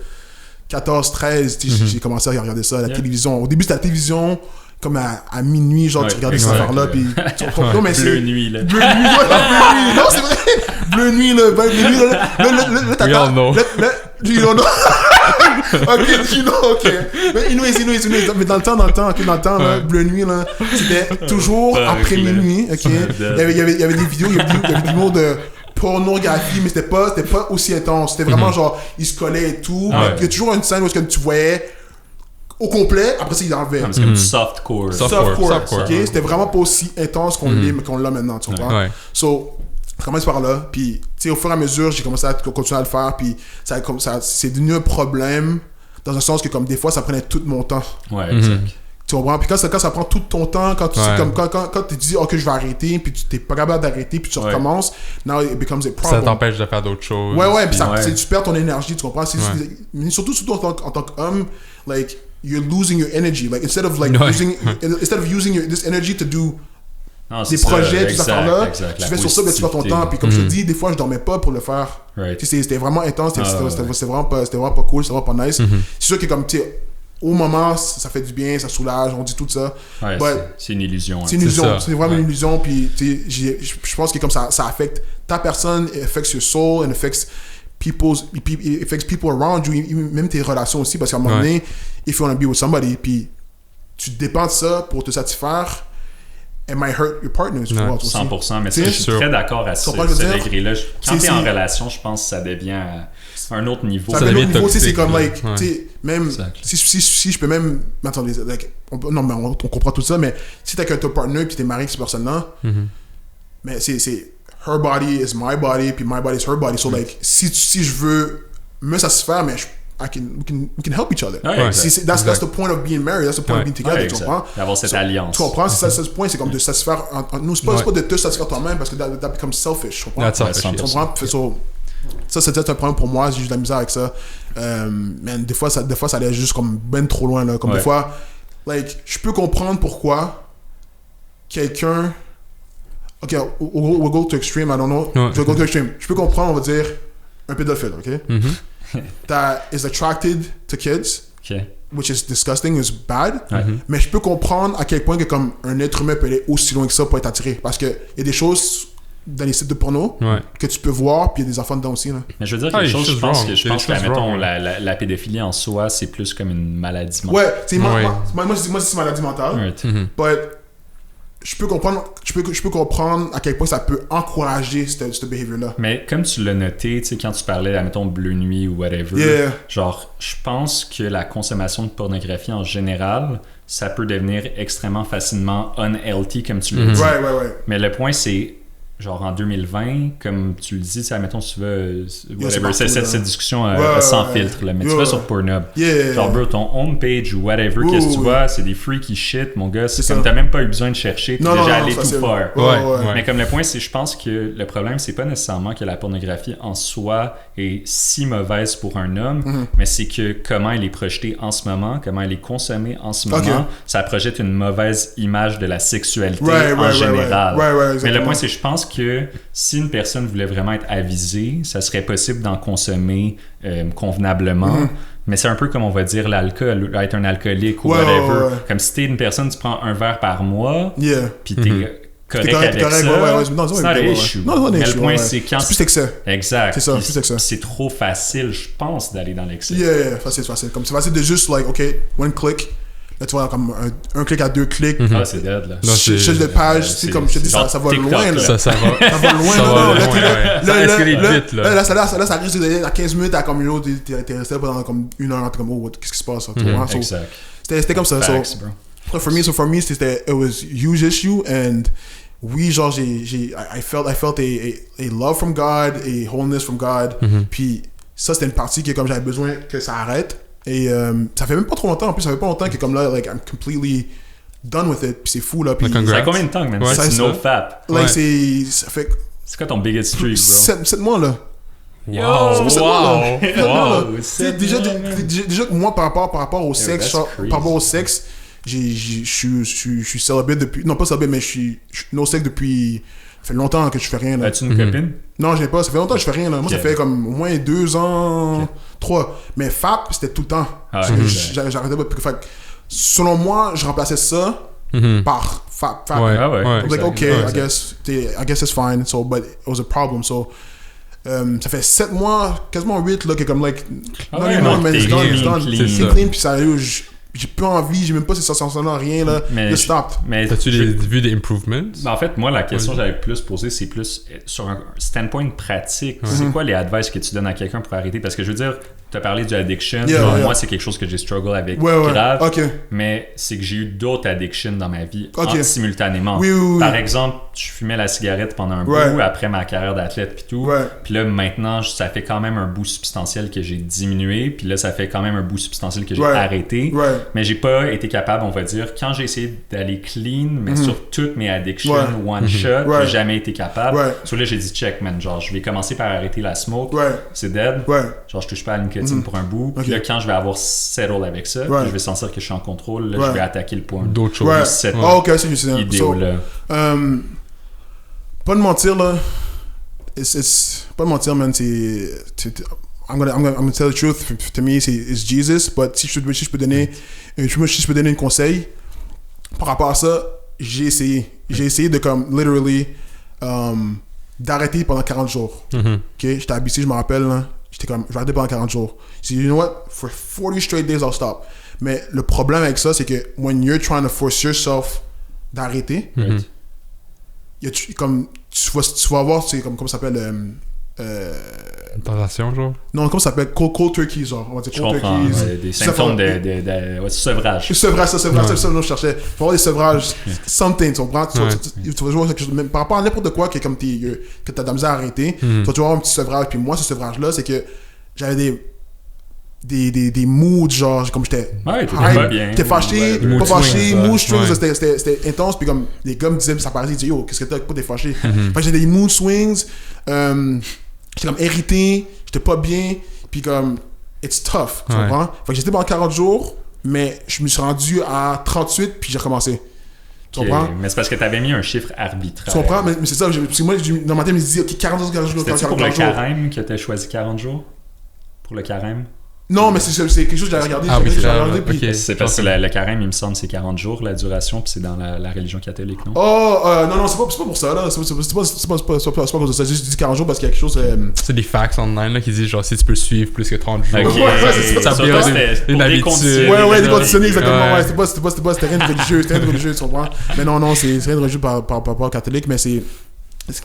14, 13, j'ai commencé à regarder ça, la télévision. Au début, c'était la télévision, comme à minuit, genre, tu regardais cette affaire-là, puis... Bleu nuit, là. Bleu nuit, non, c'est vrai! Bleu nuit, là, là, t'attends... ok. Mais anyways, mais dans le temps, là, Bleu Nuit, là, c'était toujours après minuit, ok. Il y avait des vidéos, il y avait des vidéos de pornographie, mais c'était pas aussi intense. C'était vraiment genre, ils se collaient et tout. Il y a toujours une scène où tu voyais au complet, après ça, ils enlevaient. C'est comme softcore. Ok. C'était vraiment pas aussi intense qu'on l'a maintenant, tu comprends? Ouais. So, je commence par là, puis tu sais, au fur et à mesure, j'ai commencé à continuer à le faire, puis ça c'est devenu un problème, dans un sens que comme des fois, ça prenait tout mon temps. Ouais, exact. Tu comprends? Puis quand ça prend tout ton temps, quand tu dis, ok, je vais arrêter, puis tu t'es pas capable d'arrêter, puis tu recommences, now it becomes a problem. Ça t'empêche de faire d'autres choses. Ouais, puis tu perds ton énergie, tu comprends? Surtout en tant qu'homme, like, you're losing your energy. Like, instead of using this energy to do des projets, toutes ces affaires-là, tu fais sur ça, tu perds ton temps. Puis comme je te dis, des fois, je dormais pas pour le faire. C'était vraiment intense, c'était vraiment pas cool, c'était vraiment pas nice. C'est sûr que comme, tu sais, au moment, ça fait du bien, ça soulage, on dit tout ça. Ouais, c'est une illusion. C'est une illusion, c'est vraiment une illusion. Puis je pense que comme ça affecte ta personne, it affects your soul, it affects people around you, même tes relations aussi, parce qu'à un moment donné, if you want to be with somebody, puis tu dépends de ça pour te satisfaire, it might hurt your partner. 100%, mais je suis très d'accord à ce degré-là. Quand t'es en relation, je pense que ça devient un autre niveau. Ça devient un autre niveau, c'est comme, like, même, si je peux même, attendez, like, on comprend tout ça, mais si t'es avec ton partner puis t'es marié avec cette personne-là, mais c'est her body is my body, puis my body is her body. So, like, si je veux me satisfaire, mais we can help each other. That's the point of being married. That's the point of being together. Tu comprends? D'avoir cette alliance. Tu comprends? C'est ça le point. C'est comme de satisfaire nous. C'est pas de te satisfaire toi-même parce que that becomes selfish. Tu comprends? Tu comprends? Ça, c'était un problème pour moi. J'ai eu de la misère avec ça. Des fois, ça allait juste comme ben trop loin. Là. Comme des fois, like, je peux comprendre pourquoi quelqu'un... Ok, we'll go to extreme, I don't know. Je vais go to extreme. Je peux comprendre, on va dire, un pédophile, ok? That is attracted to kids, which is disgusting, is bad. Mais je peux comprendre à quel point que comme un être humain peut aller aussi loin que ça pour être attiré. Parce qu'il y a des choses dans les sites de porno que tu peux voir, puis il y a des enfants dedans aussi. Là. Mais je veux dire quelque chose, je pense que mettons, la pédophilie en soi, c'est plus comme une maladie mentale. Moi, je dis c'est maladie mentale. But je peux comprendre à quel point ça peut encourager ce behavior-là. Mais comme tu l'as noté, tu sais, quand tu parlais, mettons, Bleu Nuit ou whatever, genre, je pense que la consommation de pornographie en général, ça peut devenir extrêmement facilement unhealthy, comme tu l'as dit. Mais le point, c'est, genre, en 2020, comme tu le dis, ça, mettons, tu veux, whatever, cette discussion sans filtre, là, mais tu vas sur Pornhub. Genre, bro, ton homepage ou whatever, qu'est-ce que tu vois, c'est des freaky shit, mon gars, c'est comme t'as même pas eu besoin de chercher, t'es déjà allé tout far. Mais comme le point, c'est, je pense que le problème, c'est pas nécessairement que la pornographie en soi est si mauvaise pour un homme, mais c'est que comment elle est projetée en ce moment, comment elle est consommée en ce moment, ça projette une mauvaise image de la sexualité en général. Mais le point, c'est, je pense que si une personne voulait vraiment être avisée, ça serait possible d'en consommer convenablement. Mais c'est un peu comme on va dire l'alcool, être un alcoolique ou whatever. Comme si t'es une personne, tu prends un verre par mois, puis t'es correct avec ça. C'est not an issue. Mais le point, c'est quand... C'est plus excès. Exact. C'est ça, plus excès. C'est trop facile, je pense, d'aller dans l'excès. Facile. Comme c'est facile de juste, like, OK, one click. Là, tu vois, comme un clic à 2 clics. C'est dead, là. Chef de page, tu sais, comme je te dis, ça va loin, là. Ça va loin, là. Là, ça risque d'aller à 15 minutes à comme une autre, t'es resté pendant comme une heure, t'es comme, oh, qu'est-ce qui se passe, tu vois? Exact. C'était comme ça. So, for me, c'était, it was huge issue, and oui, genre, I felt a love from God, a wholeness from God, puis ça, c'était une partie que comme j'avais besoin que ça arrête. Et ça fait même pas trop longtemps, en plus, ça fait pas longtemps que comme là, like, I'm completely done with it, puis c'est fou, là. Puis ça fait combien de temps, man? C'est no fap. Like, ça fait... C'est quoi ton biggest streak, bro? 7 mois, là. Wow! Déjà, moi, par rapport au sexe, je suis célibataire depuis... Non, pas célibataire, mais je suis no sex depuis... Ça fait longtemps que je fais rien, là. As-tu une copine? Non, je n'ai pas. Ça fait longtemps que je fais rien, là. Moi, ça fait comme au moins 2 ans, 3. Mais FAP, c'était tout le temps. J'arrêtais pas. Fait, selon moi, je remplaçais ça par FAP. Ouais. I was like, okay, I guess it's fine. So, but it was a problem. So, Ça fait 7 mois, quasiment 8, là, que comme, like, c'est clean, puis sérieux, j'ai pas envie, j'ai même pas ces sensations-là, rien, là. Just stop. Mais t'as-tu vu des improvements? En fait, moi, la question que j'avais plus posée, c'est plus sur un standpoint pratique. C'est quoi les advice que tu donnes à quelqu'un pour arrêter? Parce que je veux dire, tu as parlé du addiction. Moi, c'est quelque chose que j'ai struggle avec grave. Mais c'est que j'ai eu d'autres addictions dans ma vie simultanément. Par exemple, je fumais la cigarette pendant un bout après ma carrière d'athlète puis tout. Puis là, maintenant, ça fait quand même un bout substantiel que j'ai diminué. Puis là, ça fait quand même un bout substantiel que j'ai arrêté. Mais j'ai pas été capable, on va dire, quand j'ai essayé d'aller clean, mais sur toutes mes addictions, one shot, j'ai jamais été capable. So là, j'ai dit check, man. Genre, je vais commencer par arrêter la smoke. C'est dead. Genre, je touche pas à la nicotine pour un bout. Puis là, quand je vais avoir settle avec ça, puis je vais sentir que je suis en contrôle, là, je vais attaquer le point. D'autres choses. Cette idéo-là. Pas de mentir, là. Pas de mentir, man. I'm gonna tell the truth. To me, it's Jesus. But si je peux donner un conseil par rapport à ça, j'ai essayé de comme literally d'arrêter pendant 40 jours. Ok, j'étais à BC, je me rappelle, là. J'étais comme, je vais arrêter pendant 40 jours. J'ai dit, you know what? For 40 straight days, I'll stop. Mais le problème avec ça, c'est que when you're trying to force yourself d'arrêter, comme tu vas avoir, c'est comme comment ça s'appelle une tentation, genre? Non, comment ça s'appelle? Cold turkey, genre. On va dire cold turkey. Des symptômes de sevrage. Sevrage, c'est ça que je cherchais. Il faut avoir des sevrages, something, tu comprends? Tu vas jouer quelque chose, même par rapport à n'importe quoi que comme que t'as de la misère à arrêter, tu vas toujours avoir un petit sevrage. Puis moi, ce sevrage-là, c'est que j'avais des moods, genre, comme j'étais. J'étais fâché, pas fâché, mood swings, c'était intense. Puis comme les gars me disaient, ça paraissait, ils disaient, yo, qu'est-ce que t'as, pourquoi t'es fâché? Fait que j'ai des mood swings, j'étais comme irrité, j'étais pas bien, puis comme, it's tough, tu comprends? Fait que j'étais pendant 40 jours, mais je me suis rendu à 38, puis j'ai recommencé. Tu comprends? Mais c'est parce que t'avais mis un chiffre arbitraire. Tu comprends? Mais c'est ça, parce que moi, dans ma tête, je me disais, ok, 40 jours, C'était pour le carême que t'as choisi 40 jours? Pour le carême? Non, mais c'est quelque chose que j'avais regardé. C'est parce que le carême, il me semble, c'est 40 jours la duration, puis c'est dans la religion catholique, non? Non, c'est pas pour ça, là. C'est pas à cause de ça. J'ai juste dit 40 jours parce qu'il y a quelque chose. C'est des facts online là, qui disent genre si tu peux suivre plus que 30 jours. Ça devient une habitude. Ouais, déconditionné, exactement. C'était rien de religieux, tu comprends? Mais non, c'est rien de religieux par rapport au catholique, mais c'est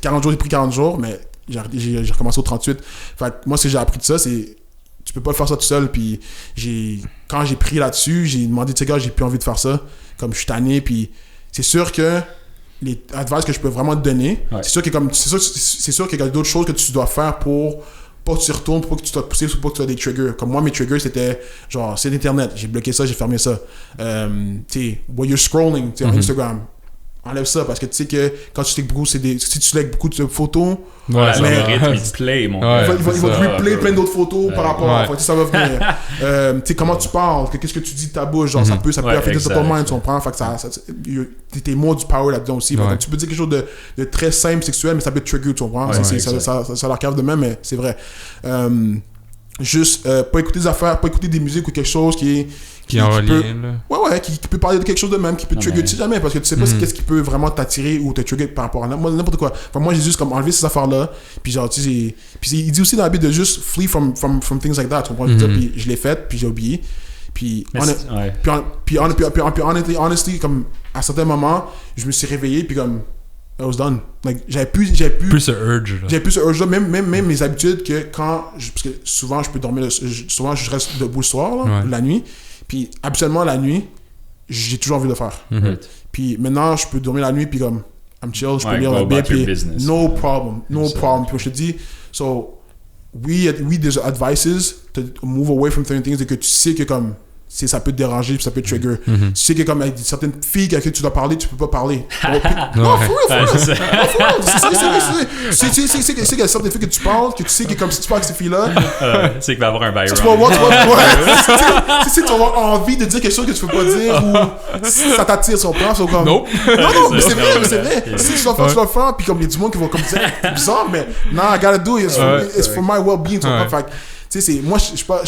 40 jours, j'ai pris 40 jours, mais j'ai recommencé au 38. Fait moi, ce que j'ai appris de ça, c'est. Tu peux pas le faire ça tout seul, puis quand j'ai pris là-dessus, j'ai demandé, tu sais gars, j'ai plus envie de faire ça, comme je suis tanné, puis c'est sûr que les advice que je peux vraiment te donner, c'est sûr qu'il y a d'autres choses que tu dois faire pour pas que tu retournes, pour pas que tu sois poussé, pour pas que tu aies des triggers. Comme moi, mes triggers, c'était genre, c'est l'internet, j'ai bloqué ça, j'ai fermé ça. Tu sais, while you're scrolling, tu sais, Instagram, enlève ça, parce que tu sais que quand tu cliques beaucoup, si tu likes beaucoup de photos, il va te replay plein d'autres photos par rapport à ça va venir. Tu sais, comment tu parles, qu'est-ce que tu dis de ta bouche, genre, ça peut affecter ton mind, tu comprends? Fait que t'es moins du power là-dedans aussi. Tu peux dire quelque chose de très simple, sexuel, mais ça peut te trigger, tu comprends? Ça leur cave de même, mais c'est vrai. Juste, pas écouter des affaires, pas écouter des musiques ou quelque chose qui est en lien, là. Qui peut parler de quelque chose de même, qui peut te trigger, tu sais jamais, parce que tu sais pas qu'est-ce qui peut vraiment t'attirer ou te trigger par rapport à n'importe quoi. Enfin, moi, j'ai juste comme enlevé ces affaires-là, puis genre, tu sais, puis il dit aussi dans la Bible de juste flee from things like that, tu comprends? Puis je l'ai fait, puis j'ai oublié. Puis honestly, comme à certains moments, je me suis réveillé, puis comme, I was done. Like, j'avais plus ce urge là. J'avais plus ce urge là, même mes habitudes que parce que souvent je peux dormir, souvent je reste debout le soir, là, la nuit. Puis, habituellement, la nuit, j'ai toujours envie de le faire. Puis, maintenant, je peux dormir la nuit, puis comme, I'm chill, je peux lire la Bible, puis no problem. Puis, je te dis, so, there's advices to move away from certain things, et que tu sais que, comme, ça peut te déranger, puis ça peut te trigger. Tu sais que, comme, avec certaines filles avec qui tu dois parler, tu peux pas parler. Non, for real. C'est qu'il y a certaines filles que tu parles, que tu sais que, comme, si tu parles avec ces filles-là, c'est qu'il va y avoir un bail. Tu vas avoir envie de dire quelque chose que tu peux pas dire, ou ça t'attire sur plan, c'est comme. Non, mais c'est vrai. Si tu vas le faire, puis comme il y a du monde qui va comme dire, c'est bizarre, mais non, I gotta do it, it's for my well-being. Fait tu sais, moi, je suis pas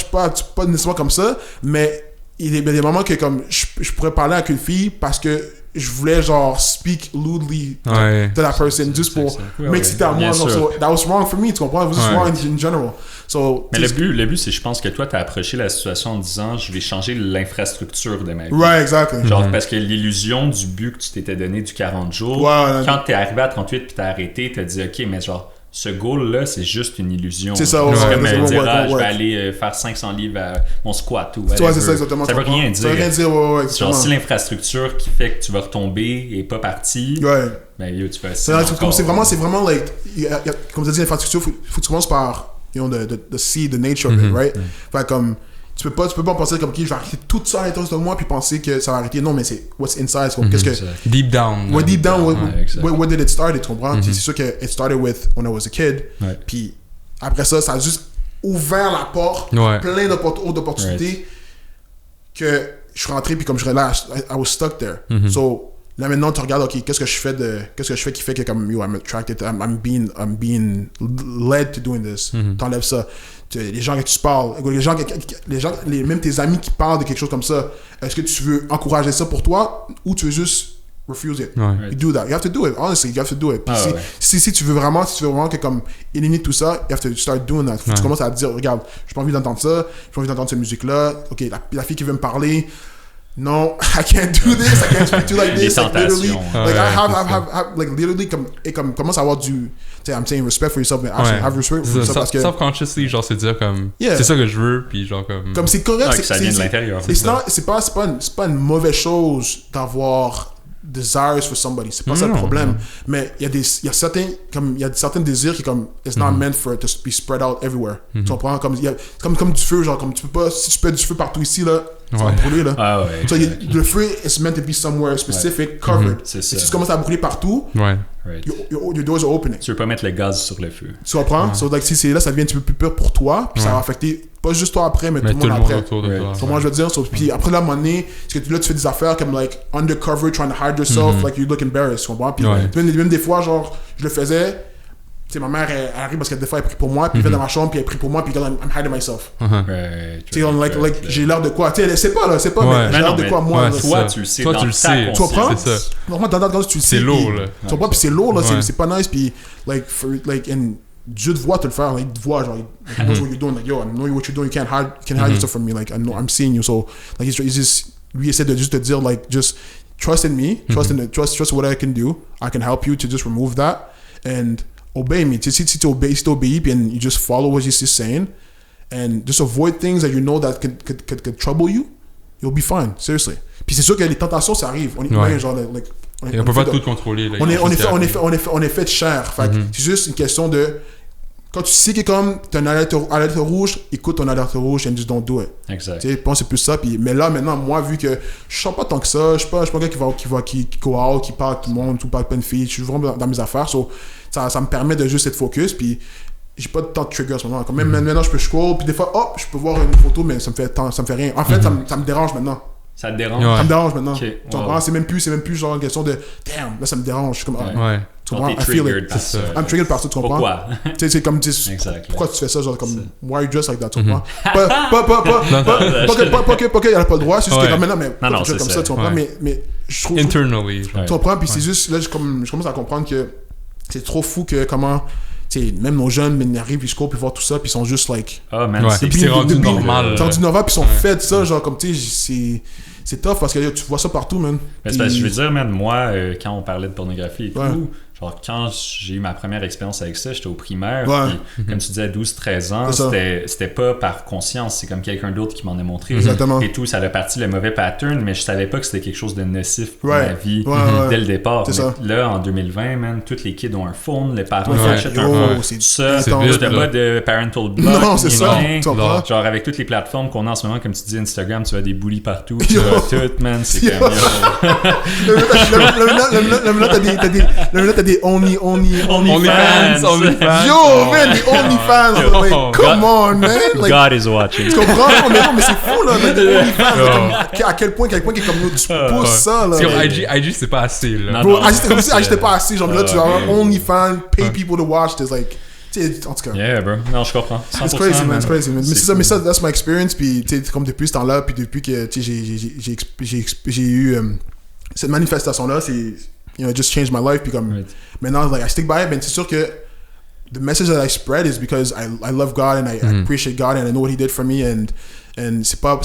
nécessairement comme ça, mais il y a des moments que comme je pourrais parler avec une fille parce que je voulais genre speak lewdly to that person juste pour m'exciter à moi. So that was wrong for me, tu comprends? It was just wrong in general. So, mais le but, c'est je pense que toi, t'as approché la situation en disant je vais changer l'infrastructure de ma vie. Right, exactly. Genre, parce que l'illusion du but que tu t'étais donné du 40 jours, quand t'es arrivé à 38 puis t'as arrêté, t'as dit ok, mais genre, ce goal-là, c'est juste une illusion. C'est ça, c'est comme dire, je vais aller faire 500 livres à mon squat ou c'est ça, exactement. Ça veut rien dire. Ça veut rien dire, genre, si l'infrastructure qui fait que tu vas retomber est pas partie, ben yo, tu fais ça. C'est vraiment, like, comme tu as dit, l'infrastructure, faut que tu commences par, the see the nature of it, right? Fait comme, tu peux pas penser comme, ok, je vais arrêter tout ça à l'intérieur de moi puis penser que ça va arrêter. Non, mais c'est what's inside. Qu'est-ce que... Deep down. Ouais, deep down. Where did it start? Tu comprends? C'est sûr que it started with when I was a kid. Puis après ça a juste ouvert la porte, plein d'opportunités que je suis rentré puis comme je relâche, I was stuck there. So, là maintenant tu regardes, ok, qu'est-ce que je fais qui fait que comme yo, I'm attracted, I'm being led to doing this. T'enlèves ça. Les gens que tu parles, même tes amis qui parlent de quelque chose comme ça, est-ce que tu veux encourager ça pour toi ou tu veux juste refuse it? You do that. You have to do it. Honestly, you have to do it. Si tu veux vraiment que comme éliminer tout ça, you have to start doing that. Tu commences à te dire, regarde, j'ai pas envie d'entendre ça, j'ai pas envie d'entendre cette musique-là. Ok, la fille qui veut me parler. No, I can't do this. I can't speak to you like this. Like literally, like I have like literally comme commence à avoir du, I'm saying respect for yourself, mais actually have respect for yourself parce que self-consciously, genre c'est dire comme c'est ça que je veux, puis genre comme c'est correct, ça vient de l'intérieur. C'est pas une mauvaise chose d'avoir desires for somebody, c'est pas ça le problème, mais il y a certains désirs qui comme it's not meant for it to be spread out everywhere. Tu comprends, comme du feu, genre comme tu peux pas, si tu peux du feu partout ici là, tu vas brûler là. So le feu is meant to be somewhere specific, covered. Et si tu commences à brûler partout, your doors are opening. Tu veux pas mettre le gaz sur le feu. Tu comprends? So like si c'est là, ça devient un petit peu plus peur pour toi, puis ça va affecter pas juste toi après, mais tout le monde après. Autour de toi. Moi je veux dire, puis après là, à un moment donné, parce que là tu fais des affaires comme like undercover, trying to hide yourself, like you look embarrassed, tu comprends? Puis même des fois, genre, je le faisais. Tu sais, ma mère, elle arrive parce que des fois, elle prie pour moi, puis elle fait dans ma chambre, puis elle prie pour moi, puis I'm hiding myself. Tu sais, like, j'ai l'air de quoi? Tu sais, elle sait pas, mais j'ai l'air de quoi, moi? Toi, tu le sais. Toi, tu le sais. Tu comprends? C'est ça. Normalement, dans ta tu le sais. C'est lourd, là. Tu comprends? Puis c'est lourd, là, c'est pas nice, puis, like, Dieu te voit te le faire, like, il te voit, genre, he knows what you're doing, like, yo, I know what you're doing, you can't hide yourself from me, like, I'm seeing you, so, like, he's just, lui essaie de juste te dire, like, just trust in me, trust what I can do, I can help you to just remove that, and obey me. Si tu obéis, puis you just follow what he's saying, and just avoid things that you know that could trouble you, you'll be fine, seriously. Puis c'est sûr que les tentations, ça arrive. On peut pas tout contrôler. Là, on est fait de chair. C'est juste une question de... Quand tu sais que comme t'as une alerte rouge, écoute ton alerte rouge and just don't do it. Exact. Tu sais, je pense que c'est plus ça. Puis, mais là, maintenant, moi, vu que je sens pas tant que ça, je suis pas un gars qui go out, qui parle à tout le monde, tout parle plein de filles, je suis vraiment dans mes affaires. So, ça me permet de juste être focus. Puis, j'ai pas de temps de trigger en ce moment. Quand même, maintenant, je peux scroll. Puis des fois, je peux voir une photo, mais ça me fait rien. En fait, ça me dérange maintenant. Ça te dérange? Ça me dérange maintenant. Okay. Tu comprends? C'est même plus genre une question de damn, là ça me dérange. Je suis comme tu comprends? I feel it. I'm triggered par ça, tu comprends? Pourquoi? C'est comme pourquoi tu fais ça, genre comme why are you dressed like that, tu comprends? Pas qu'elle a pas le droit, c'est juste que maintenant, mais c'est comme ça, tu comprends? Mais je trouve. Internally. Tu comprends? Puis c'est juste, là, je commence à comprendre que c'est trop fou que comment. T'sais, même nos jeunes, ils arrivent, ils scrollent, puis voir tout ça, puis ils sont juste like. Ah, man, c'est rendu normal. C'est rendu normal, puis ils sont faits de ça, genre, comme tu sais, c'est tough parce que tu vois ça partout, man. Mais c'est parce que je veux dire, man, moi, quand on parlait de pornographie et tout, genre, quand j'ai eu ma première expérience avec ça, j'étais au primaire, puis comme tu disais, 12-13 ans, c'était pas par conscience, c'est comme quelqu'un d'autre qui m'en a montré. Exactement. Et tout, ça a parti le mauvais pattern, mais je savais pas que c'était quelque chose de nocif pour ma vie dès le départ. Mais là, en 2020, man, tous les kids ont un phone, les parents achètent un phone. Ça, t'as pas de parental block. Non, c'est ça. Genre, avec toutes les plateformes qu'on a en ce moment, comme tu dis, Instagram, tu as des bullies partout, tu as tout, man, c'est comme... Là, t'as des OnlyFans. Yo, man, les OnlyFans. Like, come on, man. Like, God is watching. Tu comprends? Non, mais c'est fou, là. Les OnlyFans. À quel point, qui est comme tu pousses ça, là. IG, c'est pas assez, là. Bro, IG, c'était pas assez. Genre, là, tu vas OnlyFans, pay people to watch. There's like. En tout cas. Yeah, bro. Non, je comprends. It's crazy, man. It's crazy, man. Mais ça, that's my experience. Puis, tu sais, comme depuis ce temps-là, puis depuis que, tu sais, j'ai eu cette manifestation-là, c'est, it just changed my life. Puis comme, maintenant, like, I stick by it, mais c'est sûr que the message that I spread is because I love God and I appreciate God and I know what He did for me and c'est pas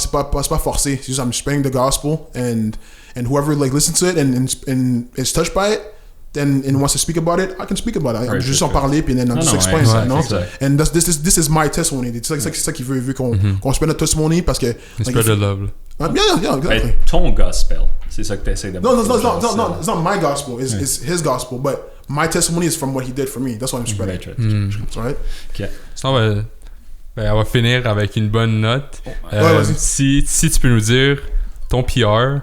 forcé. C'est juste I'm spreading the gospel and whoever like listens to it and is touched by it, then and wants to speak about it, I can speak about it. Juste en parler puis then I'm just explain ça, non? And this is my testimony. C'est ça qu'il veut qu'on spread notre testimony parce que spread the love. Yeah, exactly. Ton gospel, c'est ça que tu essaies de. No, it's not my gospel. It's His gospel, but my testimony is from what He did for me. That's what I'm spreading. Right? Okay. So, on va finir avec une bonne note. Si tu peux nous dire ton PR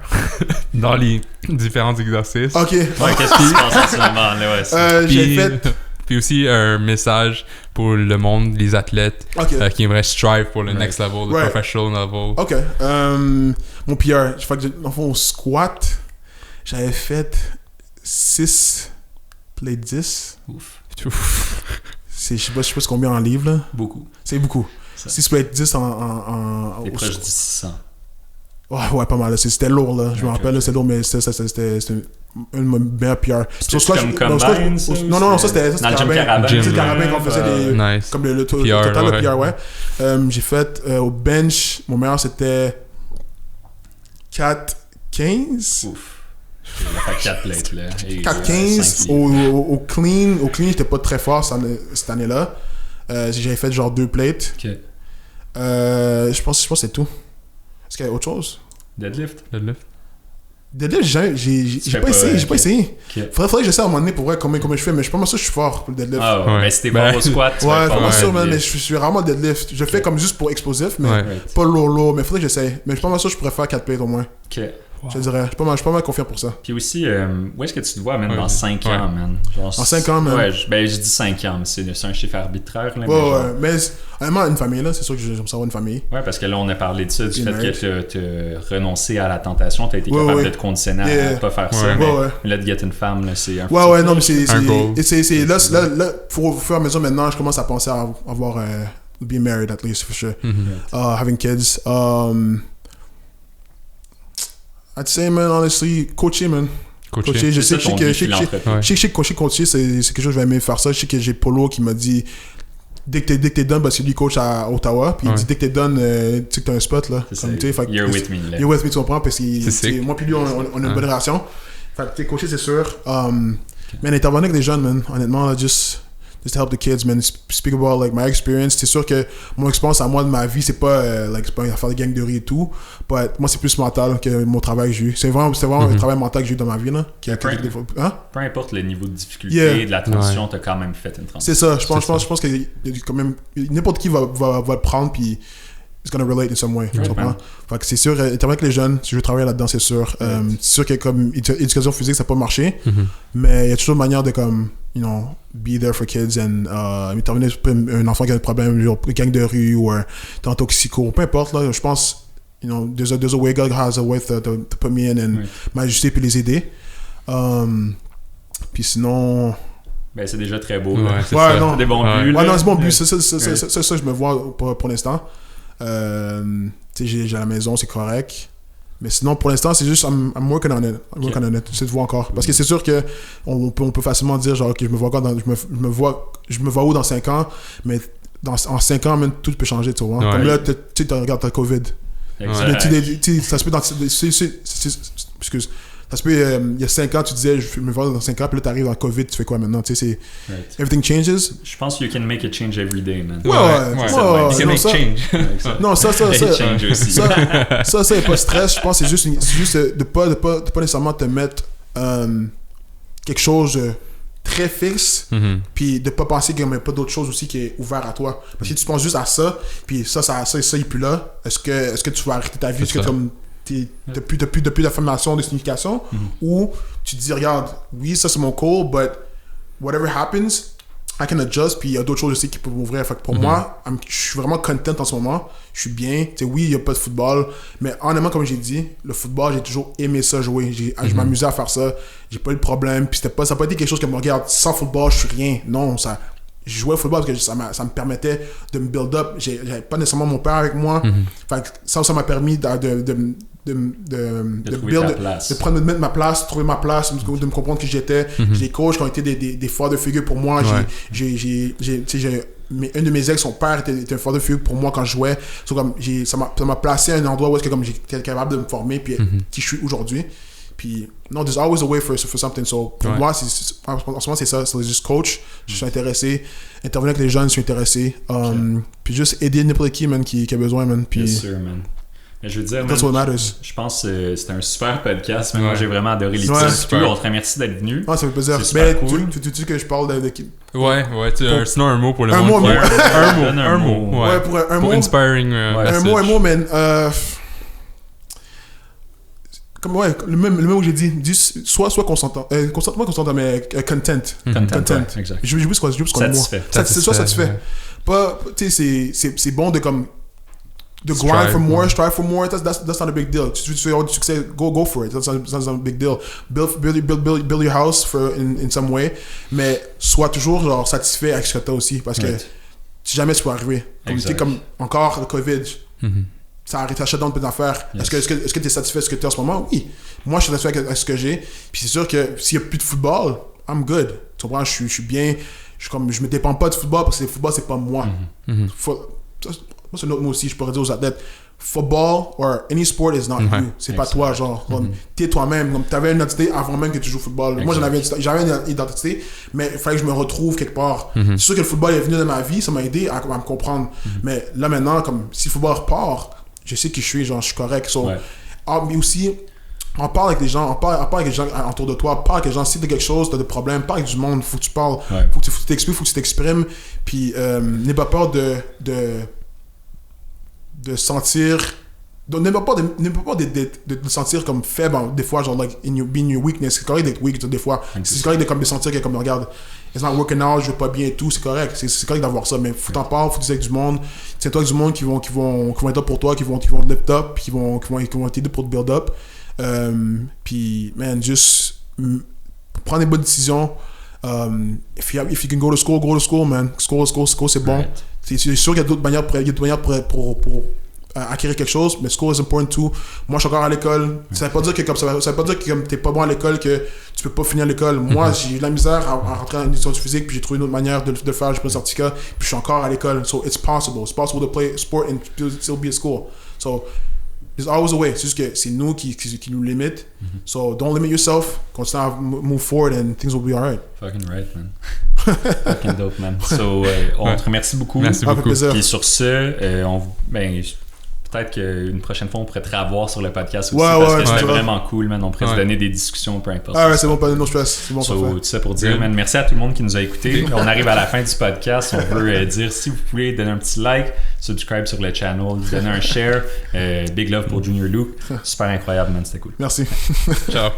dans les différents exercices. Ok. Qu'est-ce qui se passe en ce moment-là? J'ai fait. Puis aussi un message pour le monde, les athlètes qui aimeraient strive pour le next level, le professional level. Ok. Mon PR, je fais que dans le fond, au squat, j'avais fait 6 play 10. Ouf. Je sais pas combien en livres là. Beaucoup. C'est beaucoup. 6 play 10 T'es proche du 600. Ouais, pas mal. C'était lourd là. Je me rappelle, c'était lourd, mais c'était un de mes meilleurs PR. C'était comme combine, ça? Non, ça c'était carabin. C'est le carabin qu'on faisait nice. comme le total de PR, ouais. J'ai fait au bench, mon meilleur c'était 4-15. Ouf. J'ai fait 4 plates là. 4-15. Au clean, j'étais pas très fort cette année-là. J'avais fait genre 2 plates. Ok. Je pense que c'est tout. Est-ce qu'il y a autre chose? Deadlift, j'ai pas essayé. Okay. Faudrait que j'essaie à un moment donné pour voir combien je fais, mais je suis pas mal sûr que je suis fort pour le deadlift. Ah ouais, mais si t'es bon au squat, tu ouais, pas mal sûr, mais je suis rarement deadlift. Je fais comme juste pour explosif, mais pas lourd, mais faudrait que j'essaie. Mais je suis pas mal sûr que je pourrais faire 4 plates au moins. Ok. Je dirais, je suis pas mal confiant pour ça. Puis aussi, où est-ce que tu te vois, man, dans 5 ans, man? Genre, en 5 ans, man? Ouais, je dis 5 ans, mais c'est un chiffre arbitraire, là. Mais honnêtement, une famille, là, c'est sûr que j'aime savoir une famille. Ouais, parce que là, on a parlé de ça, du fait que tu as renoncé à la tentation, tu as été capable de te conditionner à pas faire ça. Mais là, de get une femme, là, c'est un non, mais c'est là, au fur et à mesure, maintenant, je commence à penser à avoir be married, at least, for sure. Having kids. I'd say, man, honestly, coacher, man. Coacher. Je sais que coacher, c'est quelque chose que je vais aimer faire ça. Je sais que j'ai Polo qui m'a dit, dès que t'es done, parce que lui coach à Ottawa, puis il dit, dès que t'es done, tu sais que t'as un spot, là. You're with me, là. You're with me, tu comprends, parce que moi puis lui, on a une bonne relation. Fait que coacher, c'est sûr. Mais intervenir avec des jeunes, man, honnêtement, là, just to help the kids, man. Speak about like my experience. C'est sûr que mon expérience à moi de ma vie, c'est pas c'est pas une affaire de gang de riz et tout. But moi, c'est plus mental que mon travail que j'ai eu. C'est vraiment un travail mental que j'ai eu dans ma vie là. Peu importe le niveau de difficulté de la transition, t'as quand même fait une transition. C'est ça. Je pense que quand même n'importe qui va le prendre puis it's gonna relate in some way. Fait que c'est sûr, intervenir avec les jeunes, si je veux travailler là-dedans, c'est sûr. C'est sûr que comme éducation physique, ça n'a pas marché, mais il y a toujours une manière de comme, be there for kids and intervenir sur un enfant qui a un problème, genre gang de rue ou un toxico, peu importe, là, je pense, there's a way God has a way to put me in and m'ajuster puis les aider. Puis sinon... Ben, c'est déjà très beau. Non. Des bons buts. Ouais, non, c'est bon but. Ça, je me vois pour l'instant. J'ai la maison, c'est correct. Mais sinon, pour l'instant, c'est juste I'm working on it. C'est de voir encore. Parce que c'est sûr que on peut facilement dire genre que je me vois où dans 5 ans, mais en 5 ans, même, tout peut changer, tu vois. Comme là, tu regardes ta COVID. Ça se peut excuse. Ça se peut, il y a 5 ans, tu disais, je me vois dans 5 ans, puis là, t'arrives dans COVID, tu fais quoi maintenant? Tu sais, c'est... Everything changes. Je pense que you can make a change every day, man. You can make change. Non, ça, y a pas de stress. Je pense que c'est juste de pas nécessairement te mettre quelque chose très fixe, puis de pas penser qu'il n'y a pas d'autre chose aussi qui est ouvert à toi. Parce que si tu penses juste à ça, puis ça il est plus là, est-ce que tu vas arrêter ta vie? Est-ce que comme t'as plus d'affirmation, de signification, ou tu te dis, regarde, oui, ça c'est mon goal, but whatever happens, I can adjust, puis il y a d'autres choses aussi qui peuvent m'ouvrir. Fait que pour moi, je suis vraiment content en ce moment, je suis bien. Tu sais, oui, il n'y a pas de football, mais honnêtement, comme j'ai dit, le football, j'ai toujours aimé ça jouer. Je m'amusais à faire ça, j'ai pas eu de problème, puis ça n'a pas été quelque chose qui me regarde, sans football, je suis rien. Non, je jouais au football parce que ça me permettait de me build up. J'avais pas nécessairement mon père avec moi. Fait que ça m'a permis de de mettre ma place, trouver ma place, de me comprendre qui j'étais. J'ai des coachs qui ont été des father figures pour moi. Un de mes ex, son père était un father figure pour moi quand je jouais. Ça m'a placé à un endroit où j'étais capable de me former puis qui je suis aujourd'hui. Puis, no, there's always a way for something. So, pour moi, en ce moment, c'est ça. C'est juste coach. Je suis intéressé. Intervenir avec les jeunes, je suis intéressé. Puis juste aider n'importe qui, man, qui a besoin, man. Puis, yes, sir, man. Mais je veux dire, man, je pense que c'était un super podcast. Moi, j'ai vraiment adoré les tips. On te remercie d'être venu. Ah, ça fait plaisir. C'est super cool. Tu dis que je parle de qui? Ouais, sinon un mot pour le monde. Un mot. Ouais, pour un mot. Pour inspiring. Un mot, man. Le même où j'ai dit soit consentant, mais content. Content. Exact. J'oublie ce qu'on satisfait. Satisfait. Pas, tu sais, c'est bon de comme de grind for more, strive for more. That's not a big deal. Tu veux avoir du succès, go for it. That's not a big deal. Build your house in some way, mais sois toujours genre satisfait avec ce que t'as aussi, parce que si jamais ça peut arriver, comme encore le COVID. Ça arrête à shutdown plein d'affaires. Yes. Est-ce que tu es satisfait de ce que tu as en ce moment? Oui. Moi, je suis satisfait avec ce que j'ai. Puis c'est sûr que s'il n'y a plus de football, I'm good. Tu comprends? Je suis bien. Je me dépends pas du football parce que le football, c'est pas moi. C'est un autre mot aussi, je pourrais dire aux athlètes. Football or any sport is not you. C'est pas toi, genre. T'es toi-même. T'avais une identité avant même que tu joues au football. Moi, j'avais une identité, mais il fallait que je me retrouve quelque part. C'est sûr que le football est venu dans ma vie, ça m'a aidé à me comprendre. Mais là, maintenant, comme si le football repart, je sais qui je suis, genre, je suis correct. So, mais aussi, on parle avec les gens, on parle avec les gens autour de toi, parle avec les gens, si t'as quelque chose, t'as des problèmes, parle avec du monde, faut que tu parles, faut que tu t'expliques, faut que tu t'exprimes, puis n'aie pas peur de sentir, n'aie pas peur de te sentir comme faible, des fois, genre, like, being your weakness, c'est correct d'être weak, des fois, c'est correct de sentir que, comme, regarde, it's not working out, je vais pas bien et tout, c'est correct, c'est correct d'avoir ça, mais faut t'en parler, faut que tu dises avec du monde, tiens-toi avec du monde qui vont être là pour toi, qui vont te lift up, qui vont t'aider pour te build up, puis, man, juste prendre des bonnes décisions, if you can go to school, man, school, c'est bon, c'est sûr qu'il y a d'autres manières pour acquérir quelque chose, mais school is important too. Moi, je suis encore à l'école. Ça veut pas dire que comme t'es pas bon à l'école que tu peux pas finir l'école. Moi, j'ai eu de la misère à rentrer en éducation physique, puis j'ai trouvé une autre manière de le faire. J'ai pris un certificat, puis je suis encore à l'école. So it's possible. It's possible to play sport and still be at school. So there's always a way. C'est juste que c'est nous qui nous limite. So don't limit yourself. Continue à move forward and things will be alright. Fucking right, man. Fucking dope, man. So on te remercie beaucoup. Merci beaucoup. Puis sur ce, peut-être qu'une prochaine fois, on pourrait te revoir sur le podcast aussi, parce que c'était vraiment cool, man. On pourrait se donner des discussions, peu importe. Ah ouais, c'est bon, pas de nos stress. C'est bon, tout ça pour dire, man, merci à tout le monde qui nous a écoutés. On arrive à la fin du podcast. On veut dire, si vous voulez, donner un petit like, subscribe sur le channel, donner un share. Big love pour Junior Luke. Super incroyable, man. C'était cool. Merci. Ciao.